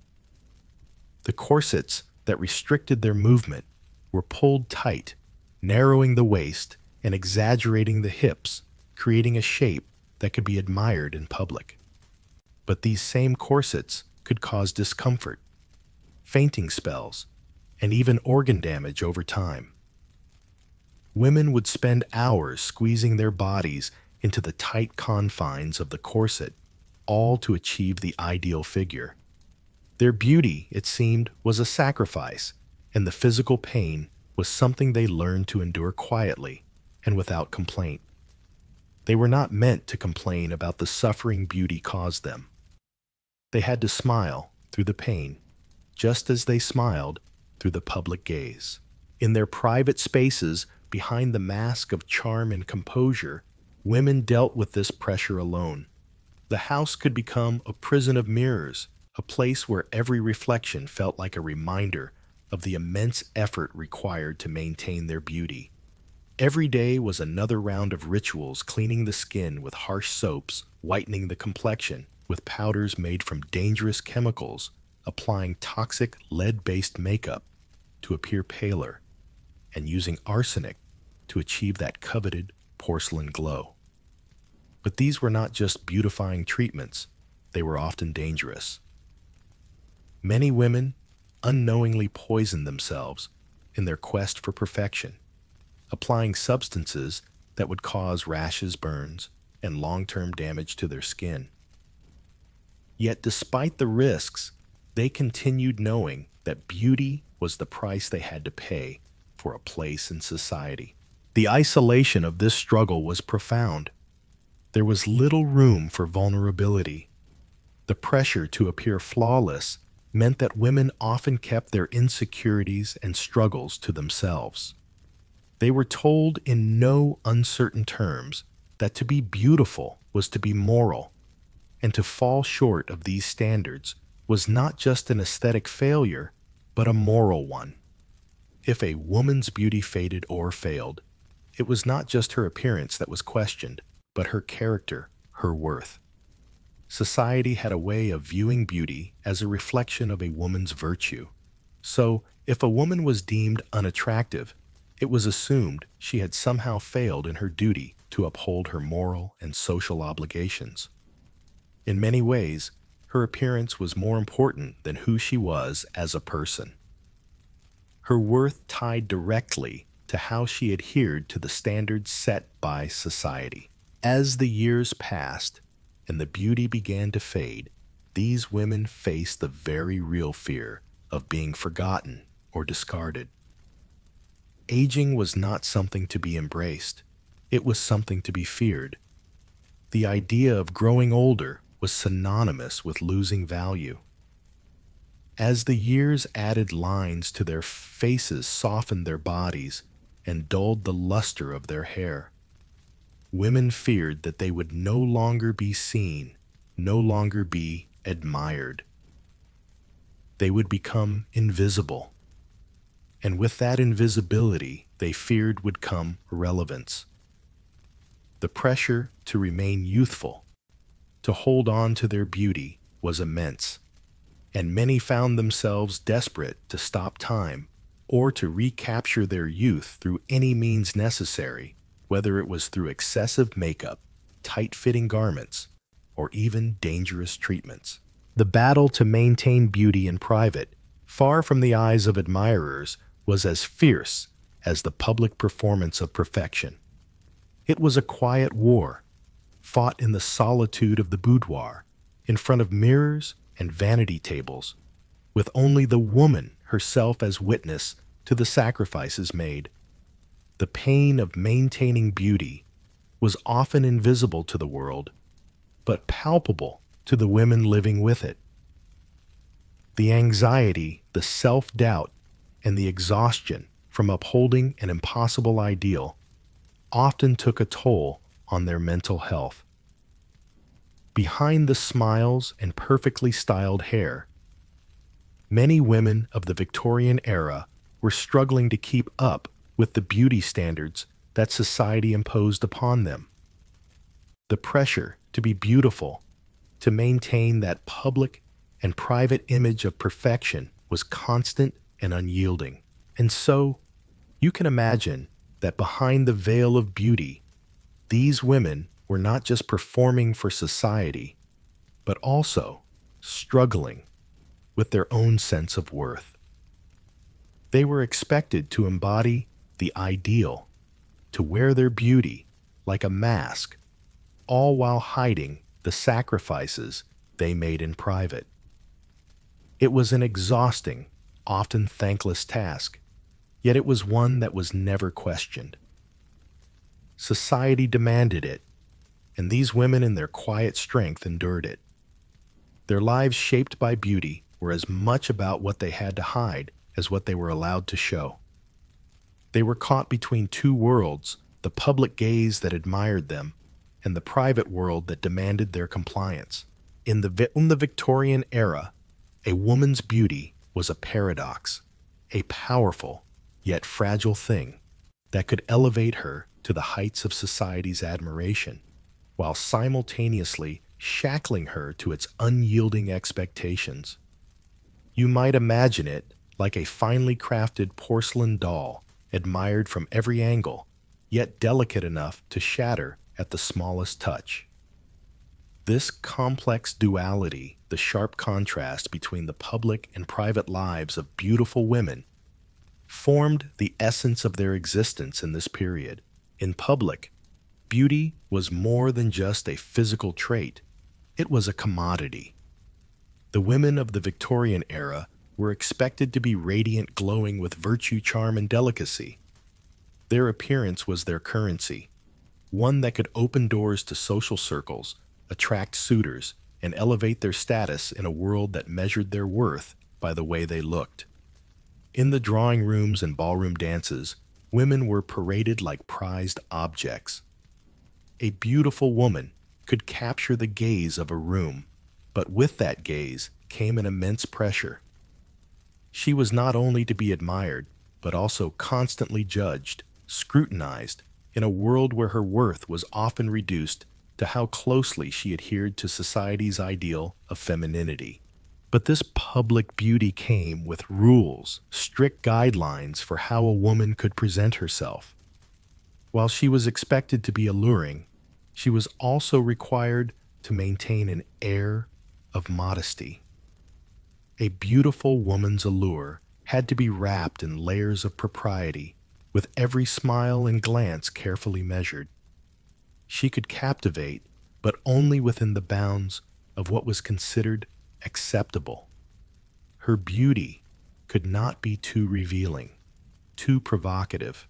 The corsets that restricted their movement were pulled tight, narrowing the waist and exaggerating the hips, creating a shape that could be admired in public. But these same corsets could cause discomfort, fainting spells, and even organ damage over time. Women would spend hours squeezing their bodies into the tight confines of the corset, all to achieve the ideal figure. Their beauty, it seemed, was a sacrifice, and the physical pain was something they learned to endure quietly and without complaint. They were not meant to complain about the suffering beauty caused them. They had to smile through the pain, just as they smiled through the public gaze. In their private spaces, behind the mask of charm and composure, women dealt with this pressure alone. The house could become a prison of mirrors, a place where every reflection felt like a reminder of the immense effort required to maintain their beauty. Every day was another round of rituals, cleaning the skin with harsh soaps, whitening the complexion with powders made from dangerous chemicals, applying toxic lead-based makeup to appear paler, and using arsenic to achieve that coveted porcelain glow. But these were not just beautifying treatments, they were often dangerous. Many women unknowingly poisoned themselves in their quest for perfection, applying substances that would cause rashes, burns, and long-term damage to their skin. Yet despite the risks, they continued knowing that beauty was the price they had to pay for a place in society. The isolation of this struggle was profound. There was little room for vulnerability. The pressure to appear flawless meant that women often kept their insecurities and struggles to themselves. They were told in no uncertain terms that to be beautiful was to be moral, and to fall short of these standards was not just an aesthetic failure, but a moral one. If a woman's beauty faded or failed, it was not just her appearance that was questioned, but her character, her worth. Society had a way of viewing beauty as a reflection of a woman's virtue. So, if a woman was deemed unattractive, it was assumed she had somehow failed in her duty to uphold her moral and social obligations. In many ways, her appearance was more important than who she was as a person. Her worth tied directly to how she adhered to the standards set by society. As the years passed and the beauty began to fade, these women faced the very real fear of being forgotten or discarded. Aging was not something to be embraced. It was something to be feared. The idea of growing older was synonymous with losing value. As the years added lines to their faces, softened their bodies, and dulled the luster of their hair, women feared that they would no longer be seen, no longer be admired. They would become invisible. And with that invisibility, they feared would come irrelevance. The pressure to remain youthful, to hold on to their beauty, was immense, and many found themselves desperate to stop time or to recapture their youth through any means necessary, whether it was through excessive makeup, tight-fitting garments, or even dangerous treatments. The battle to maintain beauty in private, far from the eyes of admirers, was as fierce as the public performance of perfection. It was a quiet war, fought in the solitude of the boudoir, in front of mirrors and vanity tables, with only the woman herself as witness to the sacrifices made. The pain of maintaining beauty was often invisible to the world, but palpable to the women living with it. The anxiety, the self-doubt, and the exhaustion from upholding an impossible ideal often took a toll on their mental health. Behind the smiles and perfectly styled hair, many women of the Victorian era were struggling to keep up with the beauty standards that society imposed upon them. The pressure to be beautiful, to maintain that public and private image of perfection, was constant and unyielding. And so, you can imagine that behind the veil of beauty, these women were not just performing for society, but also struggling with their own sense of worth. They were expected to embody the ideal, to wear their beauty like a mask, all while hiding the sacrifices they made in private. It was an exhausting, often thankless task, yet it was one that was never questioned. Society demanded it, and these women in their quiet strength endured it. Their lives shaped by beauty were as much about what they had to hide as what they were allowed to show. They were caught between two worlds, the public gaze that admired them and the private world that demanded their compliance. In the Victorian era, a woman's beauty was a paradox, a powerful yet fragile thing that could elevate her to the heights of society's admiration, while simultaneously shackling her to its unyielding expectations. You might imagine it like a finely crafted porcelain doll, admired from every angle, yet delicate enough to shatter at the smallest touch. This complex duality, the sharp contrast between the public and private lives of beautiful women, formed the essence of their existence in this period. In public, beauty was more than just a physical trait. It was a commodity. The women of the Victorian era were expected to be radiant, glowing with virtue, charm, and delicacy. Their appearance was their currency, one that could open doors to social circles, attract suitors, and elevate their status in a world that measured their worth by the way they looked. In the drawing rooms and ballroom dances, women were paraded like prized objects. A beautiful woman could capture the gaze of a room, but with that gaze came an immense pressure. She was not only to be admired, but also constantly judged, scrutinized, in a world where her worth was often reduced to how closely she adhered to society's ideal of femininity. But this public beauty came with rules, strict guidelines for how a woman could present herself. While she was expected to be alluring, she was also required to maintain an air of modesty. A beautiful woman's allure had to be wrapped in layers of propriety, with every smile and glance carefully measured. She could captivate, but only within the bounds of what was considered acceptable. Her beauty could not be too revealing, too provocative.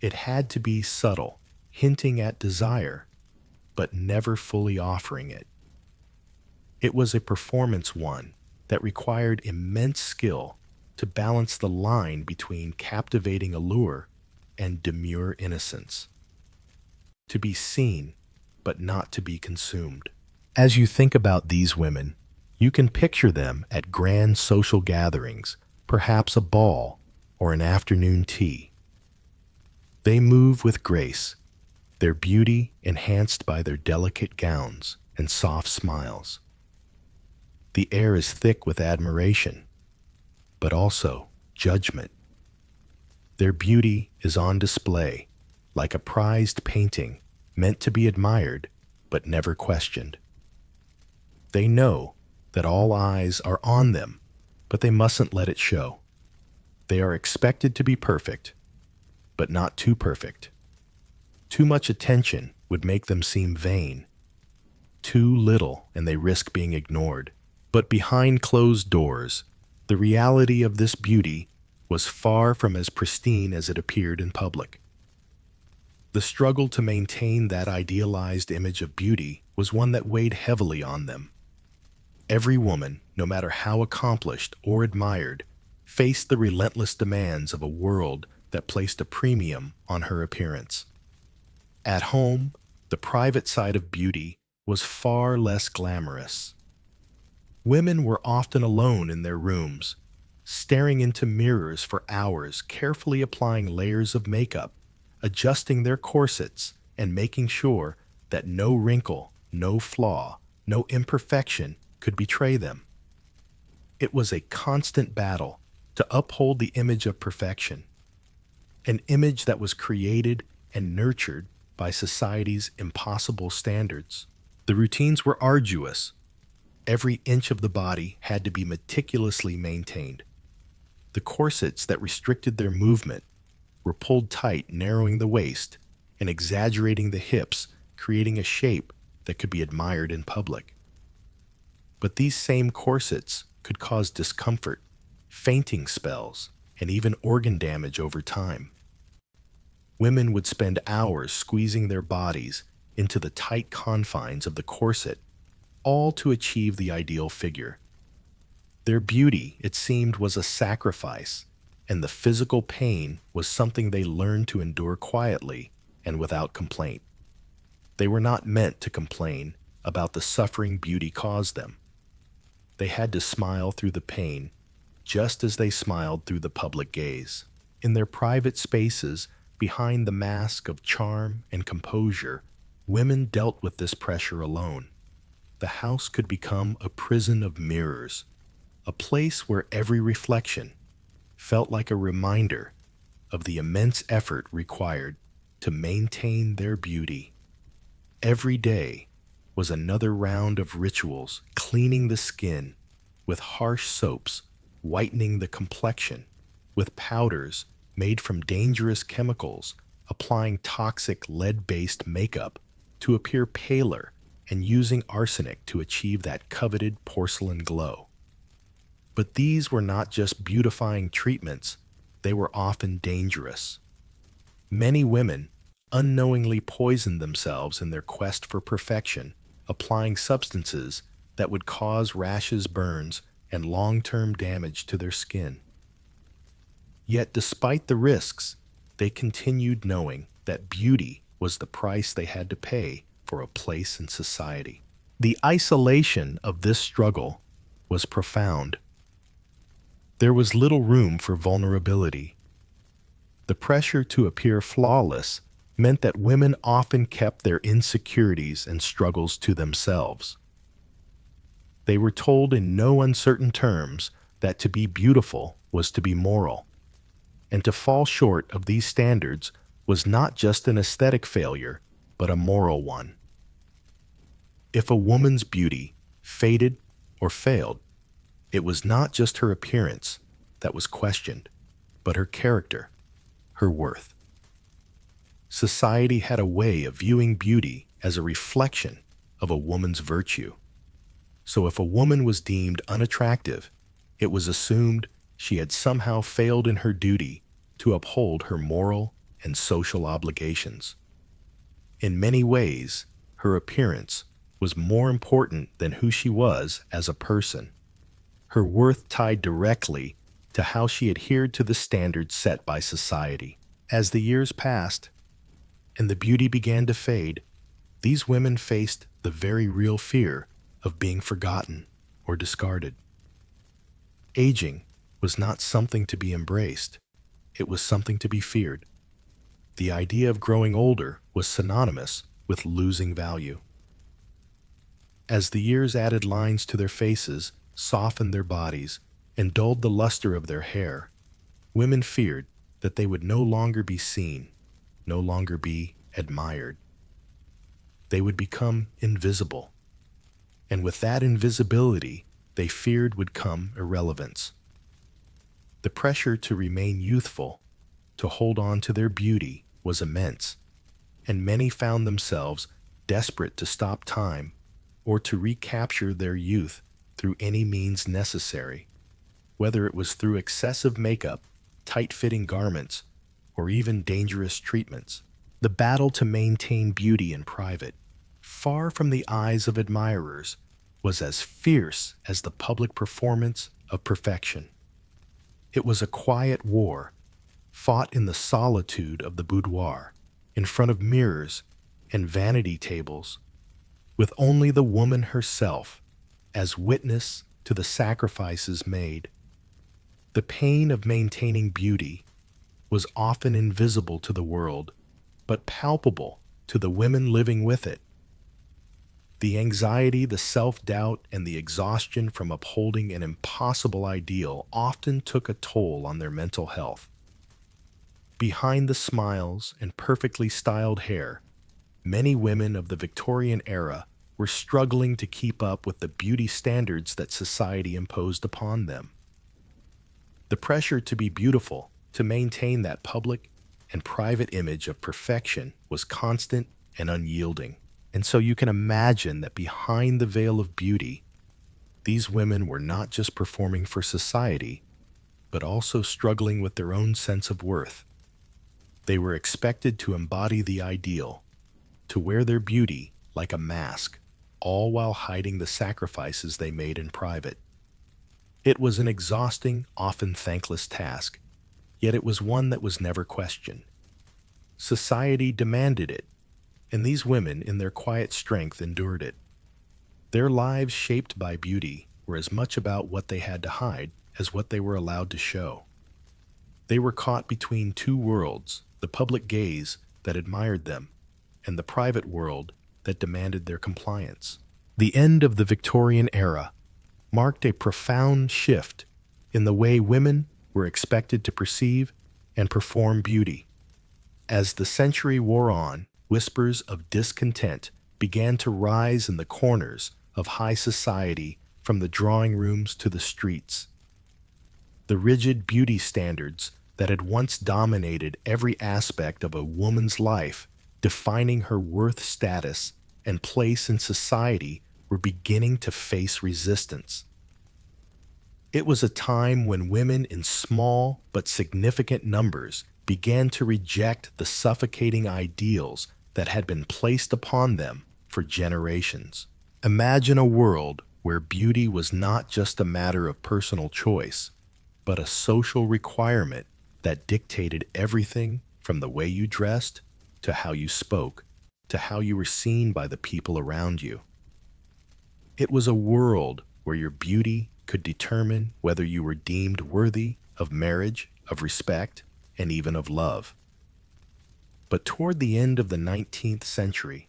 It had to be subtle, hinting at desire, but never fully offering it. It was a performance, one that required immense skill to balance the line between captivating allure and demure innocence. To be seen, but not to be consumed. As you think about these women, you can picture them at grand social gatherings, perhaps a ball or an afternoon tea. They move with grace, their beauty enhanced by their delicate gowns and soft smiles. The air is thick with admiration, but also judgment. Their beauty is on display, like a prized painting meant to be admired but never questioned. They know that all eyes are on them, but they mustn't let it show. They are expected to be perfect, but not too perfect. Too much attention would make them seem vain. Too little, and they risk being ignored. But behind closed doors, the reality of this beauty was far from as pristine as it appeared in public. The struggle to maintain that idealized image of beauty was one that weighed heavily on them. Every woman, no matter how accomplished or admired, faced the relentless demands of a world that placed a premium on her appearance. At home, The private side of beauty was far less glamorous. Women were often alone in their rooms, staring into mirrors for hours, carefully applying layers of makeup, adjusting their corsets, and making sure that no wrinkle, no flaw, no imperfection could betray them. It was a constant battle to uphold the image of perfection, an image that was created and nurtured by society's impossible standards. The routines were arduous. Every inch of the body had to be meticulously maintained. The corsets that restricted their movement were pulled tight, narrowing the waist and exaggerating the hips, creating a shape that could be admired in public. But these same corsets could cause discomfort, fainting spells, and even organ damage over time. Women would spend hours squeezing their bodies into the tight confines of the corset, all to achieve the ideal figure. Their beauty, it seemed, was a sacrifice, and the physical pain was something they learned to endure quietly and without complaint. They were not meant to complain about the suffering beauty caused them. They had to smile through the pain, just as they smiled through the public gaze. In their private spaces, behind the mask of charm and composure, women dealt with this pressure alone. The house could become a prison of mirrors, a place where every reflection felt like a reminder of the immense effort required to maintain their beauty. Every day was another round of rituals, cleaning the skin with harsh soaps, whitening the complexion with powders made from dangerous chemicals, applying toxic lead-based makeup to appear paler, and using arsenic to achieve that coveted porcelain glow. But these were not just beautifying treatments, they were often dangerous. Many women unknowingly poisoned themselves in their quest for perfection, applying substances that would cause rashes, burns, and long-term damage to their skin. Yet despite the risks, they continued knowing that beauty was the price they had to pay for a place in society. The isolation of this struggle was profound. There was little room for vulnerability. The pressure to appear flawless meant that women often kept their insecurities and struggles to themselves. They were told in no uncertain terms that to be beautiful was to be moral, and to fall short of these standards was not just an aesthetic failure, but a moral one. If a woman's beauty faded or failed, it was not just her appearance that was questioned, but her character, her worth. Society had a way of viewing beauty as a reflection of a woman's virtue. So if a woman was deemed unattractive, it was assumed she had somehow failed in her duty to uphold her moral and social obligations. In many ways, her appearance was more important than who she was as a person. Her worth tied directly to how she adhered to the standards set by society. As the years passed and the beauty began to fade, these women faced the very real fear of being forgotten or discarded. Aging was not something to be embraced, it was something to be feared. The idea of growing older was synonymous with losing value. As the years added lines to their faces, softened their bodies, and dulled the luster of their hair, women feared that they would no longer be seen, no longer be admired. They would become invisible. And with that invisibility, they feared would come irrelevance. The pressure to remain youthful, to hold on to their beauty, was immense, and many found themselves desperate to stop time or to recapture their youth through any means necessary, whether it was through excessive makeup, tight-fitting garments, or even dangerous treatments. The battle to maintain beauty in private, far from the eyes of admirers, was as fierce as the public performance of perfection. It was a quiet war, fought in the solitude of the boudoir, in front of mirrors, and vanity tables, with only the woman herself as witness to the sacrifices made. The pain of maintaining beauty was often invisible to the world, but palpable to the women living with it. The anxiety, the self-doubt, and the exhaustion from upholding an impossible ideal often took a toll on their mental health. Behind the smiles and perfectly styled hair, many women of the Victorian era were struggling to keep up with the beauty standards that society imposed upon them. The pressure to be beautiful, to maintain that public and private image of perfection, was constant and unyielding. And so you can imagine that behind the veil of beauty, these women were not just performing for society, but also struggling with their own sense of worth. They were expected to embody the ideal, to wear their beauty like a mask, all while hiding the sacrifices they made in private. It was an exhausting, often thankless task, yet it was one that was never questioned. Society demanded it, and these women, in their quiet strength, endured it. Their lives, shaped by beauty, were as much about what they had to hide as what they were allowed to show. They were caught between two worlds, the public gaze that admired them, and the private world that demanded their compliance. The end of the Victorian era marked a profound shift in the way women were expected to perceive and perform beauty. As the century wore on, whispers of discontent began to rise in the corners of high society, from the drawing rooms to the streets. The rigid beauty standards that had once dominated every aspect of a woman's life, defining her worth, status, and place in society, were beginning to face resistance. It was a time when women in small but significant numbers began to reject the suffocating ideals that had been placed upon them for generations. Imagine a world where beauty was not just a matter of personal choice, but a social requirement that dictated everything from the way you dressed, to how you spoke, to how you were seen by the people around you. It was a world where your beauty could determine whether you were deemed worthy of marriage, of respect, and even of love. But toward the end of the 19th century,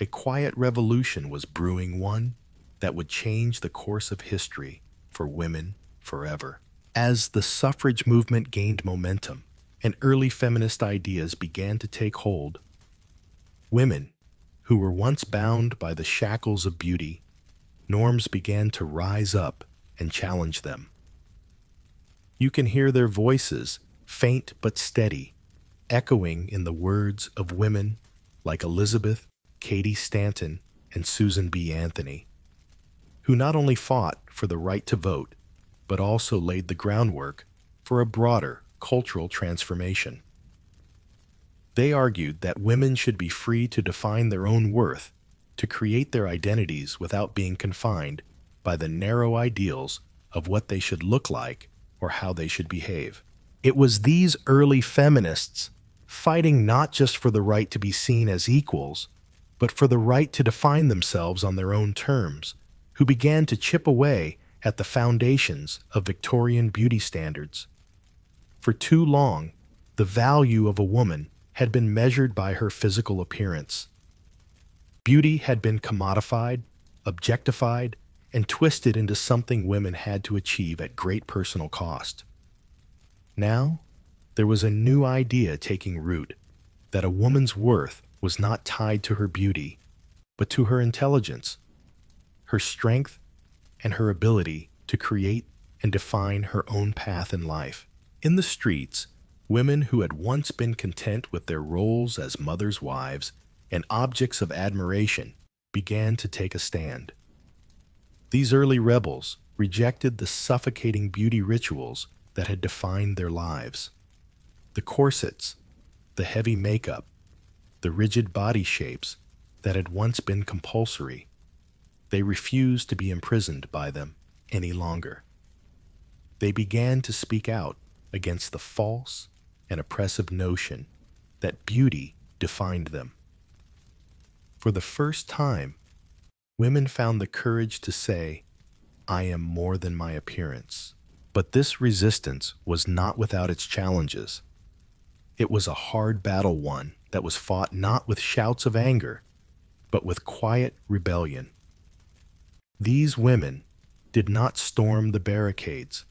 a quiet revolution was brewing, one that would change the course of history for women forever. As the suffrage movement gained momentum and early feminist ideas began to take hold, women who were once bound by the shackles of beauty, norms began to rise up and challenge them. You can hear their voices, faint but steady, echoing in the words of women like Elizabeth Cady Stanton and Susan B. Anthony, who not only fought for the right to vote, but also laid the groundwork for a broader cultural transformation. They argued that women should be free to define their own worth, to create their identities without being confined by the narrow ideals of what they should look like or how they should behave. It was these early feminists, fighting not just for the right to be seen as equals, but for the right to define themselves on their own terms, who began to chip away at the foundations of Victorian beauty standards. For too long, the value of a woman had been measured by her physical appearance. Beauty had been commodified, objectified, and twisted into something women had to achieve at great personal cost. Now, there was a new idea taking root, that a woman's worth was not tied to her beauty, but to her intelligence, her strength, and her ability to create and define her own path in life. In the streets, women who had once been content with their roles as mothers' wives and objects of admiration began to take a stand. These early rebels rejected the suffocating beauty rituals that had defined their lives. The corsets, the heavy makeup, the rigid body shapes that had once been compulsory. They refused to be imprisoned by them any longer. They began to speak out against the false and oppressive notion that beauty defined them. For the first time, women found the courage to say, I am more than my appearance. But this resistance was not without its challenges. It was a hard battle one that was fought not with shouts of anger, but with quiet rebellion. These women did not storm the barricades,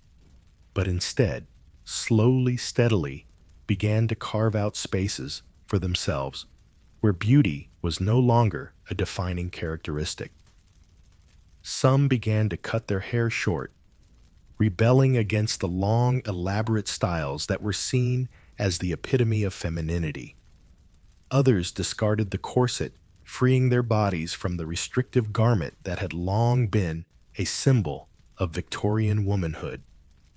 but instead, slowly, steadily, began to carve out spaces for themselves where beauty was no longer a defining characteristic. Some began to cut their hair short, rebelling against the long, elaborate styles that were seen as the epitome of femininity. Others discarded the corset, freeing their bodies from the restrictive garment that had long been a symbol of Victorian womanhood.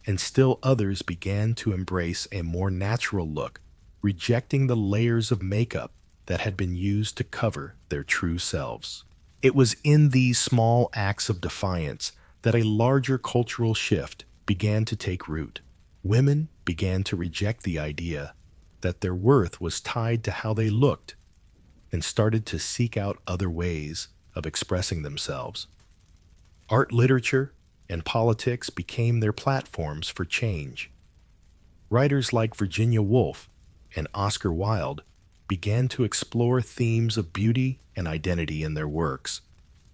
And still others began to embrace a more natural look, rejecting the layers of makeup that had been used to cover their true selves. It was in these small acts of defiance that a larger cultural shift began to take root. Women began to reject the idea that their worth was tied to how they looked and started to seek out other ways of expressing themselves. Art, literature, and politics became their platforms for change. Writers like Virginia Woolf and Oscar Wilde began to explore themes of beauty and identity in their works,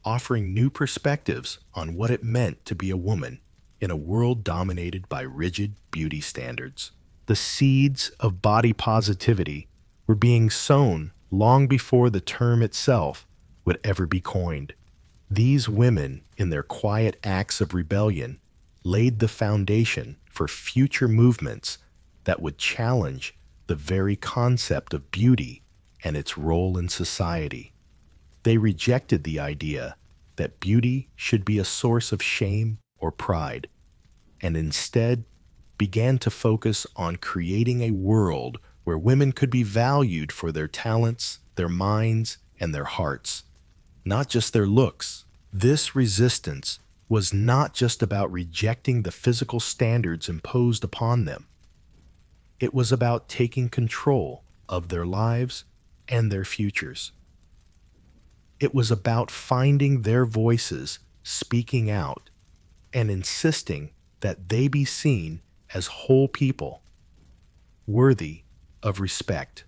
offering new perspectives on what it meant to be a woman in a world dominated by rigid beauty standards. The seeds of body positivity were being sown long before the term itself would ever be coined. These women, in their quiet acts of rebellion, laid the foundation for future movements that would challenge the very concept of beauty and its role in society. They rejected the idea that beauty should be a source of shame or pride, and instead began to focus on creating a world where women could be valued for their talents, their minds, and their hearts, not just their looks. This resistance was not just about rejecting the physical standards imposed upon them. It was about taking control of their lives and their futures. It was about finding their voices, speaking out, and insisting that they be seen as whole people, worthy of respect,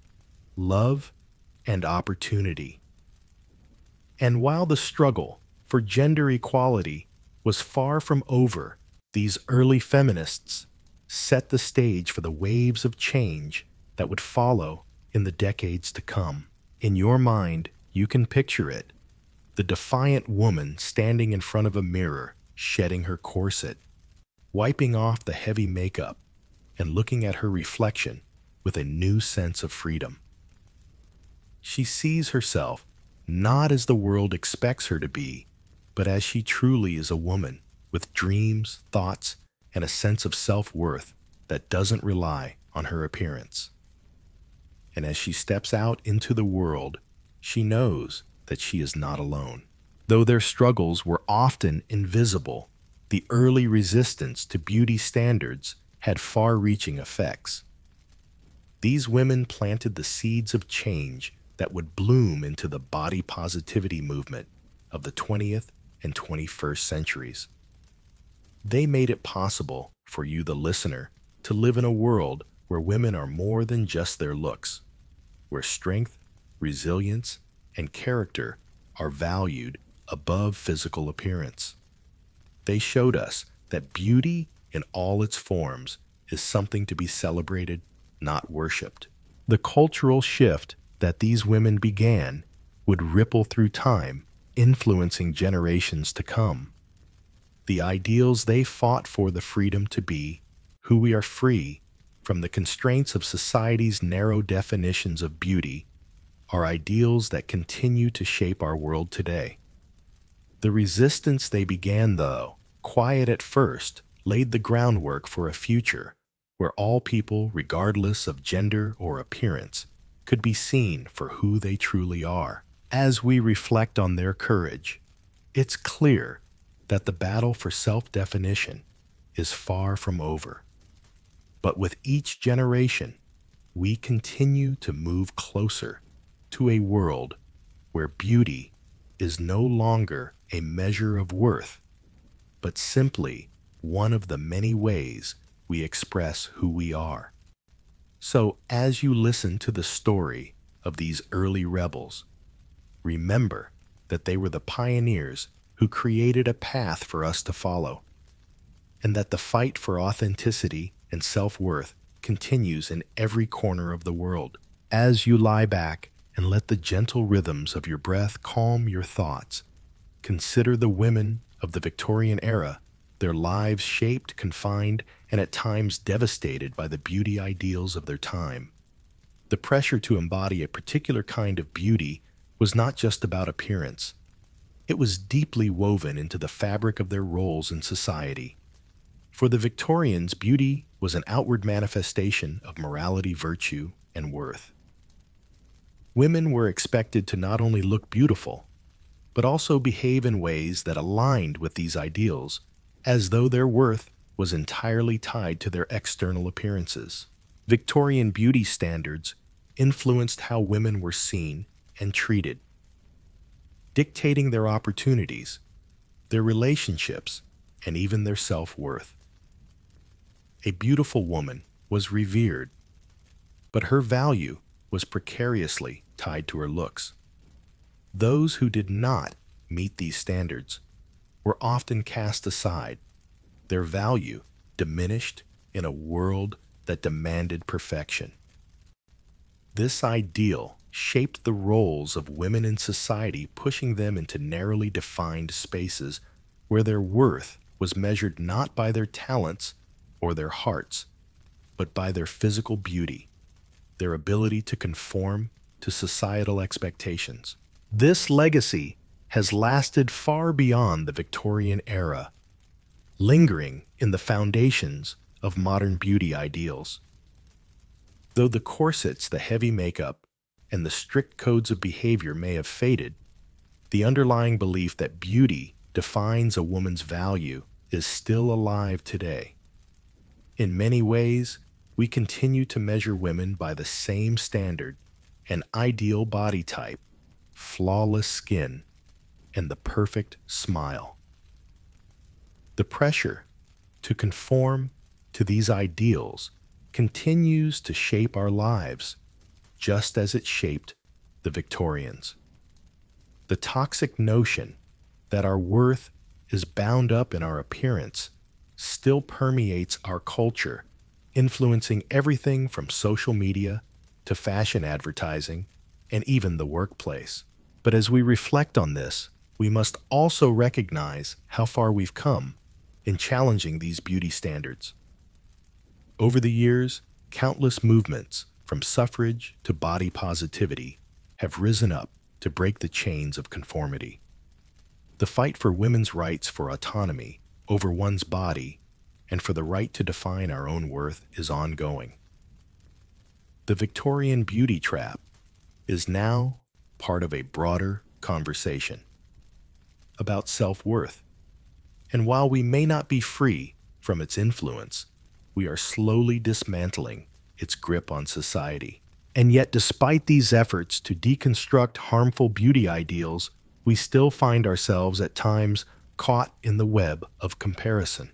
love, and opportunity. And while the struggle for gender equality was far from over, these early feminists set the stage for the waves of change that would follow in the decades to come. In your mind, you can picture it. The defiant woman standing in front of a mirror, shedding her corset, wiping off the heavy makeup, and looking at her reflection with a new sense of freedom. She sees herself not as the world expects her to be, but as she truly is, a woman with dreams, thoughts, and a sense of self-worth that doesn't rely on her appearance. And as she steps out into the world, she knows that she is not alone. Though their struggles were often invisible, the early resistance to beauty standards had far-reaching effects. These women planted the seeds of change that would bloom into the body positivity movement of the 20th and 21st centuries. They made it possible for you, the listener, to live in a world where women are more than just their looks, where strength, resilience, and character are valued above physical appearance. They showed us that beauty in all its forms is something to be celebrated, not worshipped. The cultural shift that these women began would ripple through time, influencing generations to come. The ideals they fought for, the freedom to be who we are, free from the constraints of society's narrow definitions of beauty, are ideals that continue to shape our world today. The resistance they began, though quiet at first, laid the groundwork for a future where all people, regardless of gender or appearance, could be seen for who they truly are. As we reflect on their courage, it's clear that the battle for self-definition is far from over. But with each generation, we continue to move closer to a world where beauty is no longer a measure of worth, but simply one of the many ways we express who we are. So, as you listen to the story of these early rebels, remember that they were the pioneers who created a path for us to follow, and that the fight for authenticity and self-worth continues in every corner of the world. As you lie back and let the gentle rhythms of your breath calm your thoughts, consider the women of the Victorian era, their lives shaped, confined, and at times devastated by the beauty ideals of their time. The pressure to embody a particular kind of beauty was not just about appearance. It was deeply woven into the fabric of their roles in society. For the Victorians, beauty was an outward manifestation of morality, virtue, and worth. Women were expected to not only look beautiful, but also behave in ways that aligned with these ideals, as though their worth was entirely tied to their external appearances. Victorian beauty standards influenced how women were seen and treated, dictating their opportunities, their relationships, and even their self-worth. A beautiful woman was revered, but her value was precariously tied to her looks. Those who did not meet these standards were often cast aside, their value diminished in a world that demanded perfection. This ideal shaped the roles of women in society, pushing them into narrowly defined spaces where their worth was measured not by their talents or their hearts, but by their physical beauty, their ability to conform to societal expectations. This legacy has lasted far beyond the Victorian era, lingering in the foundations of modern beauty ideals. Though the corsets, the heavy makeup, and the strict codes of behavior may have faded, the underlying belief that beauty defines a woman's value is still alive today. In many ways, we continue to measure women by the same standard: an ideal body type, flawless skin, and the perfect smile. The pressure to conform to these ideals continues to shape our lives, just as it shaped the Victorians. The toxic notion that our worth is bound up in our appearance still permeates our culture, influencing everything from social media to fashion advertising and even the workplace. But as we reflect on this, we must also recognize how far we've come in challenging these beauty standards. Over the years, countless movements, from suffrage to body positivity, have risen up to break the chains of conformity. The fight for women's rights for autonomy over one's body and for the right to define our own worth is ongoing. The Victorian beauty trap is now part of a broader conversation about self-worth. And while we may not be free from its influence, we are slowly dismantling its grip on society. And yet, despite these efforts to deconstruct harmful beauty ideals, we still find ourselves at times caught in the web of comparison.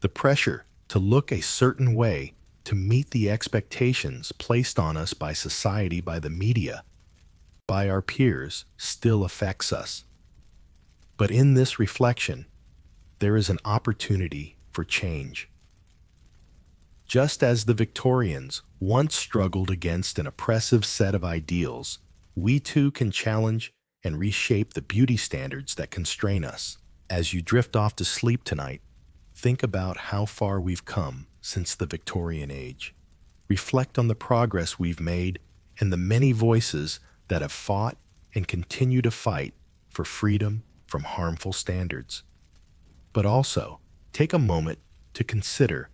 The pressure to look a certain way, to meet the expectations placed on us by society, by the media, by our peers, still affects us. But in this reflection, there is an opportunity for change. Just as the Victorians once struggled against an oppressive set of ideals, we too can challenge and reshape the beauty standards that constrain us. As you drift off to sleep tonight, think about how far we've come since the Victorian age. Reflect on the progress we've made and the many voices that have fought and continue to fight for freedom from harmful standards. But also, take a moment to consider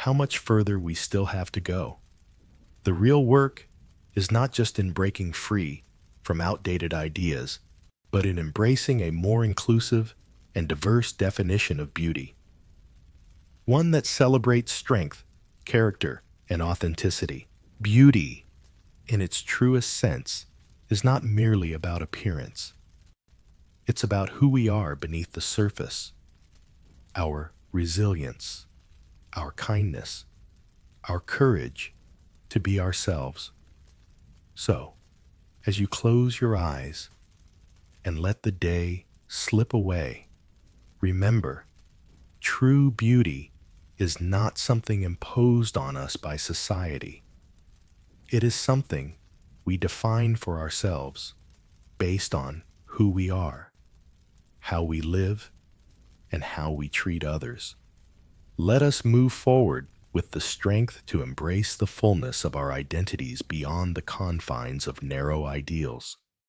how much further we still have to go. The real work is not just in breaking free from outdated ideas, but in embracing a more inclusive and diverse definition of beauty. One that celebrates strength, character, and authenticity. Beauty, in its truest sense, is not merely about appearance. It's about who we are beneath the surface, our resilience, our kindness, our courage to be ourselves. So, as you close your eyes and let the day slip away, remember, true beauty is not something imposed on us by society. It is something we define for ourselves based on who we are, how we live, and how we treat others. Let us move forward with the strength to embrace the fullness of our identities beyond the confines of narrow ideals.